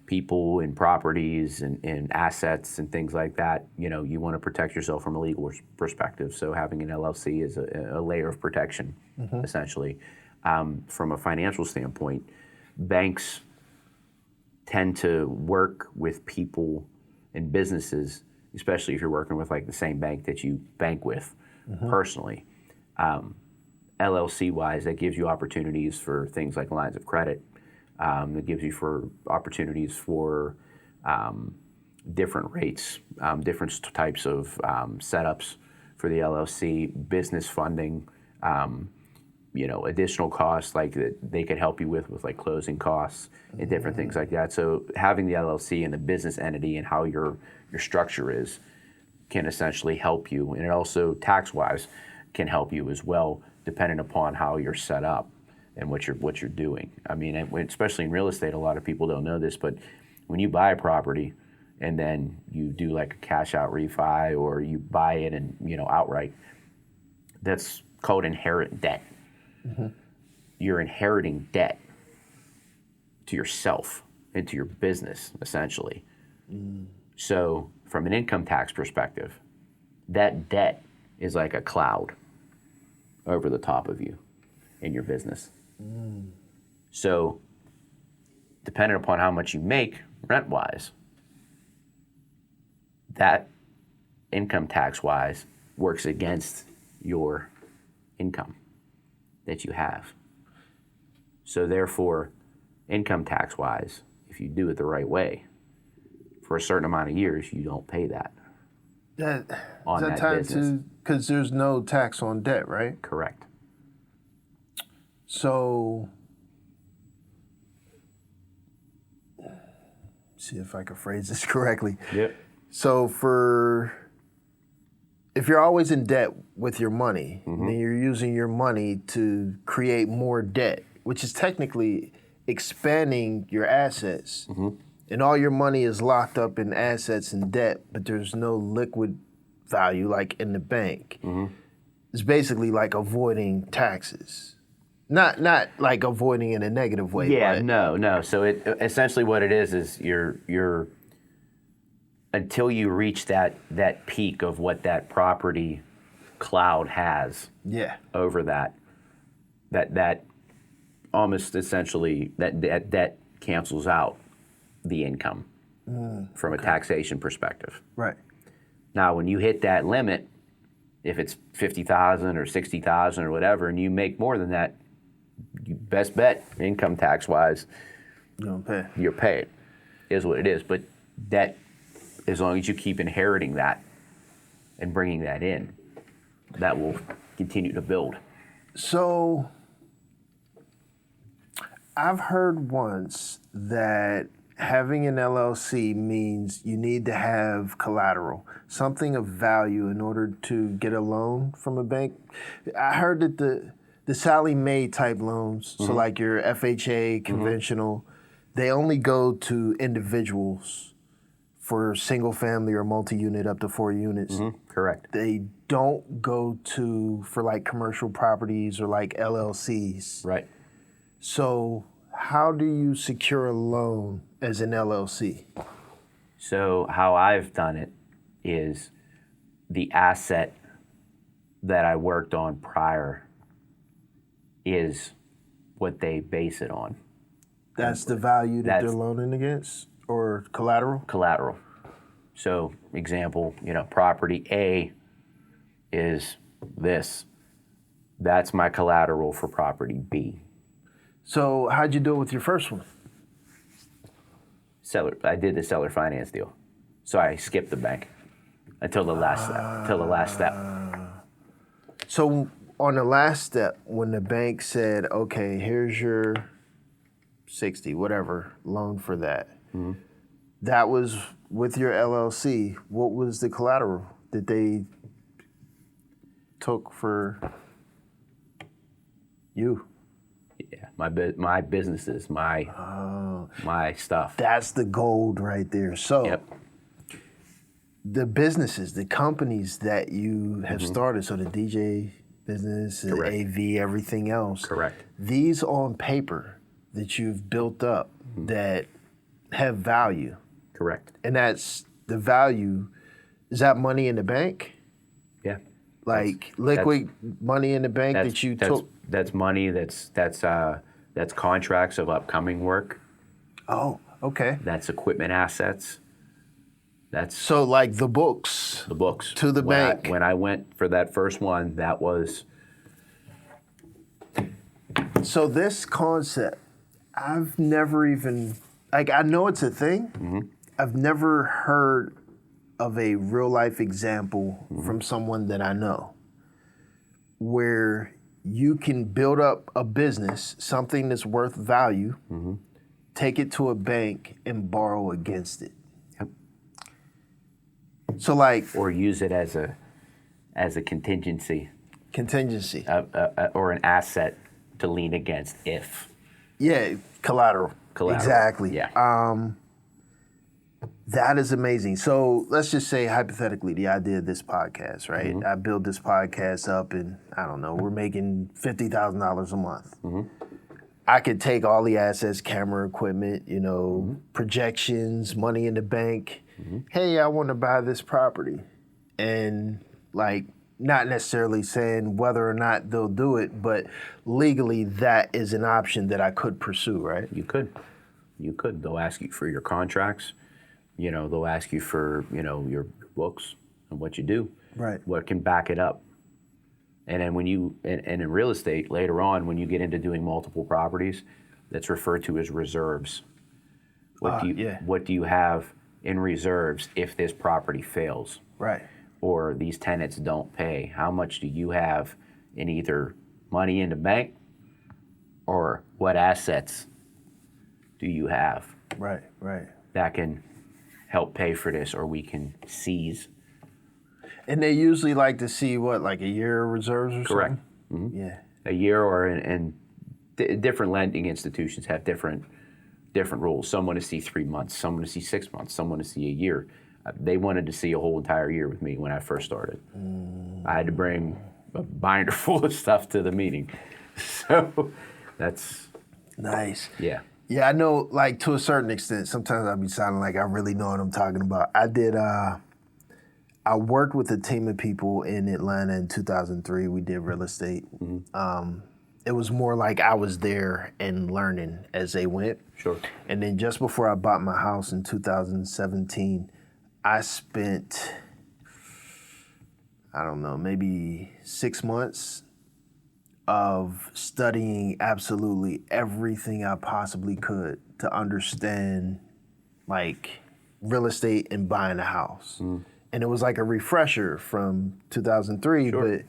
people and properties and assets and things like that. You want to protect yourself from a legal perspective. So having an LLC is a layer of protection, essentially. From a financial standpoint, banks tend to work with people in businesses, especially if you're working with like the same bank that you bank with personally, LLC wise, that gives you opportunities for things like lines of credit. It gives you for opportunities for different rates, different types of setups for the LLC, business funding, additional costs like that they could help you with like closing costs and different things like that. So having the LLC and the business entity and how your structure is can essentially help you, and it also tax-wise can help you as well, depending upon how you're set up and what you're doing. I mean, especially in real estate, a lot of people don't know this, but when you buy a property and then you do like a cash out refi or you buy it and outright, that's called inherent debt. You're inheriting debt to yourself and to your business, essentially. So from an income tax perspective, that debt is like a cloud over the top of you in your business. So depending upon how much you make rent-wise, that income tax-wise works against your income that you have. So therefore, income tax-wise, if you do it the right way, for a certain amount of years, you don't pay that on that business. Because there's no tax on debt, right? Correct. So, see if I can phrase this correctly. Yep. So if you're always in debt with your money, then you're using your money to create more debt, which is technically expanding your assets. And all your money is locked up in assets and debt, but there's no liquid value like in the bank. It's basically like avoiding taxes. Not like avoiding in a negative way. Yeah, but no. So it essentially what it is you're until you reach that peak of what that property cloud has over that almost essentially that cancels out the income from a taxation perspective. Right. Now, when you hit that limit, if it's $50,000 or $60,000 or whatever, and you make more than that, you best bet income tax wise, you're paid. Is what it is. But that, as long as you keep inheriting that and bringing that in, that will continue to build. So, I've heard once that having an LLC means you need to have collateral, something of value in order to get a loan from a bank. I heard that the Sally Mae type loans, so like your FHA, conventional, they only go to individuals for single family or multi-unit up to 4 units. Correct. They don't go for like commercial properties or like LLCs. Right. So how do you secure a loan as an LLC? So how I've done it is the asset that I worked on prior is what they base it on. That's the value that they're loaning against, or collateral? Collateral. So example, property A is this. That's my collateral for property B. So how'd you do it with your first one? I did the seller finance deal. So I skipped the bank until the last step. So on the last step, when the bank said, okay, here's your 60, whatever, loan for that, that was with your LLC. What was the collateral that they took for you? Yeah, my businesses, my stuff. That's the gold right there. So the businesses, the companies that you have started, so the DJ business, the AV, everything else. Correct. These on paper that you've built up that have value. Correct. And that's the value. Is that money in the bank? Yeah. Like liquid money in the bank that you took? That's money. That's contracts of upcoming work. Oh, okay. That's equipment assets. That's So like the books. the books. To the bank. When I went for that first one, that was So this concept, I've never even, like, I know it's a thing. I've never heard of a real life example from someone that I know where you can build up a business, something that's worth value, take it to a bank and borrow against it. Yep. So like or use it as a contingency contingency. or an asset to lean against if. Yeah, collateral. Exactly. Yeah. That is amazing. So let's just say hypothetically the idea of this podcast, right? I build this podcast up and I don't know, we're making $50,000 a month. I could take all the assets, camera equipment, projections, money in the bank. Hey, I want to buy this property. And like, not necessarily saying whether or not they'll do it, but legally that is an option that I could pursue, right? You could. They'll ask you for your contracts. They'll ask you for, your books and what you do. Right. What can back it up. And then and in real estate, later on, when you get into doing multiple properties, that's referred to as reserves. What do you have in reserves if this property fails? Right. Or these tenants don't pay? How much do you have in either money in the bank or what assets do you have? Right. That can help pay for this, or we can seize. And they usually like to see like a year of reserves or Correct. something? Yeah. A year, or and different lending institutions have different rules. Some want to see 3 months, some want to see 6 months, some want to see a year. They wanted to see a whole entire year with me when I first started. I had to bring a binder full of stuff to the meeting. So that's nice. Yeah. Yeah, I know, like, to a certain extent, sometimes I'll be sounding like I really know what I'm talking about. I worked with a team of people in Atlanta in 2003. We did real estate. It was more like I was there and learning as they went. Sure. And then just before I bought my house in 2017, I spent, I don't know, maybe 6 months of studying absolutely everything I possibly could to understand, like, real estate and buying a house. And it was like a refresher from 2003, but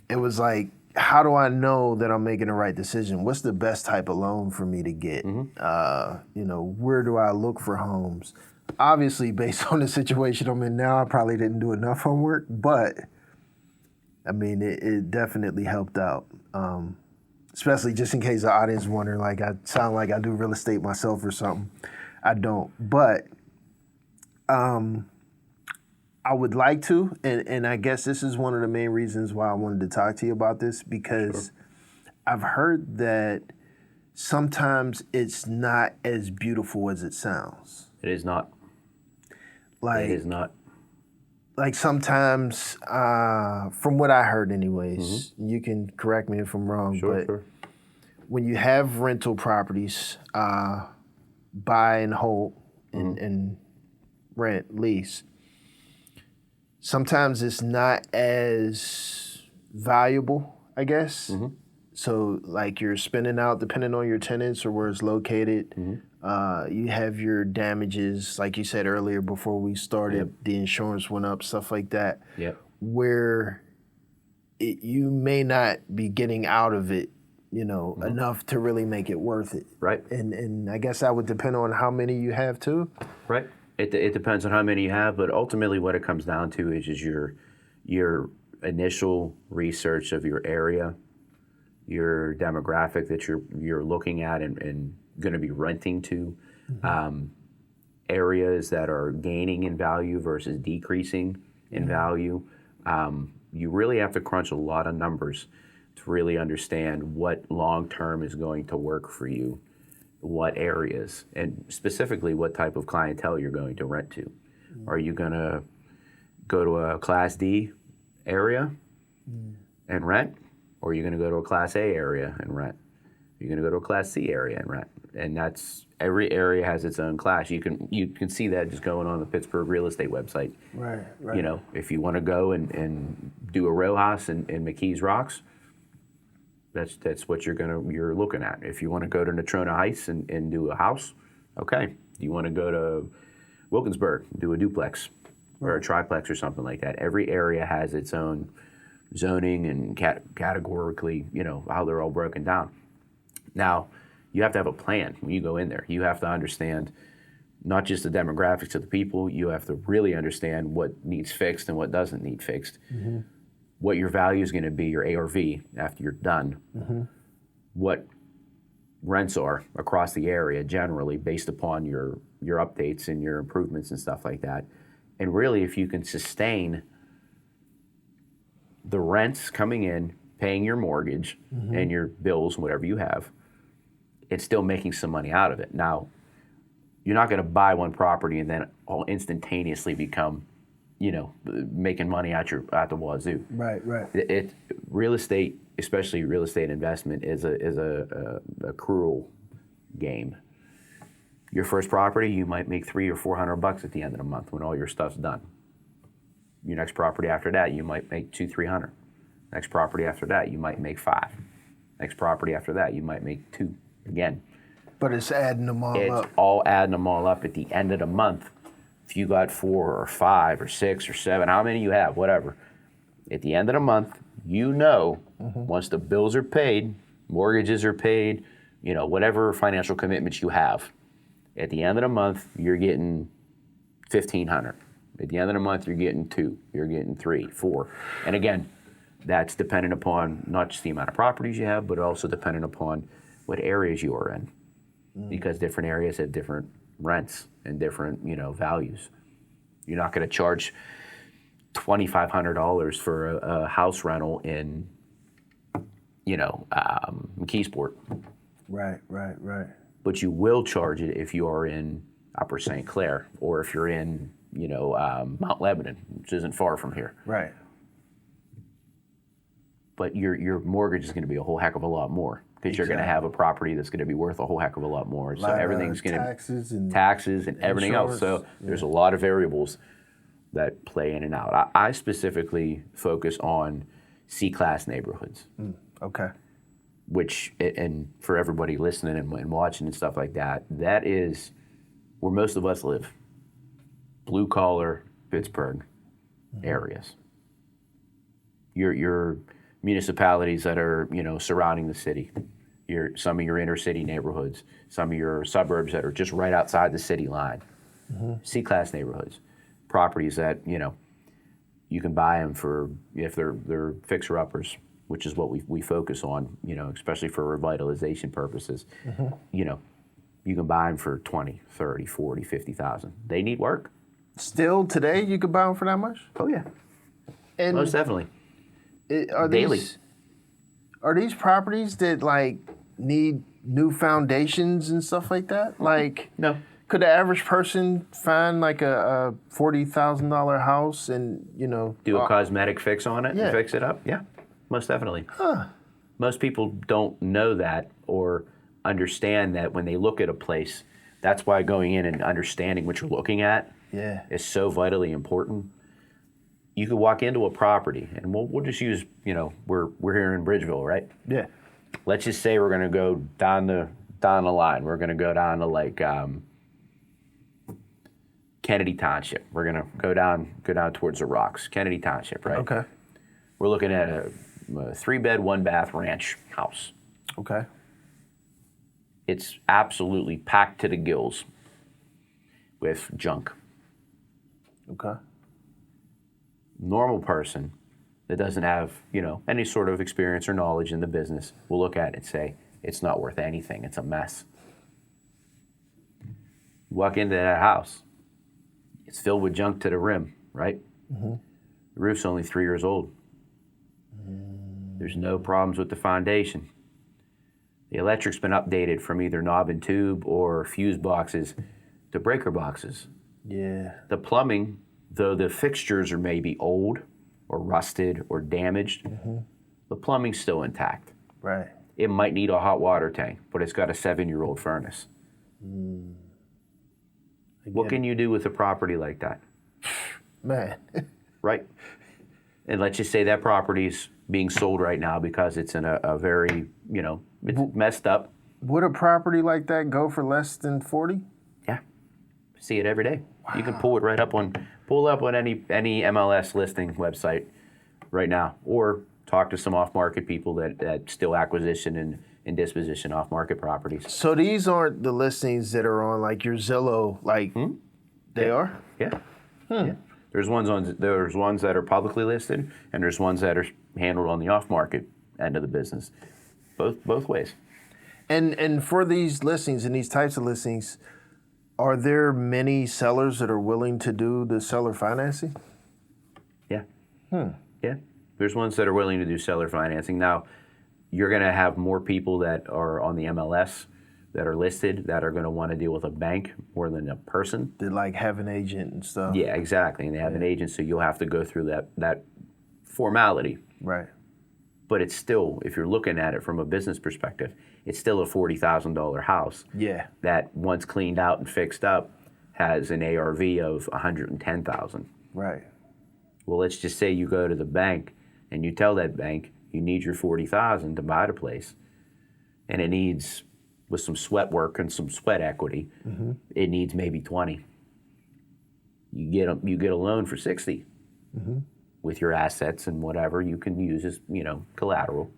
it was like, how do I know that I'm making the right decision? What's the best type of loan for me to get? Where do I look for homes? Obviously, based on the situation I'm in now, I probably didn't do enough homework, but I mean, it definitely helped out. Especially just in case the audience wonder, like, I sound like I do real estate myself or something. I don't, but I would like to, and I guess this is one of the main reasons why I wanted to talk to you about this, because I've heard that sometimes it's not as beautiful as it sounds. It is not. Like, it is not. Like sometimes, from what I heard anyways, you can correct me if I'm wrong, but when you have rental properties, buy and hold and rent, lease, sometimes it's not as valuable, I guess. So like you're spending out depending on your tenants or where it's located. You have your damages, like you said earlier before we started, the insurance went up, stuff like that. Where you may not be getting out of it, enough to really make it worth it. Right. And I guess that would depend on how many you have too. Right. It depends on how many you have, but ultimately what it comes down to is your initial research of your area, your demographic that you're looking at and going to be renting to, areas that are gaining in value versus decreasing in value. You really have to crunch a lot of numbers to really understand what long-term is going to work for you, what areas, and specifically what type of clientele you're going to rent to. Are you going to go to a Class D area and rent? Or are you going to go to a Class A area and rent? You're going to go to a Class C area and rent. and that's every area has its own class. You can see that just going on the Pittsburgh real estate website. Right. You know, if you want to go and do a row house in McKees Rocks, that's what you're looking at. If you want to go to Natrona Heights and do a house, okay. You want to go to Wilkinsburg, do a duplex or a triplex or something like that. Every area has its own zoning and categorically, you know, how they're all broken down. Now, you have to have a plan when you go in there. You have to understand not just the demographics of the people, you have to really understand what needs fixed and what doesn't need fixed. Mm-hmm. What your value is going to be, your ARV, after you're done. Mm-hmm. What rents are across the area generally based upon your updates and your improvements and stuff like that. And really, if you can sustain the rents coming in, paying your mortgage mm-hmm. and your bills, whatever you have, it's still making some money out of it. Now, you're not going to buy one property and then all instantaneously become, you know, making money out the wazoo. Right. Real estate, especially real estate investment, is a cruel game. Your first property, you might make $300 or $400 at the end of the month when all your stuff's done. Your next property after that, you might make $200-300. Next property after that, you might make $5. Next property after that, you might make $2 again. But it's adding them all up. It's all adding them all up at the end of the month. If you got 4 or 5 or 6 or 7, how many you have, whatever. At the end of the month, you know, mm-hmm. once the bills are paid, mortgages are paid, you know, whatever financial commitments you have, at the end of the month, you're getting $1,500. At the end of the month, you're getting $2, you're getting $3, $4. And again, that's dependent upon not just the amount of properties you have, but also dependent upon what areas you are in. Mm. Because different areas have different rents and different, you know, values. You're not going to charge $2,500 for a house rental in, you know, McKeesport. Right. But you will charge it if you are in Upper St. Clair or if you're in, you know, Mount Lebanon, which isn't far from here. Right. But your mortgage is going to be a whole heck of a lot more because you're going to have a property that's going to be worth a whole heck of a lot more. So everything's going to taxes and everything else. So there's a lot of variables that play in and out. I specifically focus on C-class neighborhoods. Okay. Which, and for everybody listening and watching and stuff like that, that is where most of us live. Blue collar Pittsburgh areas. Your municipalities that are, you know, surrounding the city. Some of your inner city neighborhoods, some of your suburbs that are just right outside the city line. Mm-hmm. C-class neighborhoods, properties that, you know, you can buy them for, if they're fixer-uppers, which is what we focus on, you know, especially for revitalization purposes. Mm-hmm. You know, you can buy them for $20,000, $30,000, $40,000, $50,000. They need work. Still today, you could buy them for that much? Oh yeah, and most definitely. Daily. Are these properties that like need new foundations and stuff like that? Like, no. Could the average person find like a $40,000 house and, you know, do a cosmetic fix on it and fix it up? Yeah, most definitely. Huh. Most people don't know that or understand that when they look at a place. That's why going in and understanding what you're looking at is so vitally important. You could walk into a property, and we'll just use, you know, we're here in Bridgeville, right? Yeah. Let's just say we're going to go down the line. We're going to go down to like Kennedy Township. We're going to go down towards the Rocks, Kennedy Township, right? Okay. We're looking at a 3-bed, 1-bath ranch house. Okay. It's absolutely packed to the gills with junk. Okay. Normal person that doesn't have, you know, any sort of experience or knowledge in the business will look at it and say, it's not worth anything. It's a mess. You walk into that house, it's filled with junk to the rim, right? Mm-hmm. The roof's only 3 years old. There's no problems with the foundation. The electric's been updated from either knob and tube or fuse boxes to breaker boxes. Yeah. The plumbing, though the fixtures are maybe old or rusted or damaged, the plumbing's still intact. Right. It might need a hot water tank, but it's got a 7-year-old furnace. What can you do with a property like that? Man. Right? And let's just say that property's being sold right now because it's in a very, it's messed up. Would a property like that go for less than 40? Yeah. See it every day. Wow. You can pull it up on any MLS listing website right now, or talk to some off-market people that still acquisition and disposition off-market properties. So these aren't the listings that are on like your Zillow, they are? Yeah. Yeah. There's ones that are publicly listed, and there's ones that are handled on the off-market end of the business. Both ways. And for these listings and these types of listings, are there many sellers that are willing to do the seller financing? Yeah. Yeah. There's ones that are willing to do seller financing. Now, you're going to have more people that are on the MLS that are listed that are going to want to deal with a bank more than a person. They like have an agent and stuff. Yeah, exactly. And they have an agent, so you'll have to go through that formality. Right. But it's still, if you're looking at it from a business perspective, it's still a $40,000 house. Yeah. That once cleaned out and fixed up has an ARV of $110,000. Right. Well, let's just say you go to the bank and you tell that bank you need your $40,000 to buy the place, and it needs, with some sweat work and some sweat equity, it needs maybe 20. You get a loan for 60 with your assets and whatever you can use as collateral.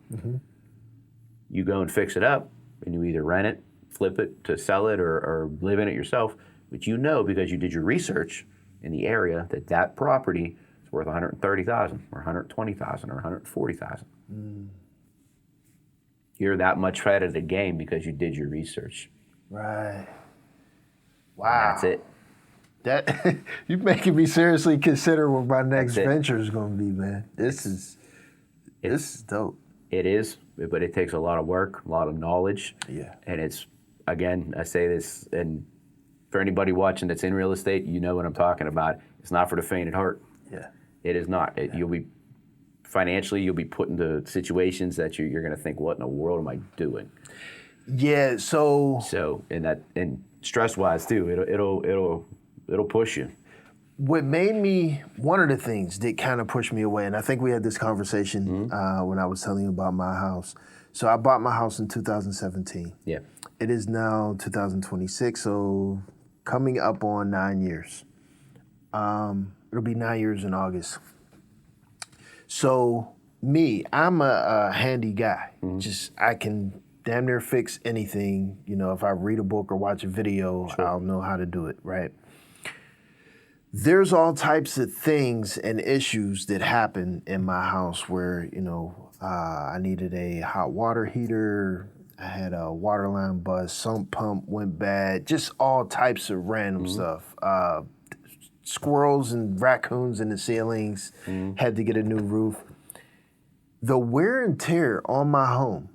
You go and fix it up, and you either rent it, flip it to sell it, or live in it yourself. But because you did your research in the area that property is worth $130,000 or $120,000 or $140,000. You're that much ahead of the game because you did your research. Right. Wow. And that's it. That you're making me seriously consider what my next venture is going to be, man. This is dope. It is, but it takes a lot of work, a lot of knowledge. Yeah. And it's, again, I say this, and for anybody watching that's in real estate, you know what I'm talking about. It's not for the faint of heart. Yeah. It is not. You'll be financially, put into situations that you're going to think, what in the world am I doing? Yeah. So and stress wise too, it'll push you. What made me, one of the things that kind of pushed me away, and I think we had this conversation when I was telling you about my house. So I bought my house in 2017. Yeah. It is now 2026, so coming up on 9 years. It'll be 9 years in August. So I'm a handy guy. I can damn near fix anything. If I read a book or watch a video, I'll know how to do it, right? There's all types of things and issues that happen in my house where, I needed a hot water heater, I had a water line bust, sump pump went bad, just all types of random stuff. Squirrels and raccoons in the ceilings, had to get a new roof. The wear and tear on my home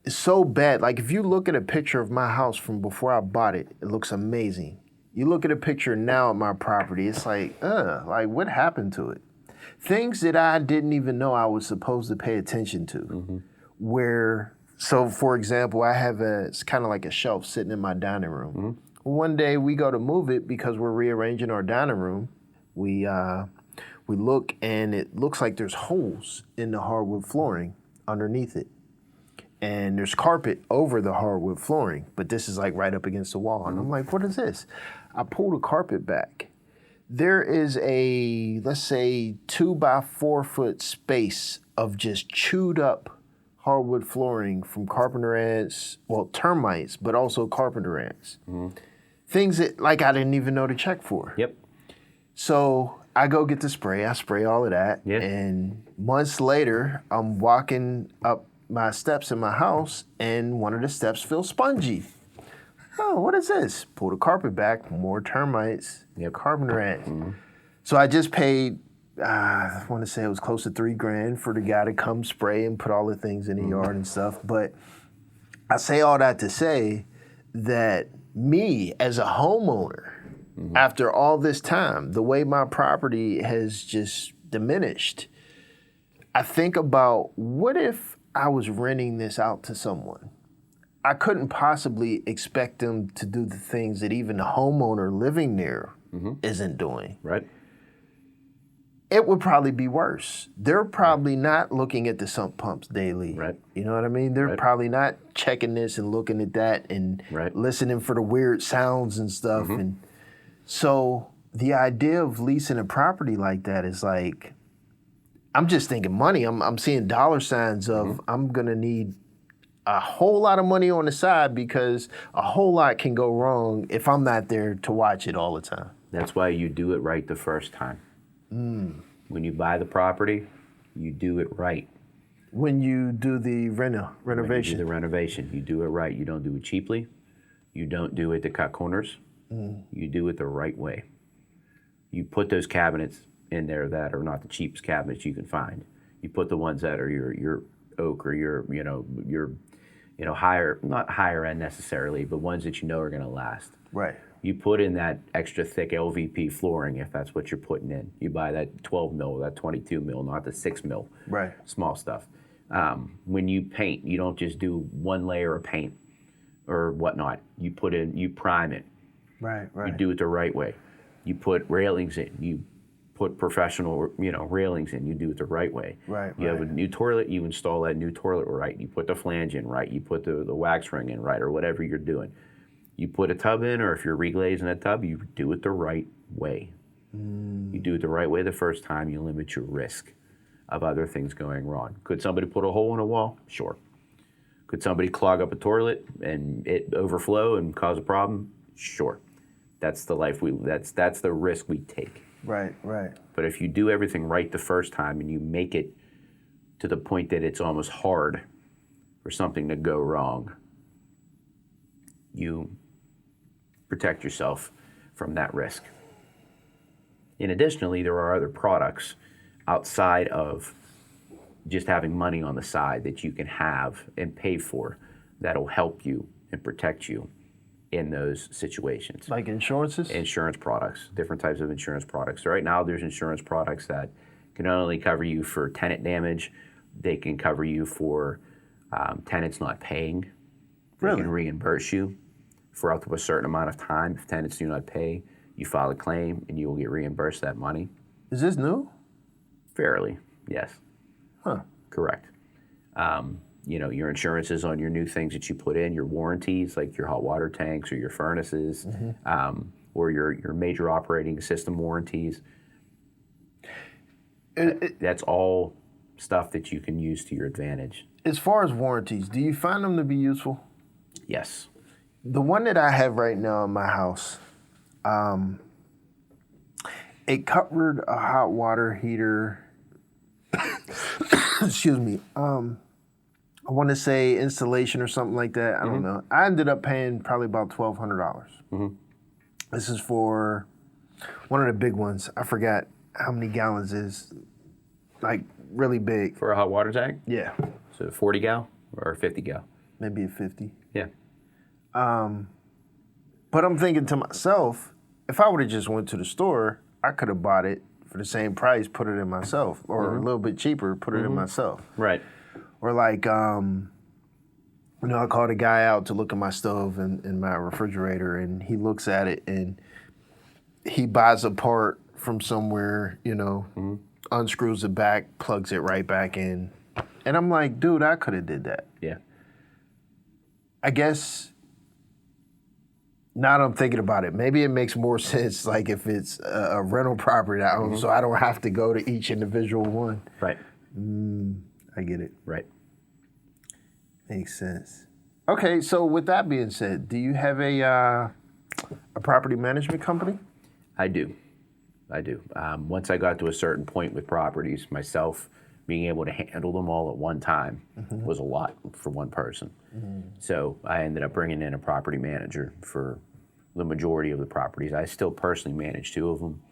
is so bad. Like if you look at a picture of my house from before I bought it, it looks amazing. You look at a picture now of my property, it's like what happened to it? Things that I didn't even know I was supposed to pay attention to. So for example, I have it's kind of like a shelf sitting in my dining room. One day we go to move it because we're rearranging our dining room. We look and it looks like there's holes in the hardwood flooring underneath it. And there's carpet over the hardwood flooring, but this is like right up against the wall. And I'm like, what is this? I pull the carpet back. There is a, let's say, 2 by 4 foot space of just chewed up hardwood flooring from carpenter ants, termites, but also carpenter ants. Things that I didn't even know to check for. Yep. So I go get the spray. I spray all of that. Yeah. And months later, I'm walking up my steps in my house, and one of the steps feels spongy. Oh, what is this? Pull the carpet back, more termites, carpenter ants. So I just paid, I want to say it was close to $3,000 for the guy to come spray and put all the things in the yard and stuff. But I say all that to say that me as a homeowner, after all this time, the way my property has just diminished, I think about what if I was renting this out to someone, I couldn't possibly expect them to do the things that even the homeowner living there isn't doing. Right. It would probably be worse. They're probably not looking at the sump pumps daily. Right. You know what I mean? They're probably not checking this and looking at that and listening for the weird sounds and stuff. And so the idea of leasing a property like that is like, I'm just thinking money. I'm seeing dollar signs of I'm gonna need a whole lot of money on the side because a whole lot can go wrong if I'm not there to watch it all the time. That's why you do it right the first time. When you buy the property, you do it right. When you do the renovation. When you do the renovation, you do it right. You don't do it cheaply. You don't do it to cut corners. You do it the right way. You put those cabinets in there that are not the cheapest cabinets you can find. You put the ones that are your oak or your higher, not higher end necessarily, but ones that you know are going to last. Right. You put in that extra thick LVP flooring if that's what you're putting in. You buy that 12 mil, that 22 mil, not the 6 mil. Right. Small stuff. When you paint, you don't just do one layer of paint or whatnot. You prime it. Right. You do it the right way. You put railings in. You put professional, railings in. You do it the right way. Right. You have a new toilet. You install that new toilet right. You put the flange in right. You put the wax ring in right, or whatever you're doing. You put a tub in, or if you're reglazing a tub, you do it the right way. You do it the right way the first time. You limit your risk of other things going wrong. Could somebody put a hole in a wall? Sure. Could somebody clog up a toilet and it overflow and cause a problem? Sure. That's the life that's the risk we take. Right. But if you do everything right the first time and you make it to the point that it's almost hard for something to go wrong, you protect yourself from that risk. And additionally, there are other products outside of just having money on the side that you can have and pay for that'll help you and protect you in those situations. Like insurances? Insurance products, different types of insurance products. So right now there's insurance products that can not only cover you for tenant damage, they can cover you for tenants not paying. They can reimburse you for up to a certain amount of time. If tenants do not pay, you file a claim and you will get reimbursed that money. Is this new? Fairly, yes. Huh. Correct. Your insurances on your new things that you put in, your warranties, like your hot water tanks or your furnaces, or your major operating system warranties. That's all stuff that you can use to your advantage. As far as warranties, do you find them to be useful? Yes. The one that I have right now in my house, it covered a hot water heater. Excuse me. I want to say installation or something like that. I don't know. I ended up paying probably about $1,200. This is for one of the big ones. I forgot how many gallons it is. Like really big. For a hot water tank? Yeah. So 40 gal or 50 gal? Maybe a 50. Yeah. But I'm thinking to myself, if I would have just went to the store, I could have bought it for the same price, put it in myself, or a little bit cheaper, put it in myself. Right. Or like, I called a guy out to look at my stove and my refrigerator, and he looks at it and he buys a part from somewhere, unscrews it back, plugs it right back in. And I'm like, dude, I could have did that. Yeah. I guess now that I'm thinking about it, maybe it makes more sense like if it's a rental property that I own, so I don't have to go to each individual one. Right. I get it. Right. Makes sense. Okay, so with that being said, do you have a property management company? I do. Once I got to a certain point with properties, myself being able to handle them all at one time was a lot for one person. So I ended up bringing in a property manager for the majority of the properties. I still personally manage 2 of them,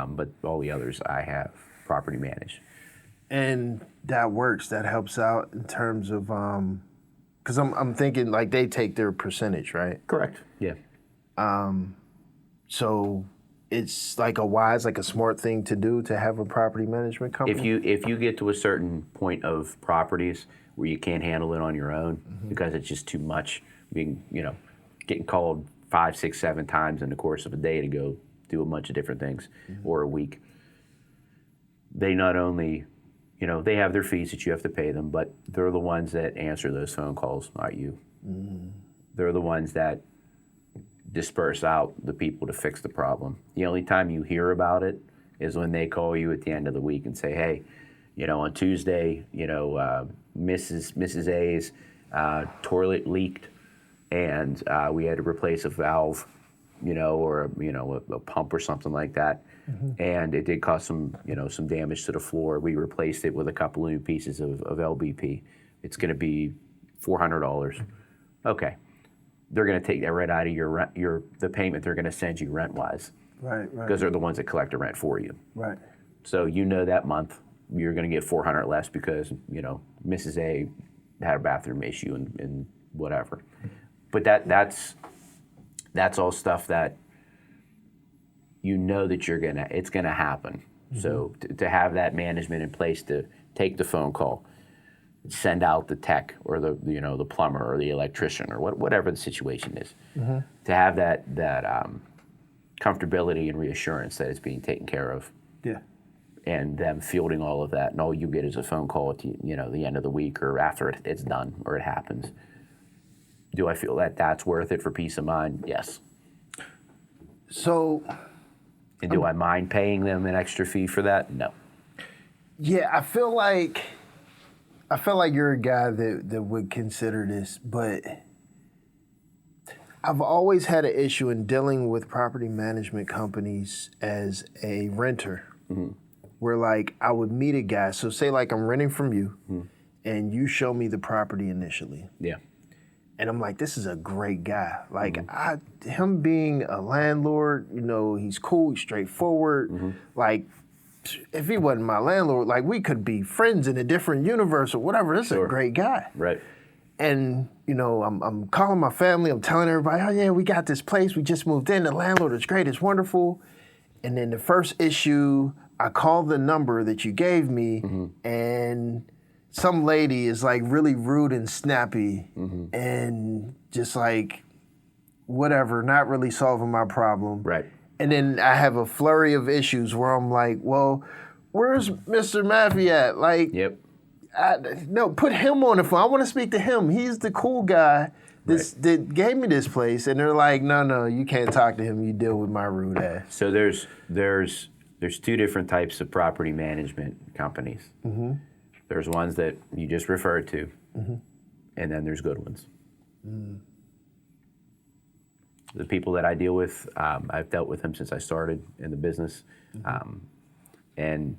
but all the others I have property managed. And that works. That helps out in terms of, because I'm thinking like they take their percentage, right? Correct. Yeah. So it's like a smart thing to do to have a property management company? If you get to a certain point of properties where you can't handle it on your own because it's just too much, being getting called 5, 6, 7 times in the course of a day to go do a bunch of different things or a week, they not only they have their fees that you have to pay them, but they're the ones that answer those phone calls, not you. They're the ones that disperse out the people to fix the problem. The only time you hear about it is when they call you at the end of the week and say, hey, on Tuesday, Mrs. A's toilet leaked and we had to replace a valve, or a pump or something like that. And it did cause some damage to the floor. We replaced it with a couple of new pieces of LBP. It's going to be $400. Okay. They're going to take that right out of your rent, the payment they're going to send you rent-wise. Right. Because they're the ones that collect the rent for you. Right. So that month you're going to get $400 less because, Mrs. A had a bathroom issue and whatever. But that's all stuff that that it's gonna happen. So to have that management in place to take the phone call, send out the tech or the plumber or the electrician or whatever the situation is, to have that comfortability and reassurance that it's being taken care of. Yeah. And them fielding all of that, and all you get is a phone call at the end of the week or after it's done or it happens. Do I feel that that's worth it for peace of mind? Yes. So. And do I mind paying them an extra fee for that? No. Yeah, I feel like you're a guy that would consider this, but I've always had an issue in dealing with property management companies as a renter. Where like I would meet a guy, so say like I'm renting from you and you show me the property initially. Yeah. And I'm like, this is a great guy. Like him being a landlord, he's cool, he's straightforward. Like if he wasn't my landlord, like we could be friends in a different universe or whatever. This is a great guy. Right. And I'm calling my family, I'm telling everybody, oh yeah, we got this place, we just moved in, the landlord is great, it's wonderful. And then the first issue, I called the number that you gave me and some lady is like really rude and snappy and just like whatever, not really solving my problem. Right. And then I have a flurry of issues where I'm like, well, where's Mr. Maffei at? Like, no, put him on the phone. I want to speak to him. He's the cool guy that gave me this place. And they're like, no, you can't talk to him. You deal with my rude ass. So there's 2 different types of property management companies. There's ones that you just referred to, and then there's good ones. The people that I deal with, I've dealt with them since I started in the business, and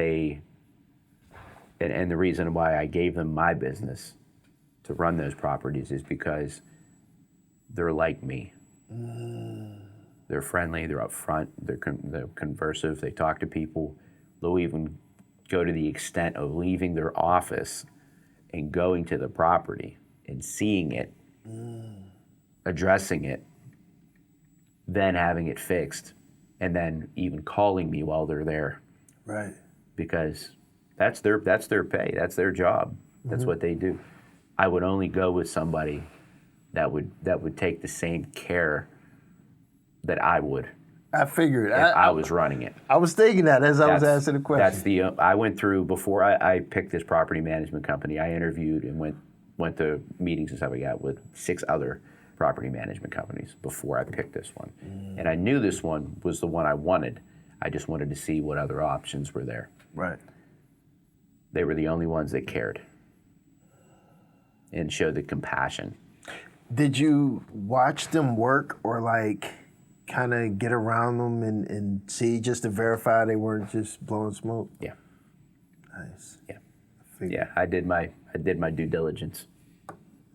the reason why I gave them my business to run those properties is because they're like me. They're friendly, they're upfront, they're conversive, they talk to people. They'll even go to the extent of leaving their office and going to the property and seeing it, addressing it, then having it fixed, and then even calling me while they're there. Right. Because that's their pay, that's their job, that's what they do. I would only go with somebody that would take the same care that I would. I figured. If I was running it. I was thinking that as I was asking the question. I went through, before I picked this property management company, I interviewed and went to meetings and stuff like that with 6 other property management companies before I picked this one. And I knew this one was the one I wanted. I just wanted to see what other options were there. Right. They were the only ones that cared and showed the compassion. Did you watch them work or like kind of get around them and see just to verify they weren't just blowing smoke? Yeah. Nice. Yeah. Yeah, I did my due diligence.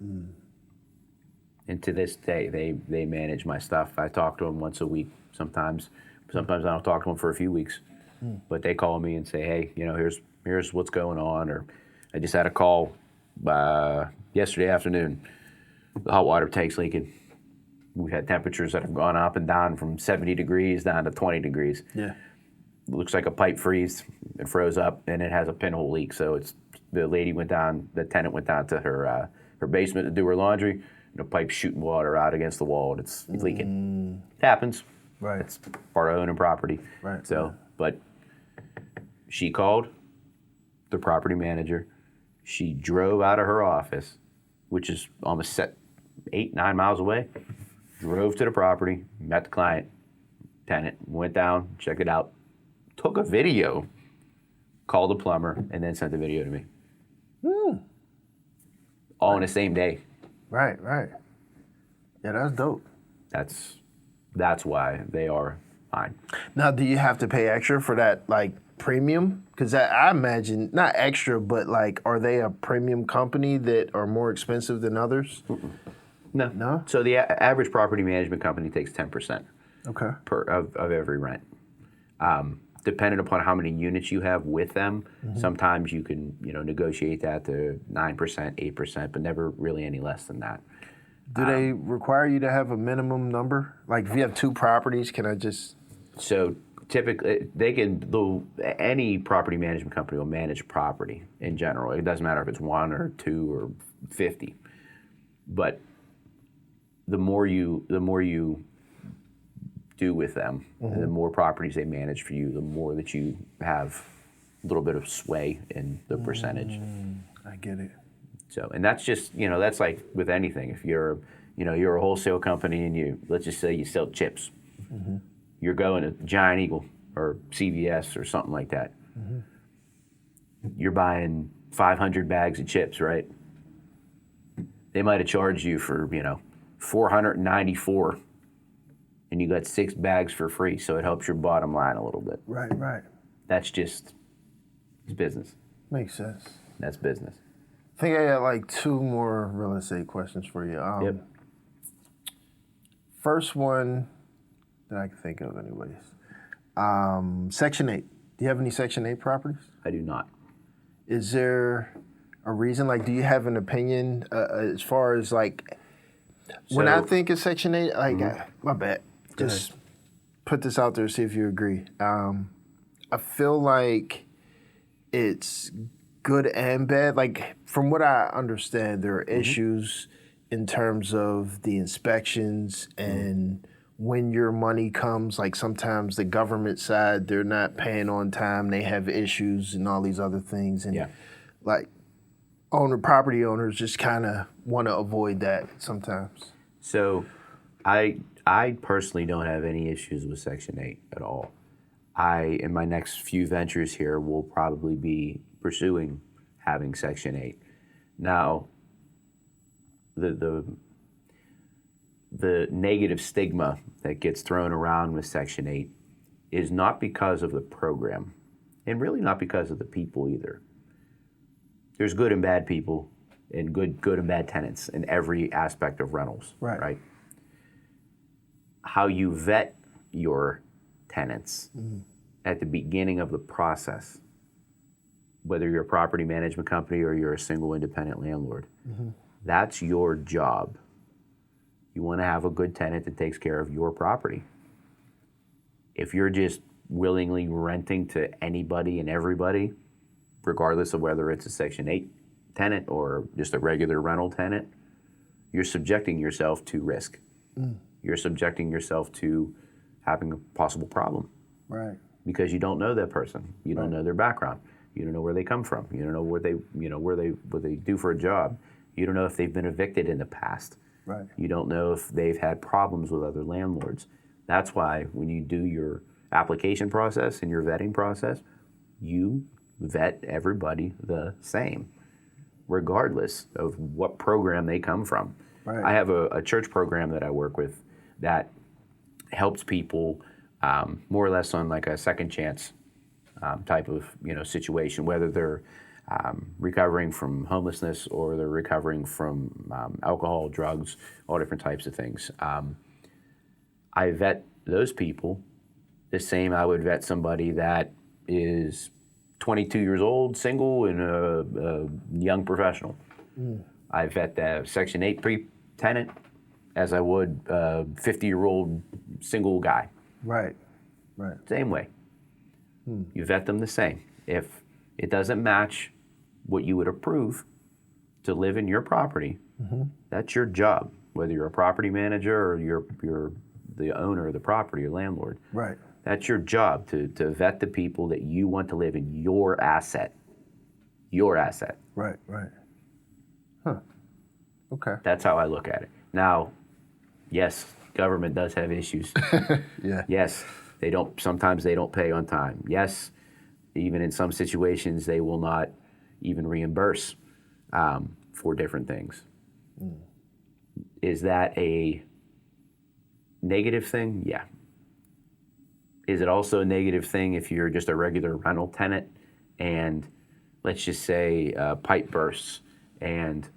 And to this day, they manage my stuff. I talk to them once a week sometimes. Sometimes I don't talk to them for a few weeks. But they call me and say, hey, here's what's going on. Or I just had a call yesterday afternoon. The hot water tank's leaking. we've had temperatures that have gone up and down from 70 degrees down to 20 degrees. Yeah. It looks like a pipe freeze. It froze up, and it has a pinhole leak. So the tenant went down to her basement to do her laundry, and the pipe's shooting water out against the wall, and it's leaking. It happens. Right. It's part of owning property. Right. So, but she called the property manager. She drove out of her office, which is almost 8-9 miles away, drove to the property, met the client, tenant, went down, checked it out, took a video, called the plumber, and then sent the video to me. All in the same day. Right. Yeah, that's dope. That's why they are mine. Now, do you have to pay extra for that, like, premium? Because I imagine, not extra, but, like, are they a premium company that are more expensive than others? No. No? So the average property management company takes 10% Okay. of every rent. Depending upon how many units you have with them, sometimes you can negotiate that to 9%, 8%, but never really any less than that. Do they require you to have a minimum number? Like, if you have 2 properties, can I just... So typically, any property management company will manage property in general. It doesn't matter if it's 1 or 2 or 50. But the more you do with them, and the more properties they manage for you, the more that you have a little bit of sway in the percentage. I get it. So, and that's just, that's like with anything. If you're a wholesale company and let's just say you sell chips, you're going to Giant Eagle or CVS or something like that. You're buying 500 bags of chips, right? They might have charged you for, 494, and you got 6 bags for free, so it helps your bottom line a little bit. Right. It's business. Makes sense. That's business. I think I got like 2 more real estate questions for you. Yep. First one that I can think of anyways. Section 8. Do you have any Section 8 properties? I do not. Is there a reason? Like, do you have an opinion as far as like, when I think of Section 8, like, my bad. Just put this out there, see if you agree. I feel like it's good and bad. Like, from what I understand, there are issues in terms of the inspections and when your money comes. Like, sometimes the government side, they're not paying on time. They have issues and all these other things. And like, property owners just kind of want to avoid that sometimes. So I personally don't have any issues with Section 8 at all. In my next few ventures here, will probably be pursuing having Section 8. Now, the negative stigma that gets thrown around with Section 8 is not because of the program, and really not because of the people either. There's good and bad people, and good and bad tenants in every aspect of rentals, right? How you vet your tenants at the beginning of the process, whether you're a property management company or you're a single independent landlord, that's your job. You want to have a good tenant that takes care of your property. If you're just willingly renting to anybody and everybody, regardless of whether it's a Section 8 tenant or just a regular rental tenant, you're subjecting yourself to risk. You're subjecting yourself to having a possible problem. Right. Because you don't know that person. You don't know their background. You don't know where they come from. You don't know what they do for a job. You don't know if they've been evicted in the past. Right. You don't know if they've had problems with other landlords. That's why when you do your application process and your vetting process, you vet everybody the same, regardless of what program they come from. Right. I have a church program that I work with that helps people more or less on like a second chance type of situation, whether they're recovering from homelessness or they're recovering from alcohol, drugs, all different types of things. I vet those people the same I would vet somebody that is 22 years old, single, and a young professional. I vet the Section 8 tenant as I would a 50-year-old single guy. Right. Same way. You vet them the same. If it doesn't match what you would approve to live in your property, that's your job. Whether you're a property manager or you're the owner of the property or landlord. Right. That's your job to vet the people that you want to live in your asset. Your asset. Right. Huh. Okay. That's how I look at it. Now, yes, government does have issues. Yeah. Yes, sometimes they don't pay on time. Yes, even in some situations, they will not even reimburse for different things. Is that a negative thing? Yeah. Is it also a negative thing if you're just a regular rental tenant and let's just say a pipe bursts and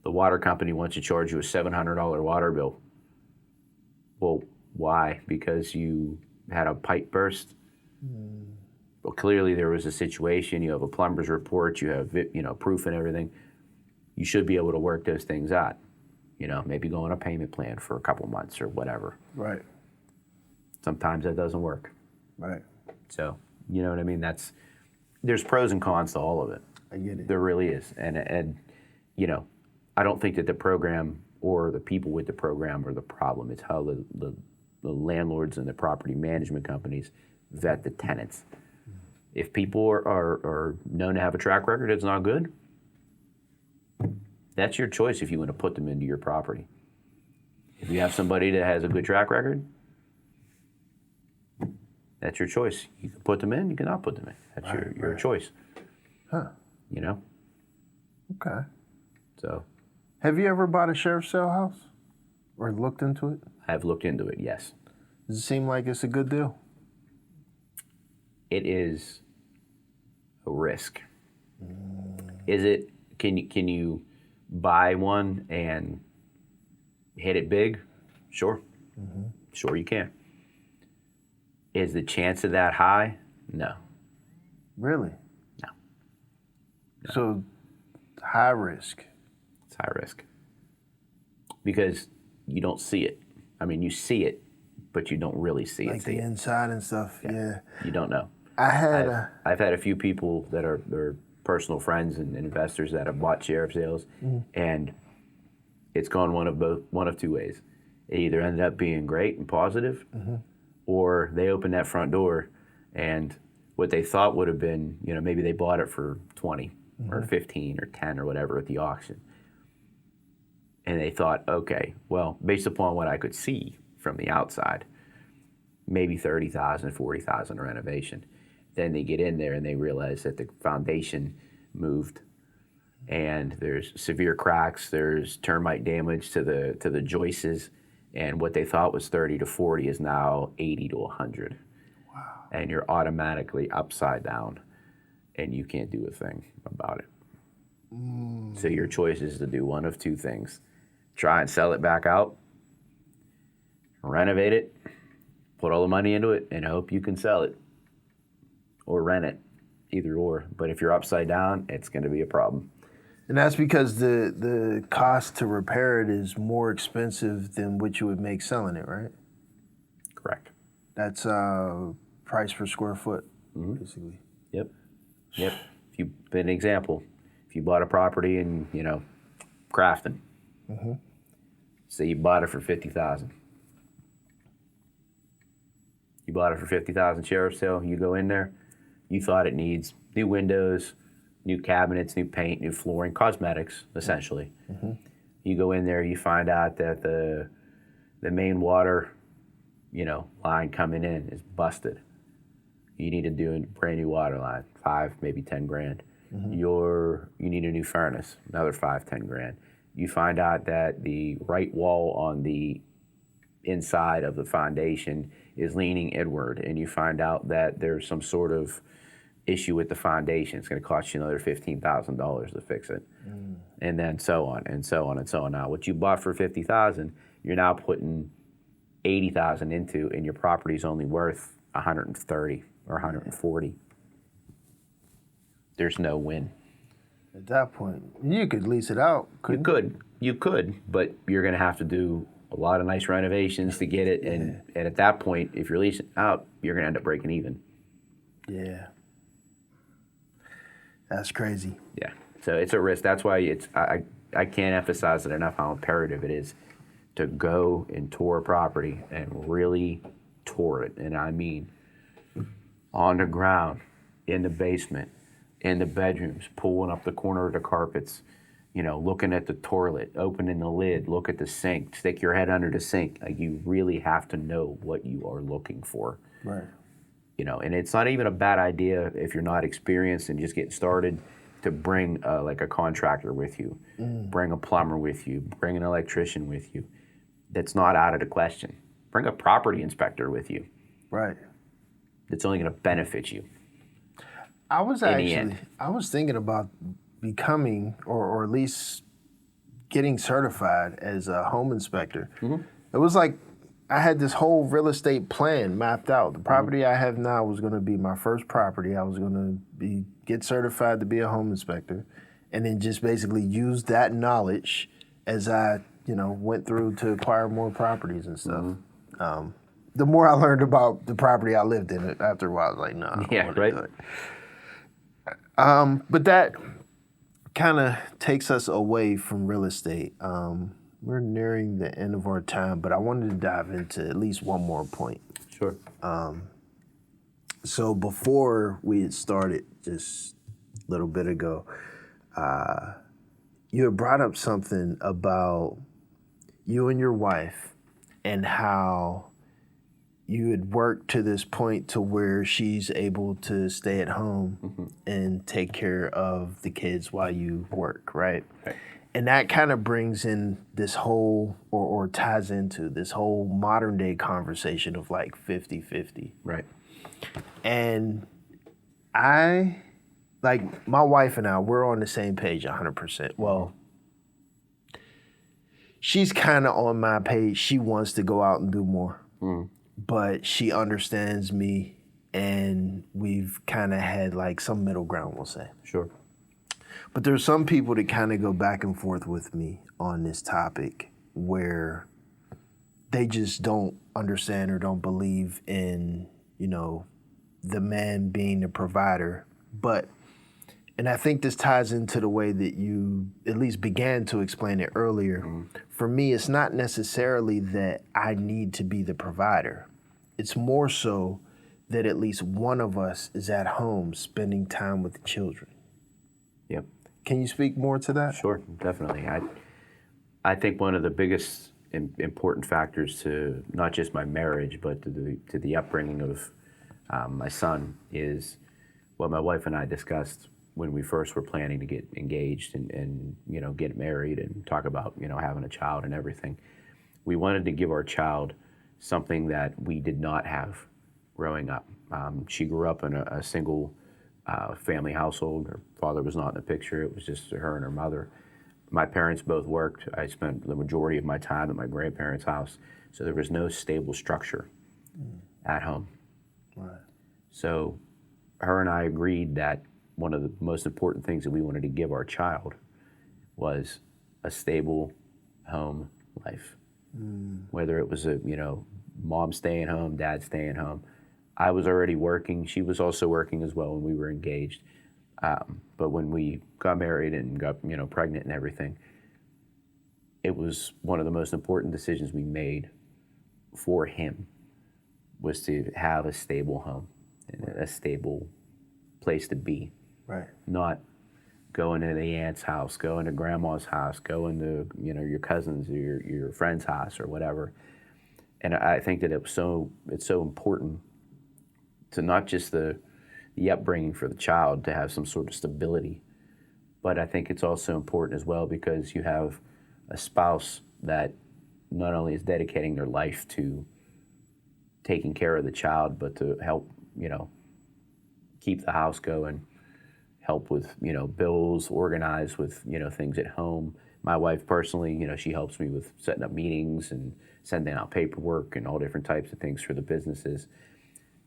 the water company wants to charge you a $700 water bill? Well, why? Because you had a pipe burst? Well, clearly there was a situation. You have a plumber's report. You have proof and everything. You should be able to work those things out. Maybe go on a payment plan for a couple months or whatever. Right. Sometimes that doesn't work. Right. So, you know what I mean? There's pros and cons to all of it. I get it. There really is. And I don't think that the program or the people with the program are the problem. It's how the landlords and the property management companies vet the tenants. If people are known to have a track record that's not good, that's your choice if you want to put them into your property. If you have somebody that has a good track record, that's your choice. You can put them in, you cannot put them in. That's your choice. Huh. Okay. So. Have you ever bought a sheriff's sale house? Or looked into it? I've looked into it, yes. Does it seem like it's a good deal? It is a risk. Is it, can you buy one and hit it big? Sure. Sure you can. Is the chance of that high? No. Really? No. So, high risk. It's high risk. Because you don't see it. I mean, you see it, but you don't really see like it. the inside and stuff, yeah. You don't know. I've had a few people that are personal friends and investors that have bought sheriff sales, and it's gone one of two ways. It either ended up being great and positive, or they opened that front door, and what they thought would have been, maybe they bought it for 20 or 15 or 10 or whatever at the auction, and they thought, okay, well, based upon what I could see from the outside, maybe $30,000, $40,000 renovation. Then they get in there and they realize that the foundation moved, and there's severe cracks. There's termite damage to the joists, and what they thought was 30 to 40 is now 80 to 100. Wow! And you're automatically upside down, and you can't do a thing about it. So your choice is to do one of two things: try and sell it back out, renovate it, put all the money into it, and hope you can sell it. Or rent it, either or. But if you're upside down, it's going to be a problem. And that's because the cost to repair it is more expensive than what you would make selling it, right? Correct. That's price per square foot, basically. Yep. An example, if you bought a property in, Crafton, say you bought it for $50,000. You bought it for $50,000 sheriff's sale, you go in there, you thought it needs new windows, new cabinets, new paint, new flooring, cosmetics, essentially. You go in there, you find out that the main water, line coming in is busted. You need to do a brand new water line, $5,000, maybe $10,000. You need a new furnace, another $5,000, $10,000. You find out that the right wall on the inside of the foundation is leaning inward, and you find out that there's some sort of issue with the foundation. It's going to cost you another $15,000 to fix it, and then so on and so on and so on. Now, what you bought for $50,000, you're now putting $80,000 into, and your property's only worth $130,000 or $140,000. There's no win. At that point, you could lease it out. You could, but you're going to have to do a lot of nice renovations to get it. And at that point, if you're leasing out, you're going to end up breaking even. Yeah. That's crazy. Yeah. So it's a risk. That's why I can't emphasize it enough how imperative it is to go and tour a property and really tour it. And I mean on the ground, in the basement, in the bedrooms, pulling up the corner of the carpets, you know, looking at the toilet, opening the lid, look at the sink, stick your head under the sink. Like, you really have to know what you are looking for. Right. You know, and it's not even a bad idea if you're not experienced and just getting started to bring like a contractor with you, bring a plumber with you, bring an electrician with you. That's not out of the question. Bring a property inspector with you. Right. It's only going to benefit you. I was thinking about becoming, or at least getting certified as a home inspector. Mm-hmm. It was like I had this whole real estate plan mapped out. The property I have now was going to be my first property. I was going to get certified to be a home inspector, and then just basically use that knowledge as I, went through to acquire more properties and stuff. Mm-hmm. The more I learned about the property I lived in, after a while, I was like, no, I don't want to do it. But that kind of takes us away from real estate. We're nearing the end of our time, but I wanted to dive into at least one more point. Sure. So before we had started, just a little bit ago, you had brought up something about you and your wife and how you had worked to this point to where she's able to stay at home and take care of the kids while you work, right? Right. And that kind of brings in this whole, or ties into this whole modern day conversation of like 50-50. Right. And my wife and I, we're on the same page 100%. Well, she's kind of on my page. She wants to go out and do more. But she understands me, and we've kind of had like some middle ground, we'll say. Sure. But there's some people that kind of go back and forth with me on this topic where they just don't understand or don't believe in, the man being the provider. And I think this ties into the way that you at least began to explain it earlier. For me, it's not necessarily that I need to be the provider. It's more so that at least one of us is at home spending time with the children. Yep. Can you speak more to that? Sure, definitely. I think one of the biggest important factors to not just my marriage, but to the upbringing of my son is what my wife and I discussed when we first were planning to get engaged and get married and talk about, having a child and everything. We wanted to give our child something that we did not have growing up. She grew up in a single family household. Her father was not in the picture. It was just her and her mother. My parents both worked. I spent the majority of my time at my grandparents' house. So there was no stable structure at home. Right. So her and I agreed that one of the most important things that we wanted to give our child was a stable home life. Whether it was mom staying home, dad staying home. I was already working. She was also working as well when we were engaged. But when we got married and got pregnant and everything, it was one of the most important decisions we made for him was to have a stable home and a stable place to be. Right. Not going to the aunt's house, going to grandma's house, going to your cousin's or your friend's house or whatever. And I think that it's so important to not just the upbringing for the child to have some sort of stability, but I think it's also important as well because you have a spouse that not only is dedicating their life to taking care of the child, but to help keep the house going, help with bills, organize with things at home. My wife personally, she helps me with setting up meetings and sending out paperwork and all different types of things for the businesses.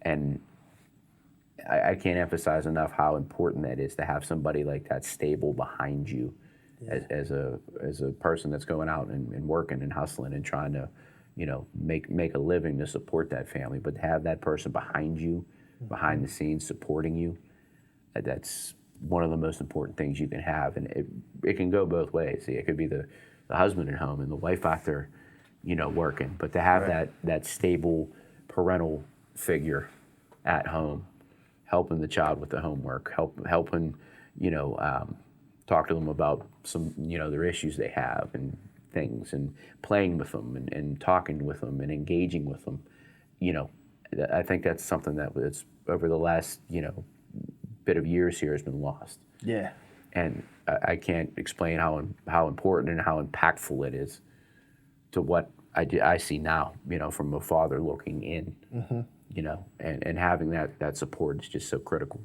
And I can't emphasize enough how important that is to have somebody like that stable behind you as a person that's going out and working and hustling and trying to, make a living to support that family, but to have that person behind you, behind the scenes, supporting you, that's one of the most important things you can have. And it can go both ways. See, it could be the husband at home and the wife out there, working, but to have that stable parental figure at home, helping the child with the homework, helping, talk to them about some, their issues they have and things, and playing with them and talking with them and engaging with them. I think that's something that was over the last, bit of years here has been lost. Yeah. And I can't explain how important and how impactful it is to what I see now, from a father looking in, and having that support is just so critical.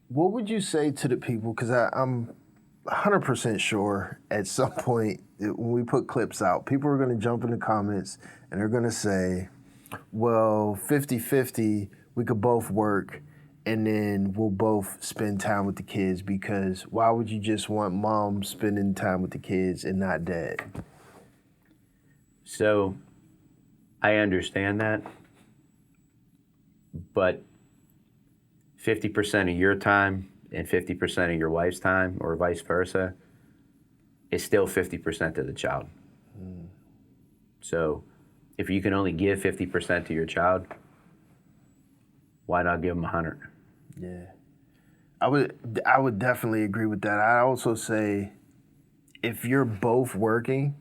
What would you say to the people, because I'm 100% sure at some point when we put clips out, people are going to jump in the comments and they're going to say, well, 50-50, we could both work and then we'll both spend time with the kids, because why would you just want mom spending time with the kids and not dad? So I understand that, but 50% of your time and 50% of your wife's time, or vice versa, is still 50% to the child. So if you can only give 50% to your child, why not give them 100? Yeah, I would definitely agree with that. I also say, if you're both working,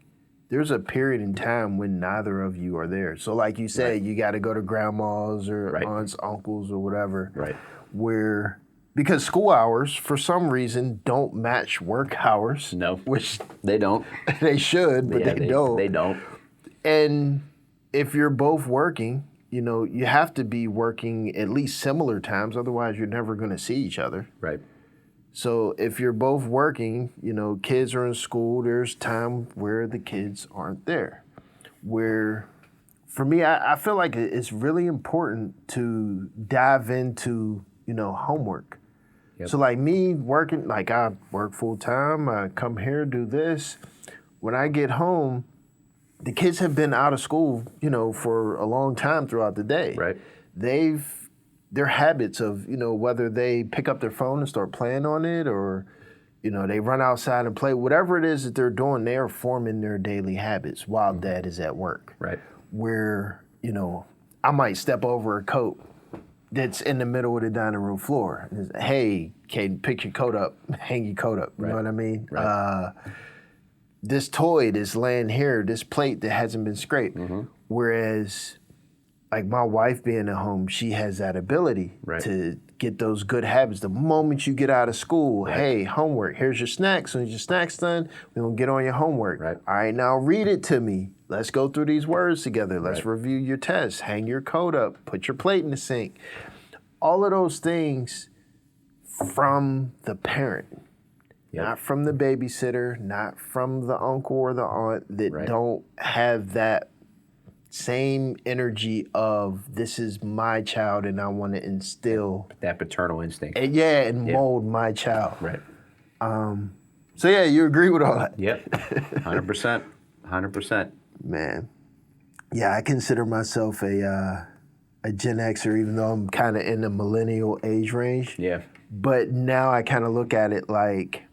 there's a period in time when neither of you are there. So like you said, you got to go to grandma's or aunts, uncles, or whatever. Right. Because school hours, for some reason, don't match work hours. No, which they don't. They should, but they don't. They don't. And if you're both working, you have to be working at least similar times. Otherwise, you're never going to see each other. Right. So if you're both working, kids are in school, there's time where the kids aren't there. Where, for me, I feel like it's really important to dive into, homework. Yep. So like me working, like I work full time, I come here, do this. When I get home, the kids have been out of school, for a long time throughout the day. Right. Their habits of, whether they pick up their phone and start playing on it, or, they run outside and play, whatever it is that they're doing, they are forming their daily habits while dad is at work. Right. Where, I might step over a coat that's in the middle of the dining room floor. Hey, Caden, pick your coat up, hang your coat up. You know what I mean? Right. This toy that's laying here, this plate that hasn't been scraped. Whereas, like my wife being at home, she has that ability to get those good habits. The moment you get out of school, hey, homework, here's your snacks. As soon as your snack's done, we're going to get on your homework. Right. All right, now read it to me. Let's go through these words together. Let's review your test. Hang your coat up. Put your plate in the sink. All of those things from the parent. Yep. Not from the babysitter, not from the uncle or the aunt that don't have that same energy of, this is my child and I want to instill that paternal instinct. And mold my child. Right. So yeah, you agree with all that? Yep. 100%. 100%. Man. Yeah, I consider myself a Gen Xer, even though I'm kind of in the millennial age range. Yeah. But now I kind of look at it like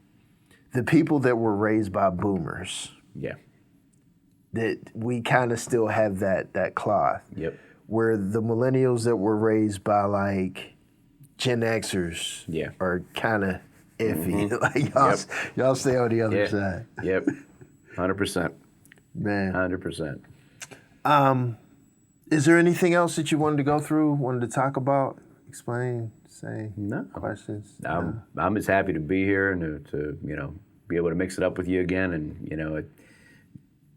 the people that were raised by boomers. Yeah. That we kind of still have that cloth. Yep. Where the millennials that were raised by like Gen Xers are kind of iffy. Like y'all stay on the other side. Yep. 100%. Man. 100%. Is there anything else that you wanted to go through, wanted to talk about, explain, say, questions? I'm just happy to be here and to be able to mix it up with you again, and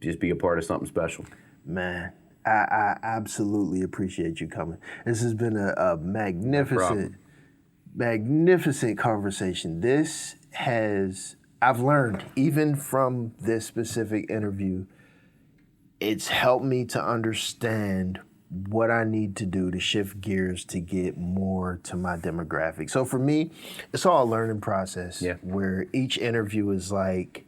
just be a part of something special. Man, I absolutely appreciate you coming. This has been a magnificent conversation. I've learned, even from this specific interview, it's helped me to understand what I need to do to shift gears to get more to my demographic. So for me, it's all a learning process where each interview is like,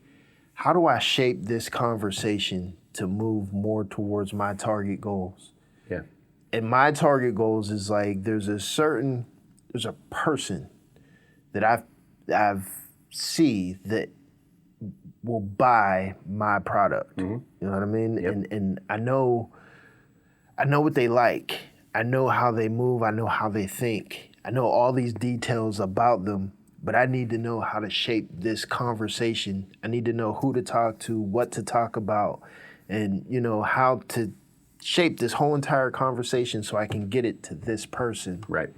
how do I shape this conversation to move more towards my target goals? Yeah. And my target goals is like, there's a person that I've see that will buy my product. You know what I mean? Yep. And I know what they like. I know how they move. I know how they think. I know all these details about them, but I need to know how to shape this conversation. I need to know who to talk to, what to talk about, and how to shape this whole entire conversation so I can get it to this person. Right.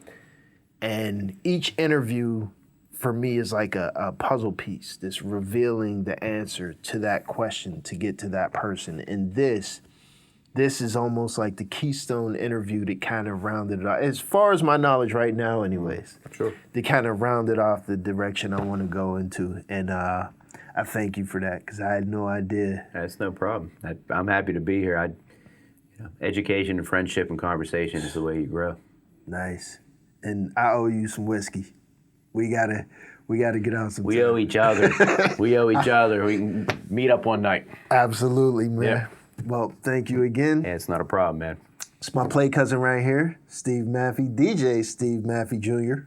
And each interview for me is like a puzzle piece, this revealing the answer to that question to get to that person. And this is almost like the keystone interview that kind of rounded it off, as far as my knowledge right now anyways. Sure. They kind of rounded off the direction I want to go into. And I thank you for that, because I had no idea. That's no problem. I'm happy to be here. Education and friendship and conversation is the way you grow. Nice. And I owe you some whiskey. We gotta get on some. We owe each other. We owe each other. We can meet up one night. Absolutely, man. Yeah. Well, thank you again. Yeah, it's not a problem, man. It's my play cousin right here, Steve Maffei, DJ Steve Maffei Jr.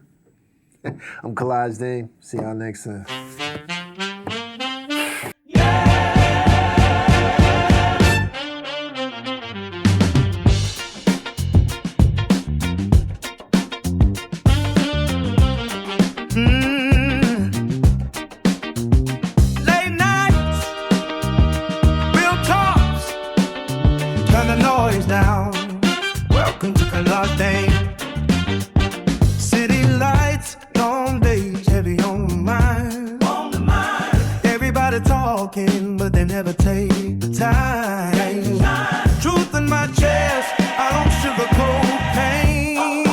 I'm Kalaj Dame. See y'all next time. Welcome to Kalaj Dame. City lights, long days, heavy on the mind. Everybody talking, but they never take the time. Truth in my chest, I don't sugarcoat pain.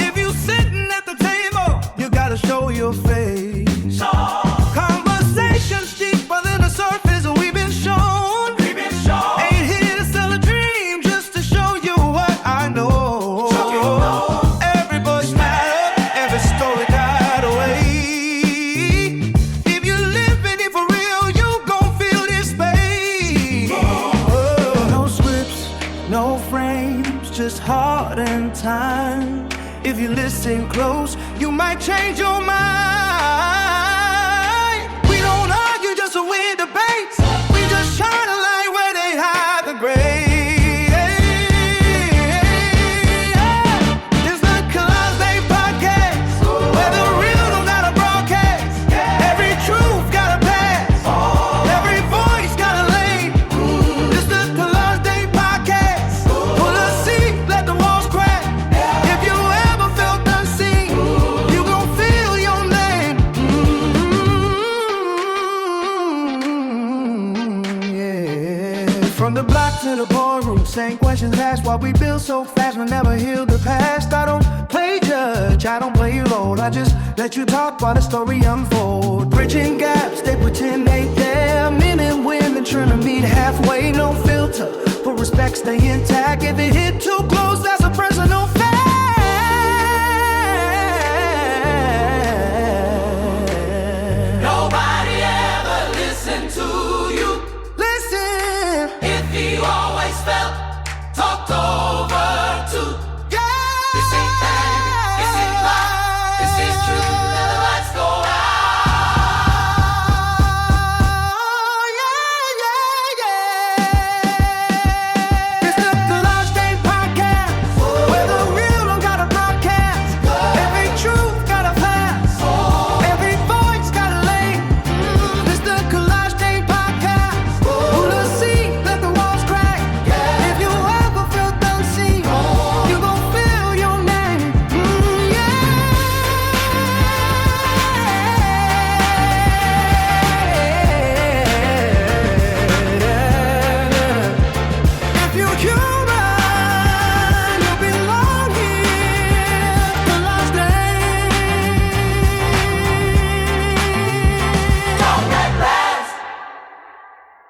If you sitting at the table, you gotta show your face. Conversations deeper than the surface, we've been shown. Heart and time. If you listen close, you might change your mind. We don't argue just to win debates. We just shine a light where they hide the grave. It's the Kalaj Dame Podcast, where the real don't gotta broadcast. Every truth gotta pass. Every voice gotta lane. It's the Kalaj Dame Podcast. Pull a seat, let the walls crack. If you ever felt unseen, you gon' feel your name. Yeah. From the block to the boardroom, same questions asked. Why we build so fast, we never heal the past. I don't play judge, I don't play your role. I just let you talk while the story unfolds. Bridging gaps, they pretend they there. Men and women trying to meet halfway, no filter. But respect stay intact. If it hit too close,